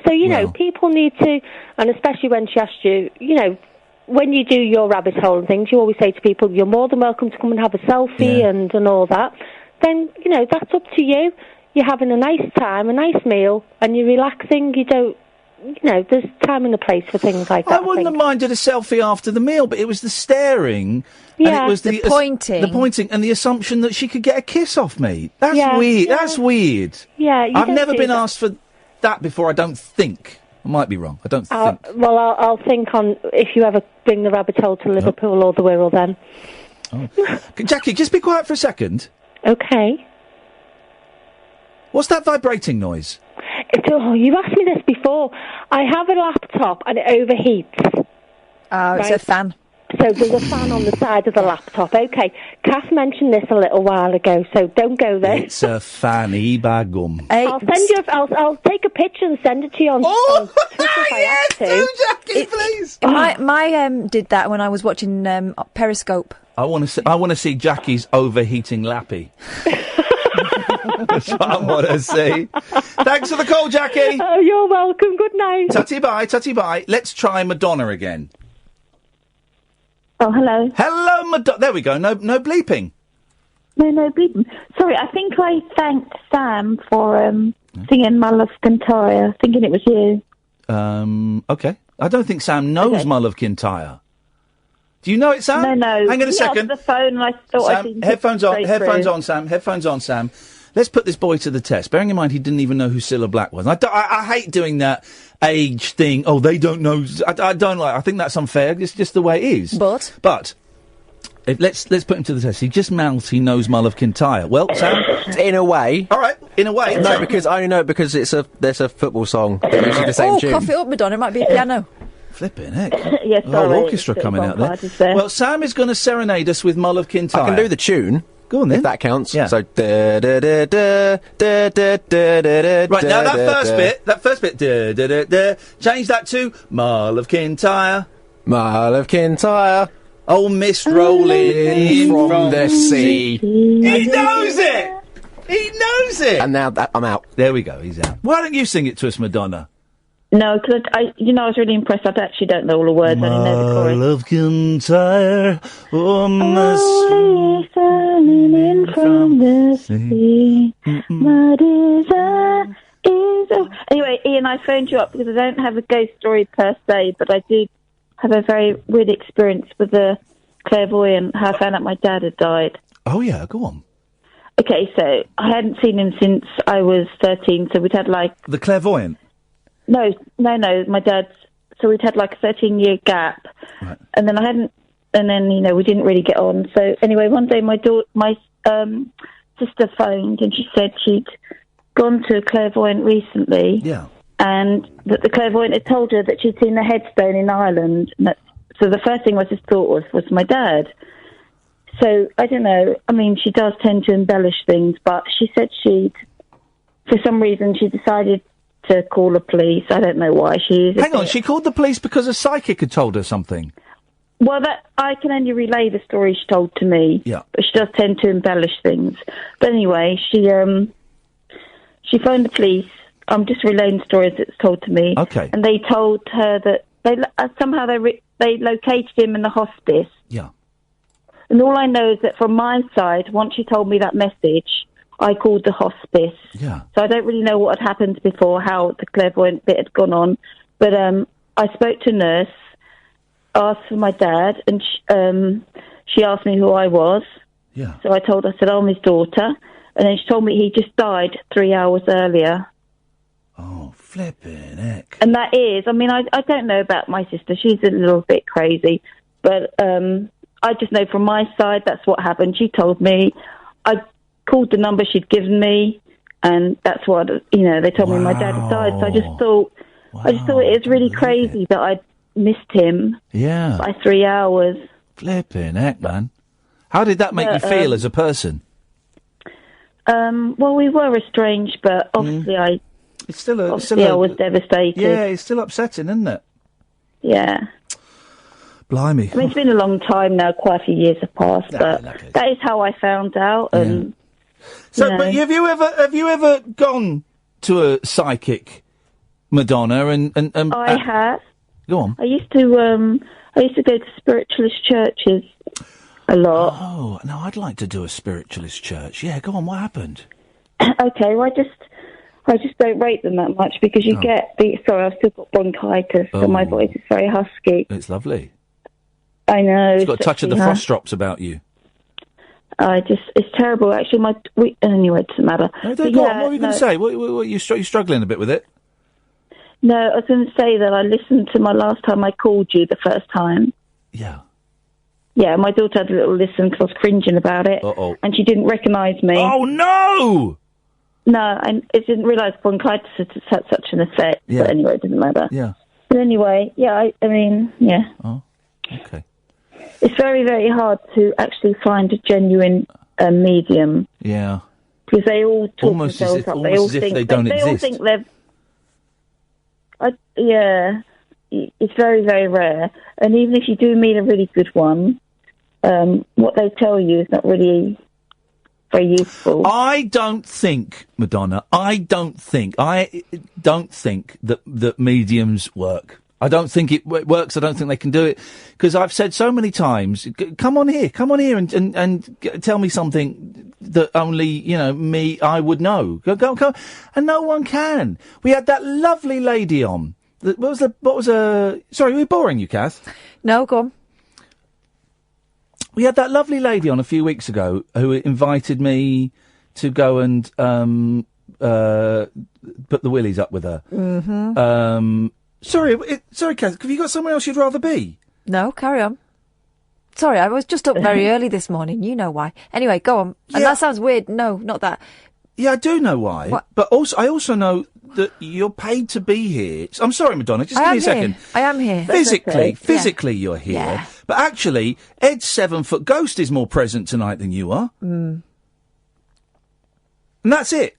So, you know, people need to, and especially when she asked you, you know, when you do your rabbit hole and things, you always say to people, you're more than welcome to come and have a selfie and all that. Then, you know, that's up to you. You're having a nice time, a nice meal, and you're relaxing. You don't, you know, there's time and a place for things like that.
I wouldn't have minded a selfie after the meal, but it was the staring.
Yeah.
And it was
The pointing.
The pointing and the assumption that she could get a kiss off me. That's
Yeah,
weird.
yeah.
That's weird.
Yeah, you
I've
don't
never
do
been
that.
asked for that before, I don't think. I might be wrong. I don't think.
Well, I'll think on if you ever bring the rabbit hole to Liverpool or the Wirral then.
Oh. Jackie, just be quiet for a second.
Okay.
What's that vibrating noise?
You asked me this before. I have a laptop and it overheats.
Oh, it's
Right.
a fan.
So there's a fan on the side of the laptop. Okay. Kath mentioned this a little while ago, so don't go there.
It's a fanny bagum.
I'll send you. I'll take a picture and send it to you on Twitter if I have to.
Jackie, please.
My did that when I was watching Periscope.
I want to see Jackie's overheating lappy. That's what I want to see. Thanks for the call, Jackie.
Oh, you're welcome. Good night.
Tutty bye. Let's try Madonna again.
Oh, hello.
Hello, Madonna. There we go. No bleeping.
No bleeping. Sorry, I think I thanked Sam for singing My Love Kintyre, thinking it was you.
Okay. I don't think Sam knows My Love Kintyre. Do you know it, Sam?
No.
Hang on a second.
The phone, and I thought I
Sam,
didn't
headphones on.
straight
Headphones
through.
on, Sam. Headphones on, Sam. Let's put this boy to the test. Bearing in mind he didn't even know who Cilla Black was. I hate doing that age thing. Oh, they don't know. I don't like. I think that's unfair. It's just the way it is. But let's put him to the test. He just mouths he knows My Love Kintyre. Well, Sam,
in a way.
All right, in a way.
No, because I only know it because there's a football song that uses the same tune.
Cough it up, Madonna. It might be a piano.
Flipping heck.
Yes,
The whole orchestra coming out there. Well, Sam is going to serenade us with My Love Kintyre.
I can do the tune.
Go on then.
If that counts.
Yeah.
So da da da da da da da da.
Right, now that first bit, da, da, da, da, change that to My Love Kintyre.
My Love Kintyre.
Oh, mist rolling in
from the sea.
He knows it! He knows it!
And now I'm out.
There we go, he's out. Why don't you sing it to us, Madonna?
No, because I was really impressed. I actually don't know all the words. I only know the chorus.
My Love Kintyre, oh,
Only falling in from the sea. My desire is... Anyway, Ian, I phoned you up because I don't have a ghost story per se, but I did have a very weird experience with a clairvoyant. How I found out my dad had died.
Oh, yeah, go on.
Okay, so I hadn't seen him since I was 13, so we'd had
The clairvoyant?
No, my dad's... So we'd had a 13-year gap.
Right.
And then we didn't really get on. So anyway, one day my sister phoned and she said she'd gone to a clairvoyant recently.
Yeah.
And that the clairvoyant had told her that she'd seen a headstone in Ireland. So the first thing I just thought was my dad. So, I don't know. I mean, she does tend to embellish things, but she said for some reason, she decided to call the police. I don't know why.
Hang on, she called the police because a psychic had told her something?
Well, I can only relay the story she told to me.
Yeah.
But she does tend to embellish things. But anyway, she she phoned the police. I'm just relaying stories that's told to me.
Okay.
And they told her that somehow they located him in the hospice.
Yeah.
And all I know is that from my side, once she told me that message, I called the hospice.
Yeah.
So I don't really know what had happened before, how the clairvoyant bit had gone on. But I spoke to a nurse, asked for my dad, and she asked me who I was.
Yeah.
So I told her, I said, I'm his daughter. And then she told me he just died 3 hours earlier.
Oh, flipping heck.
And that is, I mean, I don't know about my sister. She's a little bit crazy. But I just know from my side, that's what happened. She told me. I called the number she'd given me, and that's what, they told me my dad had died. So I just thought, it was really crazy that I missed him by 3 hours.
Flipping heck, man. How did that make you feel as a person?
Well, we were estranged, but obviously I was devastated.
Yeah, it's still upsetting, isn't it?
Yeah.
Blimey.
I mean, it's been a long time now, quite a few years have passed, but that is how I found out. And,
So, but have you ever gone to a psychic, Madonna? And
I have.
Go on.
I used to go to spiritualist churches a lot.
Oh, no, I'd like to do a spiritualist church. Yeah, go on. What happened?
Okay, well, I just don't rate them that much because you get sorry, I've still got bronchitis, so my voice is very husky.
It's lovely.
I know.
It's got a touch of the frost drops about you.
It's terrible, actually. Anyway, it doesn't matter.
No, go on. What were you going to say? You're struggling a bit with it?
No, I was going to say that I listened to my last time I called you the first time.
Yeah.
Yeah, my daughter had a little listen because I was cringing about it.
Uh-oh.
And she didn't recognise me.
Oh, no!
No, I didn't realise bronchitis had such an effect.
Yeah.
But anyway, it doesn't matter.
Yeah.
But anyway, I mean, yeah.
Oh, okay.
It's very, very hard to actually find a genuine medium.
Yeah.
Because they all talk
almost
themselves up. They all think
they don't
they
exist.
all think they're... yeah. It's very, very rare. And even if you do meet a really good one, what they tell you is not really very useful.
I don't think, Madonna, I don't think that mediums work. I don't think it works. I don't think they can do it. Because I've said so many times, come on here and tell me something that only, I would know. Go. And no one can. We had that lovely lady on. Sorry, were we boring you, Kath?
No, go on.
We had that lovely lady on a few weeks ago who invited me to go and put the willies up with her.
Mm-hmm.
Sorry, Kath, have you got somewhere else you'd rather be?
No, carry on. Sorry, I was just up very early this morning. You know why. Anyway, go on.
Yeah.
And that sounds weird. No, not that.
Yeah, I do know why.
What?
But I also know that you're paid to be here. I'm sorry, Madonna, just give me a second.
I am here.
Physically, you're here.
Yeah.
But actually, Ed's 7-foot ghost is more present tonight than you are.
Mm.
And that's it.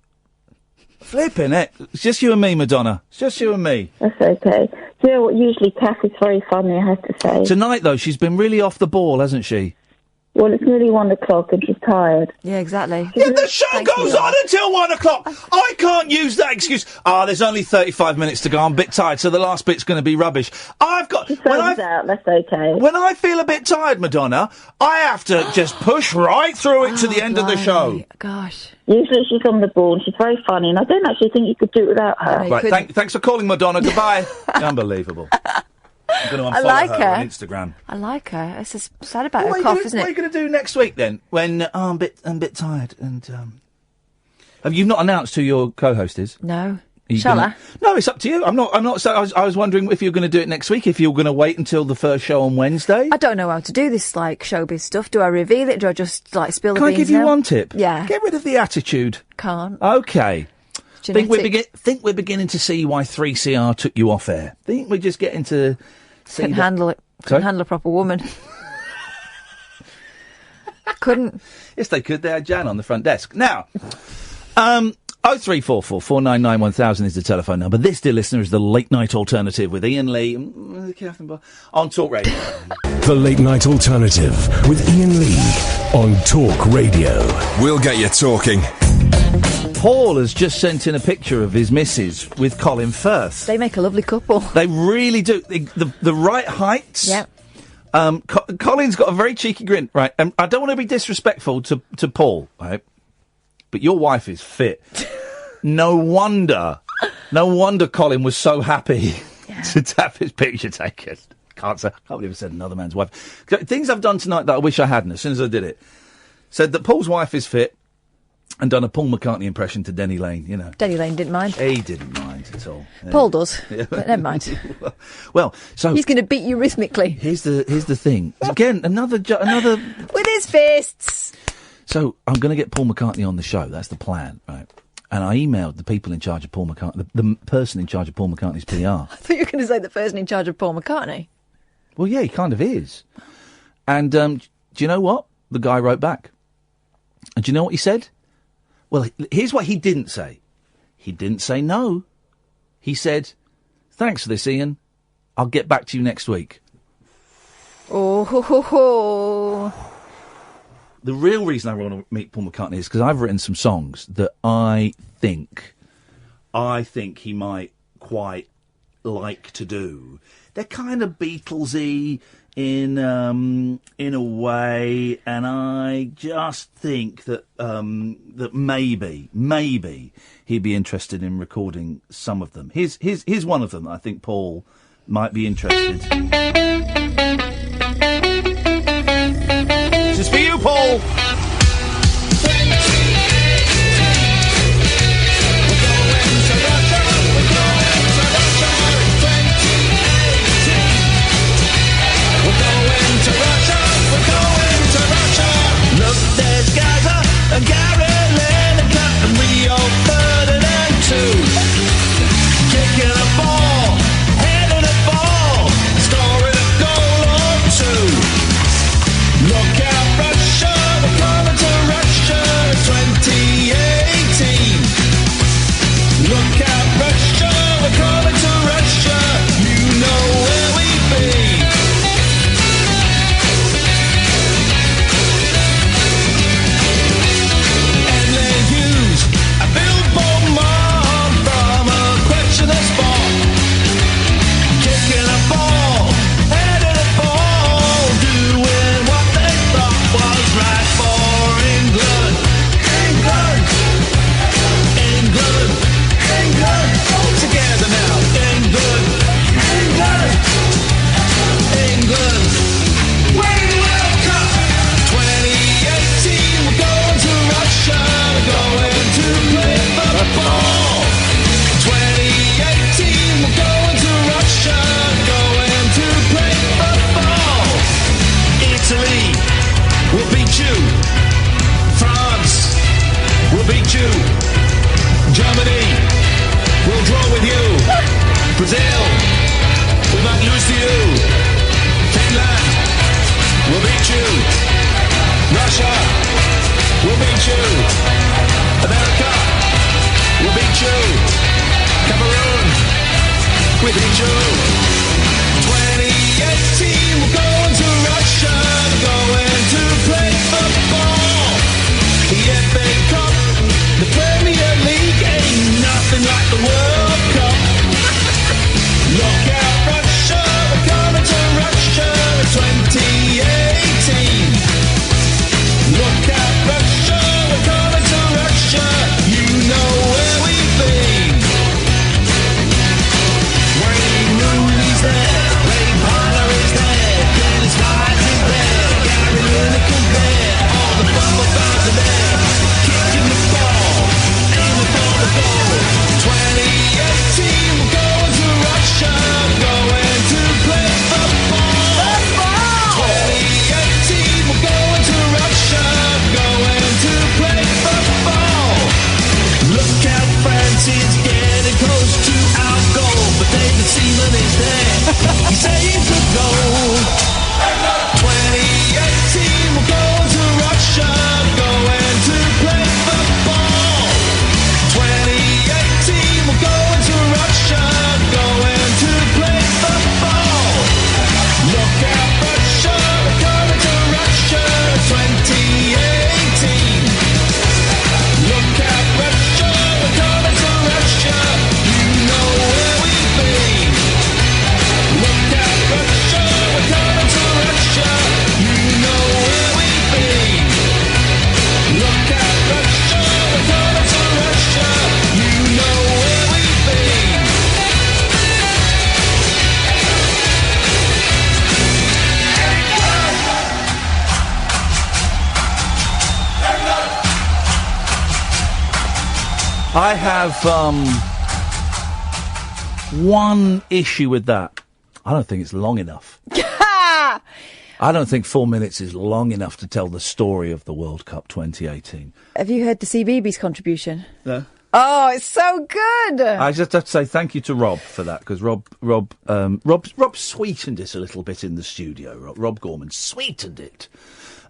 Flipping it. It's just you and me, Madonna. It's just you and me.
That's okay. Do you know what? Usually Kath is very funny, I have to say.
Tonight, though, she's been really off the ball, hasn't she?
Well, it's nearly 1 o'clock and she's tired.
Yeah, exactly.
Yeah, the show goes on until 1 o'clock. I can't use that excuse. There's only 35 minutes to go. I'm a bit tired, so the last bit's going to be rubbish.
Out, that's okay.
When I feel a bit tired, Madonna, I have to just push right through it to the end of the show.
Gosh.
Usually she's on the ball and she's very funny, and I don't actually think you could do it without her.
Right, thanks for calling, Madonna. Goodbye. Unbelievable. I'm going to unfollow her on Instagram.
I like her. It's just sad about her cough, isn't it?
What are you going to do next week then? When I'm a bit tired and have you not announced who your co-host is?
No. Shall I?
No, it's up to you. I'm not. So I was wondering if you're going to do it next week. If you're going to wait until the first show on Wednesday.
I don't know how to do this showbiz stuff. Do I reveal it? Do I just spill the beans?
Can I give you one tip?
Yeah.
Get rid of the attitude.
Can't.
Okay.
Genetic.
Think we're beginning to see why 3CR took you off air. Think we're just getting to see
Couldn't handle it. Couldn't handle a proper woman. Couldn't.
Yes, they could. They had Jan on the front desk. Now, 0344 499 1000 is the telephone number. This, dear listener, is the Late Night Alternative with Iain Lee on Talk Radio.
The Late Night Alternative with Iain Lee on Talk Radio.
We'll get you talking.
Paul has just sent in a picture of his missus with Colin Firth.
They make a lovely couple.
They really do. The right heights.
Yeah.
Colin's got a very cheeky grin, right? And I don't want to be disrespectful to Paul, right? But your wife is fit. No wonder Colin was so happy to have his picture taken. Can't believe I said another man's wife. Things I've done tonight that I wish I hadn't, as soon as I did it. Said that Paul's wife is fit and done a Paul McCartney impression to Denny Laine, you know.
Denny Laine didn't mind.
He didn't mind at all. Yeah.
Paul does, but never mind.
Well, so...
He's going to beat you rhythmically.
Here's the thing. Again, another...
With his fists!
So, I'm going to get Paul McCartney on the show. That's the plan, right? And I emailed the people in charge of Paul McCartney, the person in charge of Paul McCartney's PR.
I thought you were going to say the person in charge of Paul McCartney.
Well, yeah, he kind of is. And do you know what? The guy wrote back. And do you know what he said? Well, here's what he didn't say. He didn't say no. He said, thanks for this, Iain. I'll get back to you next week.
Oh, ho, ho, ho.
The real reason I want to meet Paul McCartney is because I've written some songs that I think he might quite like to do. They're kind of Beatlesy in a way, and I just think that that maybe he'd be interested in recording some of them. Here's one of them that I think Paul might be interested. This is for you, Paul.
And Caroline and Cut and Rio Ferdinand too. Kicking a ball, heading a ball, scoring a goal or two. Look out Russia, we're coming to Russia in 2018. Look out Russia, we're coming to Russia, you know where we've been. Germany will draw with you. Brazil will not lose to you. Finland will beat you. Russia will beat you. America will beat you. Cameroon will beat you. 2018 we're going to Russia. Going to play football. The FA Cup, the Premier League, ain't nothing like the World Cup. Look out Russia, we're coming to Russia in 2018. Look out Russia, we're coming to Russia, you know where we've been. Wayne Rooney's there, Ray Parler is there, Dennis Laine is there, Gary Lineker there, all the football fans are there, kicking the ball, aiming for the goal. 20
I have one issue with that. I don't think it's long enough. I don't think 4 minutes is long enough to tell the story of the World Cup 2018.
Have you heard the CBeebies contribution?
No.
Oh, it's so good.
I just have to say thank you to Rob for that, because Rob sweetened it a little bit in the studio. Rob Gorman sweetened it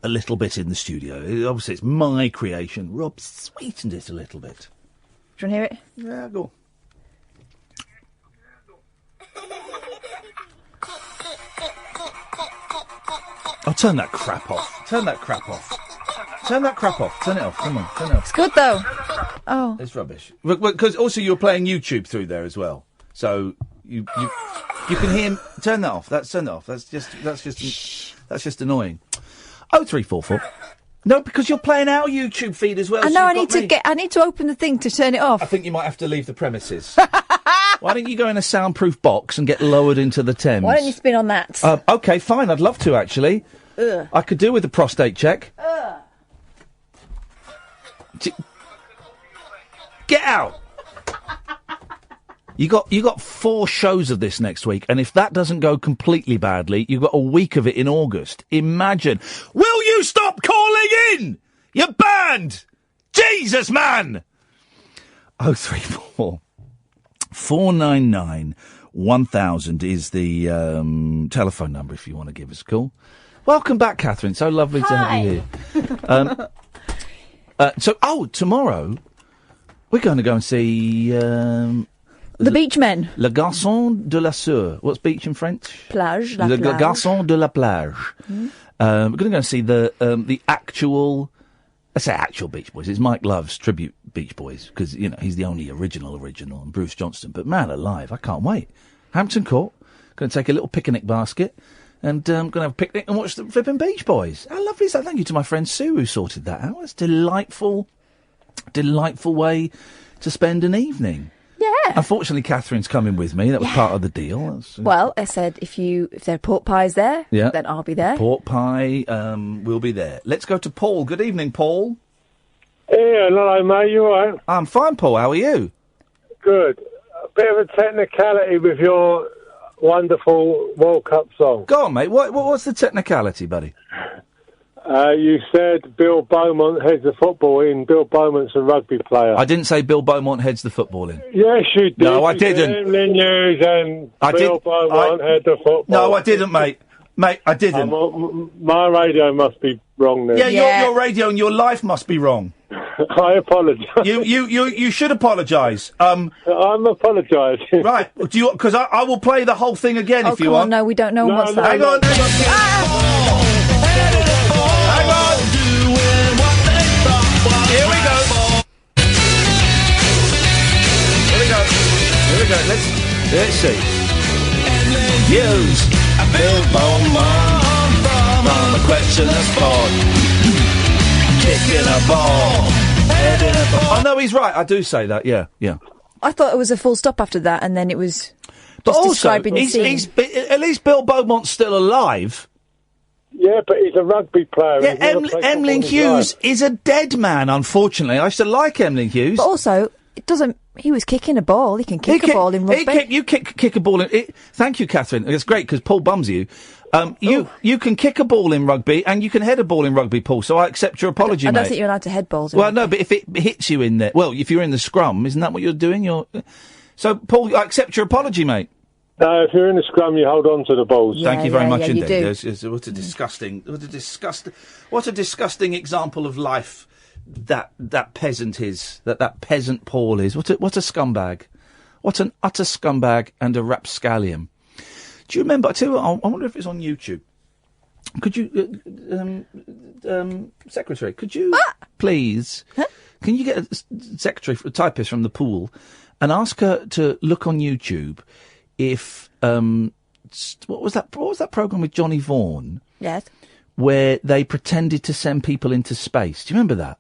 a little bit in the studio. Obviously, it's my creation. Rob sweetened it a little bit.
Do you want to hear it?
Yeah, go. Oh, turn that crap off. Turn that crap off. Turn that crap off. Turn it off. Come on, turn it off.
It's good, though. Oh.
It's rubbish. Because also you're playing YouTube through there as well. So you can hear... Turn that off. Turn that off. That's just annoying. 0344. No, because you're playing our YouTube feed as well.
I know, I need to open the thing to turn it off.
I think you might have to leave the premises. Why don't you go in a soundproof box and get lowered into the Thames?
Why don't you spin on that?
OK, fine. I'd love to, actually.
Ugh.
I could do with a prostate check. Get out! You got 4 shows of this next week, and if that doesn't go completely badly, you've got a week of it in August. Imagine. Will you stop calling in? You're banned! Jesus, man! 034 499 1000 is the telephone number if you want to give us a call. Welcome back, Katherine. So lovely to have you here. Tomorrow we're going to go and see...
The Beachmen.
Le Garçon de la Sur. What's beach in French?
Plage.
Le Garçon de la Plage.
Mm.
We're going to go and see the actual... I say actual Beach Boys. It's Mike Love's tribute Beach Boys, because, you know, he's the only original, and Bruce Johnston. But man alive, I can't wait. Hampton Court. Going to take a little picnic basket and going to have a picnic and watch the flipping Beach Boys. How lovely is that? Thank you to my friend Sue who sorted that out. It's a delightful way to spend an evening.
Yeah.
Unfortunately, Catherine's coming with me. That was part of the deal.
Well, I said if there are pork pies there, then I'll be there.
Pork pie will be there. Let's go to Paul. Good evening, Paul.
Yeah, hello, mate. You all right?
I'm fine, Paul. How are you?
Good. A bit of a technicality with your wonderful World Cup song.
Go on, mate. What's the technicality, buddy?
You said Bill Beaumont heads the football in. Bill Beaumont's a rugby player.
I didn't say Bill Beaumont heads the football in.
Yes, you did.
No, I didn't.
Emlyn Hughes and Bill Beaumont head the football.
No, I didn't, mate. Mate, I didn't.
My radio must be wrong then.
Yeah, your radio and your life must be wrong.
I apologise.
You should apologise.
I'm apologising.
Right? Do you? Because I will play the whole thing again if you
come
want.
on, no, we don't know what's that.
Hang on. Here we go. Let's see. Hughes, Bill Beaumont, from a question of sport, kicking a ball, heading a ball. Oh no, he's right. I do say that. Yeah.
I thought it was a full stop after that, and then it was
But
just
also,
describing the scene.
at least Bill Beaumont's still alive.
Yeah, but he's a rugby player.
Yeah, Emlyn Hughes is a dead man, unfortunately. I used to like Emlyn Hughes.
But also, it doesn't... He was kicking a ball. He can kick a ball in rugby.
You kick a ball in... Thank you, Katherine. It's great, because Paul bums you. You can kick a ball in rugby, and you can head a ball in rugby, Paul, so I accept your apology,
I
mate.
don't think you're allowed to head balls.
Well, no, but if it hits you in there... Well, if you're in the scrum, isn't that what you're doing? So, Paul, I accept your apology, mate.
No, if you're in the scrum, you hold on to the balls.
Thank you very much
you
indeed.
do.
What a disgusting example of life that peasant is. That peasant Paul is. What a scumbag. What an utter scumbag and a rapscallion. Do you remember? I tell you what, I wonder if it's on YouTube. Could you, secretary? Could you please? Can you get a secretary, a typist from the pool, and ask her to look on YouTube? If what was that program with Johnny Vaughan?
Yes.
Where they pretended to send people into space. Do you remember that?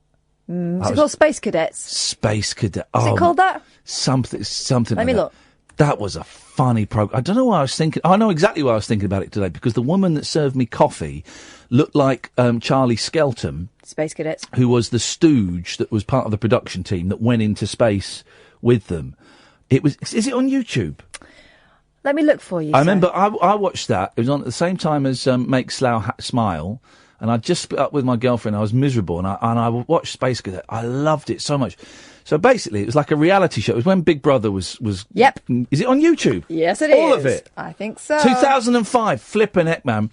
Is it called Space Cadets?
Space Cadets.
Is it called that?
Something.
Let
like
me
that.
look.
That was a funny program. I don't know why I was thinking. I know exactly why I was thinking about it today, because the woman that served me coffee looked like Charlie Skelton,
Space Cadets,
who was the stooge that was part of the production team that went into space with them. It was. Is it on YouTube?
Let me look for you.
I remember I watched that. It was on at the same time as Make Slough Smile, and I just split up with my girlfriend. I was miserable, and I watched Space Cadet. I loved it so much. So basically, it was like a reality show. It was when Big Brother was.
Yep.
Is it on YouTube?
Yes, it
All
is.
of it.
I think so.
2005. Flippin' heck, man.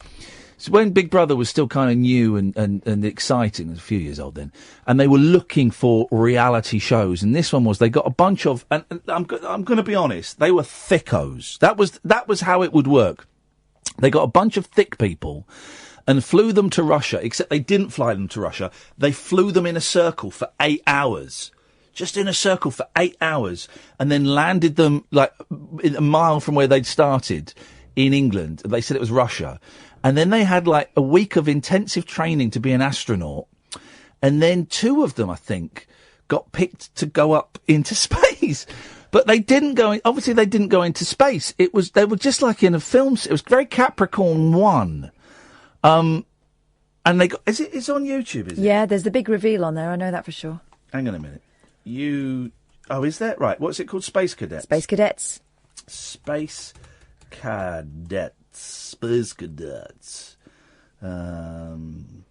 So when Big Brother was still kind of new and exciting, it was a few years old then, and they were looking for reality shows, and this one was, they got a bunch of, and I'm going to be honest, they were thickos. That was how it would work. They got a bunch of thick people and flew them to Russia, except they didn't fly them to Russia. They flew them in a circle for 8 hours. Just in a circle for 8 hours, and then landed them like a mile from where they'd started in England. They said it was Russia. And then they had like a week of intensive training to be an astronaut. And then 2 of them, I think, got picked to go up into space. But they didn't go obviously they didn't go into space. They were just like in a film. It was very Capricorn 1. And they got, it's on YouTube, is it?
Yeah, there's the big reveal on there. I know that for sure.
Hang on a minute. Is that right? What's it called? Space Cadets?
Space Cadets.
Space Cadets. Space Cadets. Hitting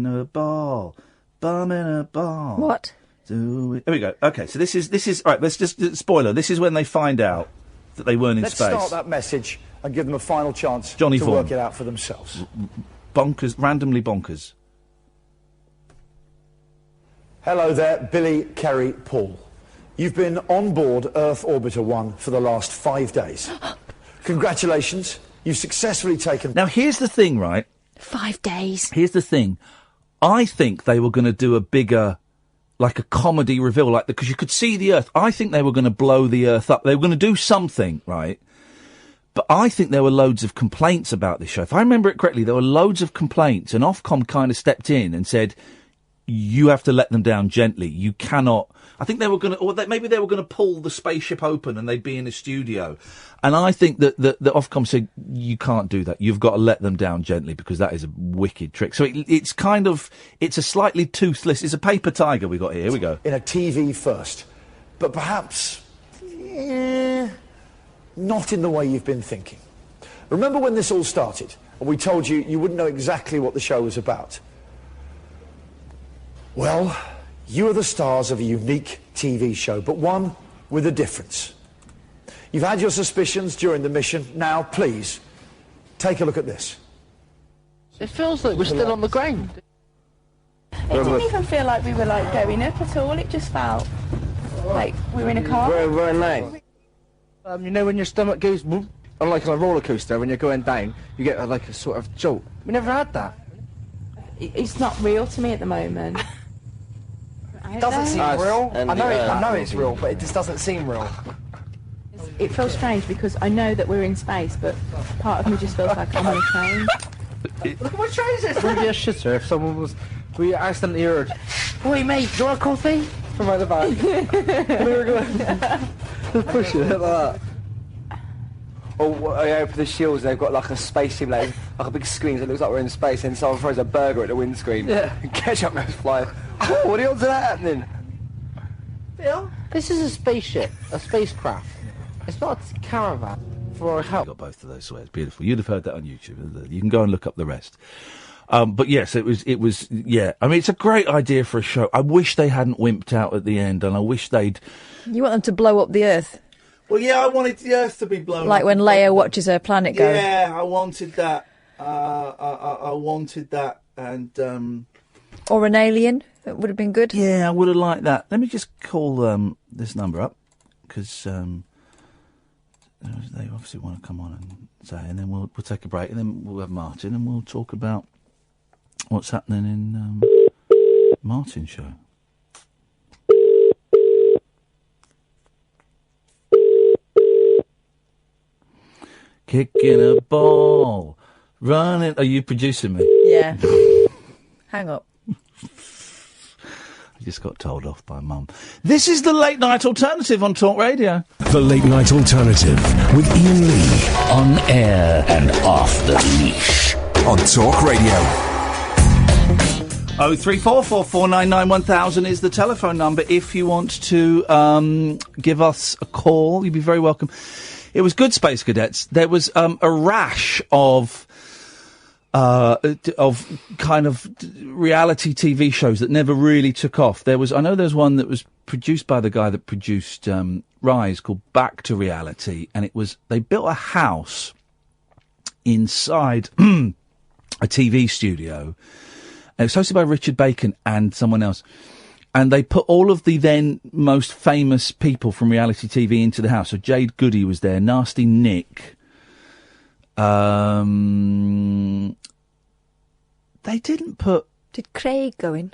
a ball. Bumming a ball.
What?
Do it. Here we go. Okay, so this is, all right, let's just, spoiler, this is when they find out that they weren't in
Let's
space.
start that message and give them a final chance
Johnny
to
Vaughan.
work it out for themselves.
Bonkers, randomly bonkers.
Hello there, Billy, Kerry, Paul. You've been on board Earth Orbiter 1 for the last 5 days. Congratulations, you've successfully taken...
Now, here's the thing, right?
5 days.
Here's the thing. I think they were going to do a bigger, like a comedy reveal, like because you could see the Earth. I think they were going to blow the Earth up. They were going to do something, right? But I think there were loads of complaints about this show. If I remember it correctly, there were loads of complaints, and Ofcom kind of stepped in and said, you have to let them down gently. You cannot... I think they were going to... Or maybe they were going to pull the spaceship open and they'd be in a studio. And I think that Ofcom said, you can't do that. You've got to let them down gently because that is a wicked trick. So it's kind of... It's a slightly toothless... It's a paper tiger we got here. Here we go.
In a TV first. But perhaps... not in the way you've been thinking. Remember when this all started? And we told you you wouldn't know exactly what the show was about? Well, you are the stars of a unique TV show, but one with a difference. You've had your suspicions during the mission. Now, please, take a look at this.
It feels like we're still on the ground.
It didn't even feel like we were like going up at all. It just felt like we were in a car.
We're in lane. You know when your stomach goes, whoop, on like on a roller coaster, when you're going down, you get like a sort of jolt. We never had that.
It's not real to me at the moment.
It doesn't seem real. I know it's real, but it just doesn't seem real.
It feels strange because I know that we're in space, but part of me just feels like I'm on a train.
Look at what train is this? Would be a shitter if someone was... We accidentally heard, "Oi mate, do you want a coffee?" From out the back. And we were going... Just push it like that.
Or I open the shields, they've got like a space simulator, like a big screen that looks like we're in space, and someone throws a burger at the windscreen.
Yeah.
And ketchup goes flying. Oh, what are the odds of that happening?
Bill, this is a spaceship, a spacecraft. It's not a caravan for a help.
Got both of those swears. Beautiful. You'd have heard that on YouTube. You can go and look up the rest. But yes, it was, yeah. I mean, it's a great idea for a show. I wish they hadn't wimped out at the end, and I wish they'd...
You want them to blow up the Earth?
Well, yeah, I wanted the Earth to be blown up.
Like when Leia watches her planet go.
Yeah, I wanted that. I wanted that, and...
Or an alien. That would have been good.
Yeah, I would have liked that. Let me just call this number up, because they obviously want to come on and say, and then we'll take a break, and then we'll have Martin, and we'll talk about what's happening in Martin's show. Kicking a ball, running. Are you producing me?
Yeah. Hang up.
He just got told off by Mum. This is the Late Night Alternative on Talk Radio.
The Late Night Alternative with Iain Lee.
On air and off the leash.
On Talk Radio.
03444991000 is the telephone number if you want to give us a call. You'd be very welcome. It was good, Space Cadets. There was a rash of kind of reality TV shows that never really took off. I know there's one that was produced by the guy that produced Rise called Back to Reality, and they built a house inside a TV studio. And it was hosted by Richard Bacon and someone else. And they put all of the then most famous people from reality TV into the house. So Jade Goody was there, Nasty Nick. They didn't put...
Did Craig go in?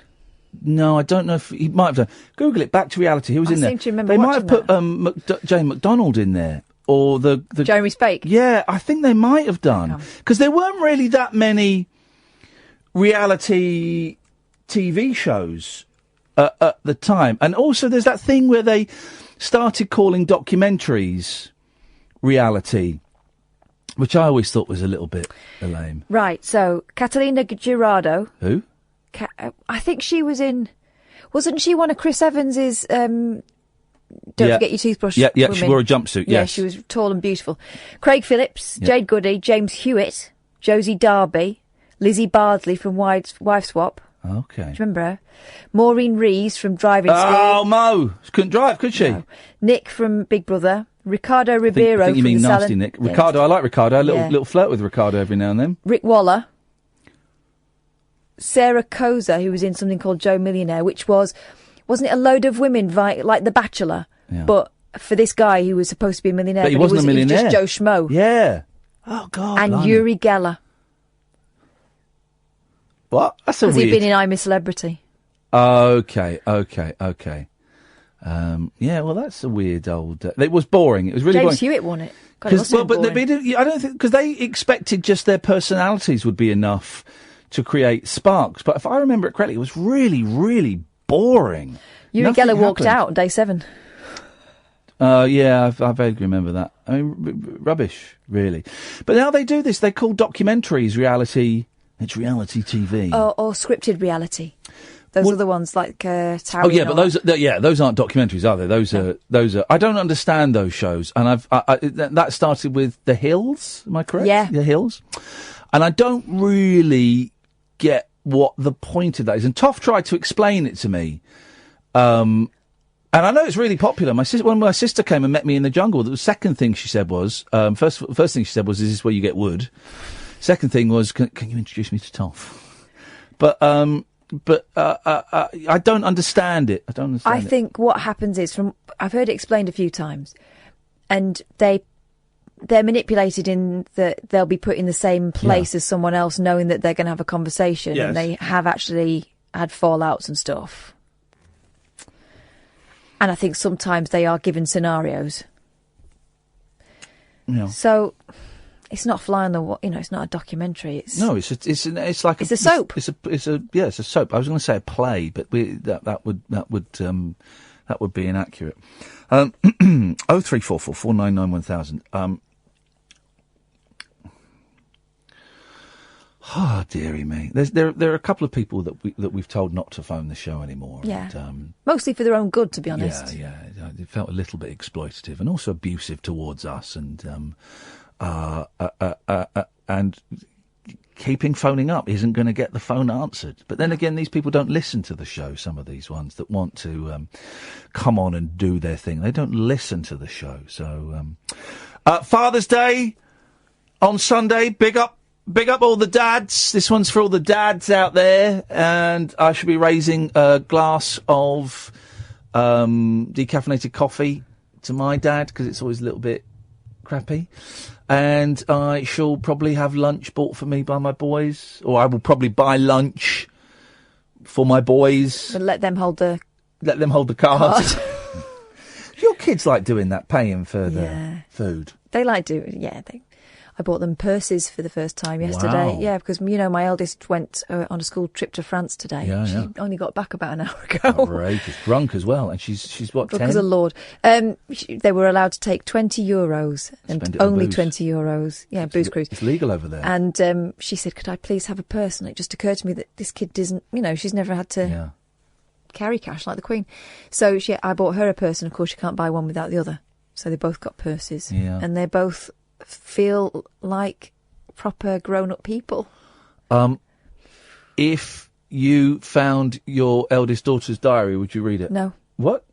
No, I don't know if... He might have done. Google it, Back to Reality. Who was in there?
I seem to remember
They might have put
that.
Jane McDonald in there. Or the
Jeremy Spake?
Yeah, I think they might have done. Because there weren't really that many reality TV shows at the time. And also there's that thing where they started calling documentaries reality, which I always thought was a little bit lame.
Right, so Catalina Girardo.
Who?
I think she was in... Wasn't she one of Chris Evans's... Don't forget your toothbrush.
Yeah,
women?
she wore a jumpsuit,
Yeah,
yes.
she was tall and beautiful. Craig Phillips, Jade Goody, James Hewitt, Josie Darby, Lizzie Bardley from Wife Swap.
Okay.
Do you remember her? Maureen Rees from Driving School.
Oh, Mo! She couldn't drive, could she?
No. Nick from Big Brother. Ricardo Ribeiro
I think you
from
mean
the
Nasty
Salon-
Nick.
Yeah.
Ricardo, I like Ricardo. A
Yeah.
little flirt with Ricardo every now and then.
Rick Waller. Sarah Koza, who was in something called Joe Millionaire, which wasn't it a load of women like The Bachelor?
Yeah.
But for this guy who was supposed to be a millionaire,
But he wasn't a millionaire.
He was just Joe Schmo.
Yeah. Oh, God.
And
blimey.
Yuri Geller.
What? That's a
Has
weird...
he been in I'm a Celebrity?
Okay. Yeah, well, that's a weird old... it was boring. It was really boring.
James Hewitt won it. God, it must have been boring.
I don't think... Because they expected just their personalities would be enough to create sparks. But if I remember it correctly, it was really, really boring.
Yuri
Nothing
Geller walked
happened.
out on day 7.
Yeah, I vaguely remember that. I mean, rubbish, really. But now they do this. They call documentaries reality... It's reality TV.
Or scripted reality. Those are the ones like Tower.
Oh yeah, but those aren't documentaries, are they? Those are. I don't understand those shows, and that started with The Hills. Am I correct?
Yeah,
The Hills, and I don't really get what the point of that is. And Toff tried to explain it to me, and I know it's really popular. When my sister came and met me in the jungle, the second thing she said was, first thing she said was, "Is this where you get wood?" Second thing was, can you introduce me to Toff? But I don't understand it.
I think what happens is, I've heard it explained a few times, and they're manipulated in that they'll be put in the same place as someone else, knowing that they're going to have a conversation,
Yes.
and they have actually had fallouts and stuff. And I think sometimes they are given scenarios.
Yeah.
So it's not fly on the wall. It's not a documentary. It's
No, it's like
a soap.
It's a soap. I was going to say a play, but that would be inaccurate. 0344 499 1000. Oh, dearie me. There are a couple of people that we've told not to phone the show anymore.
Yeah.
And,
mostly for their own good, to be honest.
Yeah. It felt a little bit exploitative and also abusive towards us, and keeping phoning up isn't going to get the phone answered. But then again, these people don't listen to the show. Some of these ones that want to come on and do their thing, they don't listen to the show. So Father's Day on Sunday. Big up all the dads. This one's for all the dads out there, and I should be raising a glass of decaffeinated coffee to my dad because it's always a little bit crappy. And I shall probably have lunch bought for me by my boys, or I will probably buy lunch for my boys.
But let them hold the
card. Your kids like doing that, paying for the food.
They like doing, yeah. I bought them purses for the first time yesterday.
Wow.
Yeah, because, my eldest went on a school trip to France today.
Yeah,
she
yeah.
only got back about an hour ago.
Outrageous. Drunk as well. And she's what, 10?
Drunk as a lord. They were allowed to take €20
Spend
and
it on
only
booze.
€20. Yeah, booze cruise.
It's legal over there.
And she said, could I please have a purse? And it just occurred to me that this kid doesn't, she's never had to carry cash like the Queen. So I bought her a purse, and of course you can't buy one without the other. So they both got purses.
Yeah.
And they both feel like proper grown-up people.
If you found your eldest daughter's diary, would you read it?
No.
What?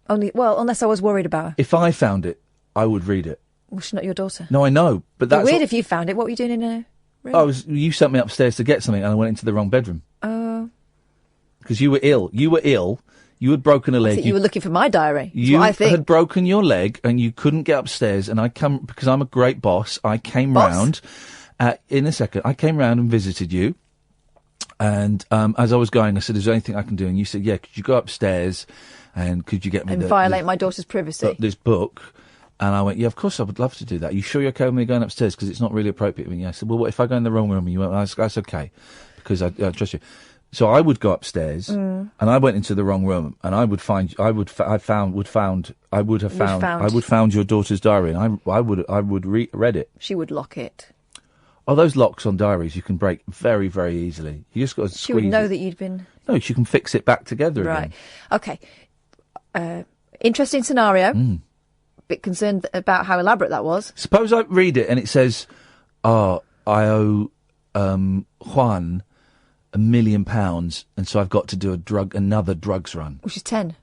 Unless I was worried about her.
If I found it, I would read it.
Well, she's not your daughter.
No, I know, but
It'd
that's
be weird if you found it. What were you doing in a room?
You sent me upstairs to get something, and I went into the wrong bedroom because you were ill. You had broken a
I
leg.
think you were looking for my diary. That's
You
what I think.
had broken your leg, and you couldn't get upstairs. And because I'm a great boss. I came round. In a second, I came round and visited you. And as I was going, I said, "Is there anything I can do?" And you said, "Yeah, could you go upstairs and could you get me
and violate my daughter's privacy?"
This book?" And I went, "Yeah, of course I would love to do that. Are you sure you're okay with me going upstairs? Because it's not really appropriate." And I said, "Well, what if I go in the wrong room?" And you went, "That's okay, because I trust you." So I would go upstairs, and I went into the wrong room, and I would found your daughter's diary, and I would read it.
She would lock it.
Oh, those locks on diaries you can break very, very easily. You just got to squeeze.
She would know that you'd been.
No, she can fix it back together
Right.
again.
Okay. Interesting scenario. Bit concerned about how elaborate that was.
Suppose I read it and it says, I owe Juan £1 million, and so I've got to do another drugs run.
Which is 10.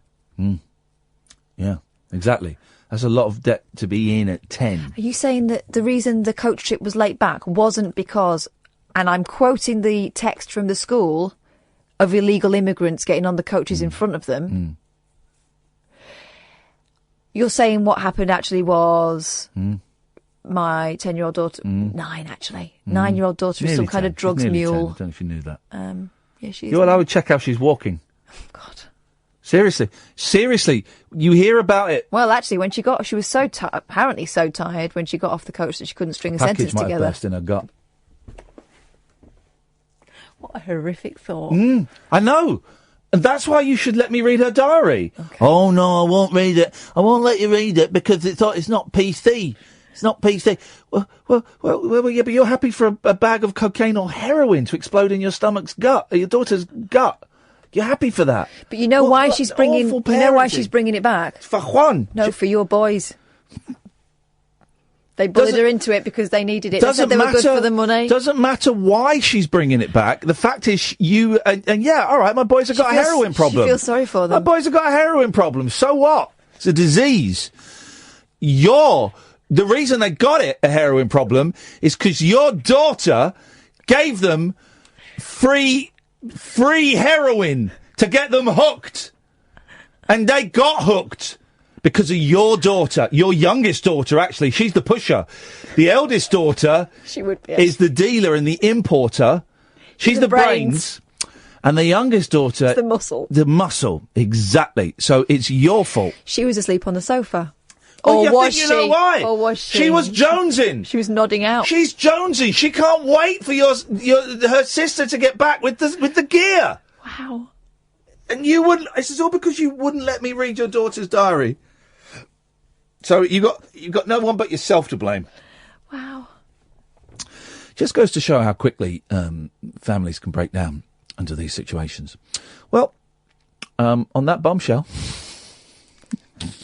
Yeah, exactly. That's a lot of debt to be in at 10.
Are you saying that the reason the coach trip was late back wasn't because, and I'm quoting the text from the school, of illegal immigrants getting on the coaches in front of them? You're saying what happened actually was my 10-year-old daughter, 9 actually, 9-year-old daughter is some kind of drugs mule.
10. I don't know if you knew that.
Yeah, she is.
I would check how she's walking.
God. Seriously, you hear about it. Well, actually, when she was apparently so tired when she got off the coach that she couldn't string a
Package
sentence
might
together.
have burst in her gut.
What a horrific thought.
I know. And that's why you should let me read her diary.
Okay.
Oh, no, I won't read it. I won't let you read it because it's not PC. It's not PC. Well, yeah, but you're happy for a bag of cocaine or heroin to explode in your your daughter's gut. You're happy for that.
But you know why she's bringing it back?
It's for Juan.
No, for your boys. They bullied her into it because they needed it. They said they were good for the money.
Doesn't matter why she's bringing it back. The fact is, all right, my boys have got a heroin problem.
She feels sorry for them.
My boys have got a heroin problem. So what? It's a disease. The reason they got a heroin problem is because your daughter gave them free heroin to get them hooked. And they got hooked. Because of your daughter, your youngest daughter, actually. She's the pusher. The eldest daughter
she would be.
Is the dealer and the importer. She's the brains. And the youngest daughter...
It's the muscle.
The muscle, exactly. So it's your fault.
She was asleep on the sofa.
Oh,
or was
you
she?
know why?
Or was she?
She was jonesing.
She was nodding out.
She's jonesing. She can't wait for her sister to get back with the gear.
Wow.
And you wouldn't... This is all because you wouldn't let me read your daughter's diary. So you've got no one but yourself to blame.
Wow.
Just goes to show how quickly families can break down under these situations. Well, on that bombshell.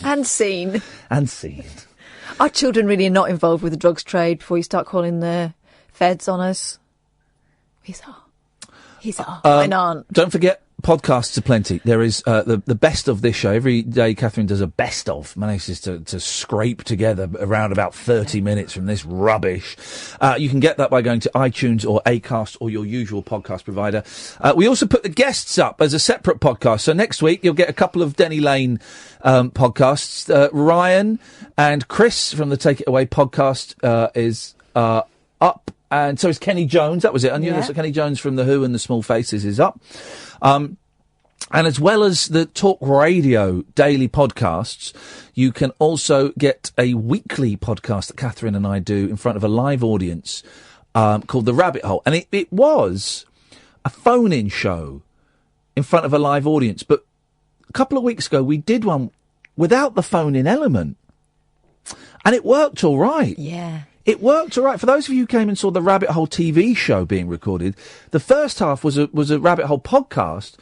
And scene.
Our
children really are not involved with the drugs trade before you start calling the feds on us. He's our. Mine aren't.
Don't forget, podcasts are plenty. There is the best of this show. Every day Katherine does a best of, manages to scrape together around about 30 minutes from this rubbish. You can get that by going to iTunes or Acast or your usual podcast provider. We also put the guests up as a separate podcast. So next week you'll get a couple of Denny Laine podcasts. Ryan and Chris from the Take It Away podcast is up. And so is Kenny Jones. That was it. I knew this. Kenny Jones from The Who and The Small Faces is up. And as well as the Talk Radio daily podcasts, you can also get a weekly podcast that Katherine and I do in front of a live audience called The Rabbit Hole. And it was a phone-in show in front of a live audience. But a couple of weeks ago, we did one without the phone-in element. And it worked all right.
Yeah.
It worked all right. For those of you who came and saw the Rabbit Hole TV show being recorded, the first half was a Rabbit Hole podcast,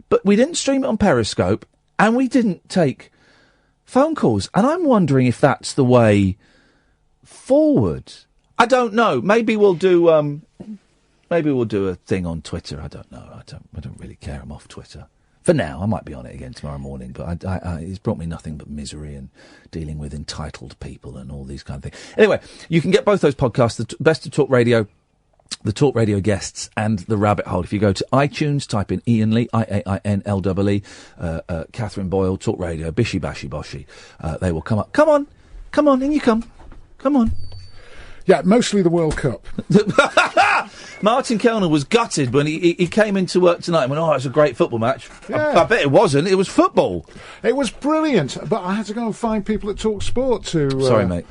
but we didn't stream it on Periscope, and we didn't take phone calls. And I'm wondering if that's the way forward. I don't know. Maybe we'll do a thing on Twitter. I don't know. I don't really care. I'm off Twitter. For now, I might be on it again tomorrow morning, but it's brought me nothing but misery and dealing with entitled people and all these kind of things. Anyway, you can get both those podcasts, the Best of Talk Radio, the Talk Radio guests, and The Rabbit Hole. If you go to iTunes, type in Iain Lee, Iainlee, Katherine Boyle, Talk Radio, Bishy Bashy Boshy, they will come up. Come on, in you come. Come on.
Yeah, mostly the World Cup.
Martin Kellner was gutted when he came into work tonight and went, oh, it's a great football match.
Yeah.
I bet it wasn't. It was football.
It was brilliant, but I had to go and find people at Talk Sport to...
Sorry, mate.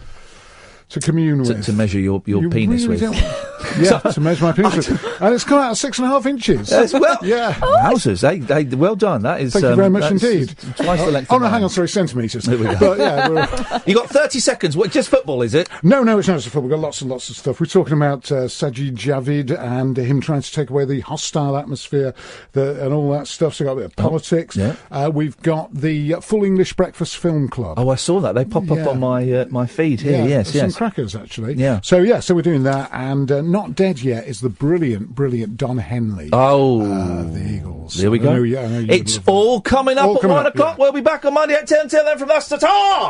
To commune with.
To measure your penis
really
with.
Yeah, to measure my penis with. And it's come out at 6.5 inches.
Well,
yeah.
Wowzers, they well done. That is...
Thank you very much indeed.
Twice the length
Oh,
of
no,
mine.
hang on, sorry, centimetres.
There we go.
But, yeah,
you got 30 seconds. What, just football, is it?
No, it's not just football. We've got lots and lots of stuff. We're talking about Sajid Javid and him trying to take away the hostile atmosphere and all that stuff. So we've got a bit of politics.
Yeah.
We've got the Full English Breakfast Film Club.
Oh, I saw that. They pop up on my feed here.
Yeah,
yes.
Some crackers, actually.
Yeah.
So we're doing that. And Not Dead Yet is the brilliant Don Henley.
Oh.
The Eagles.
There we go.
I know
it's all coming up at 1 o'clock.
Yeah.
We'll be back on Monday at 10 till then from us to talk.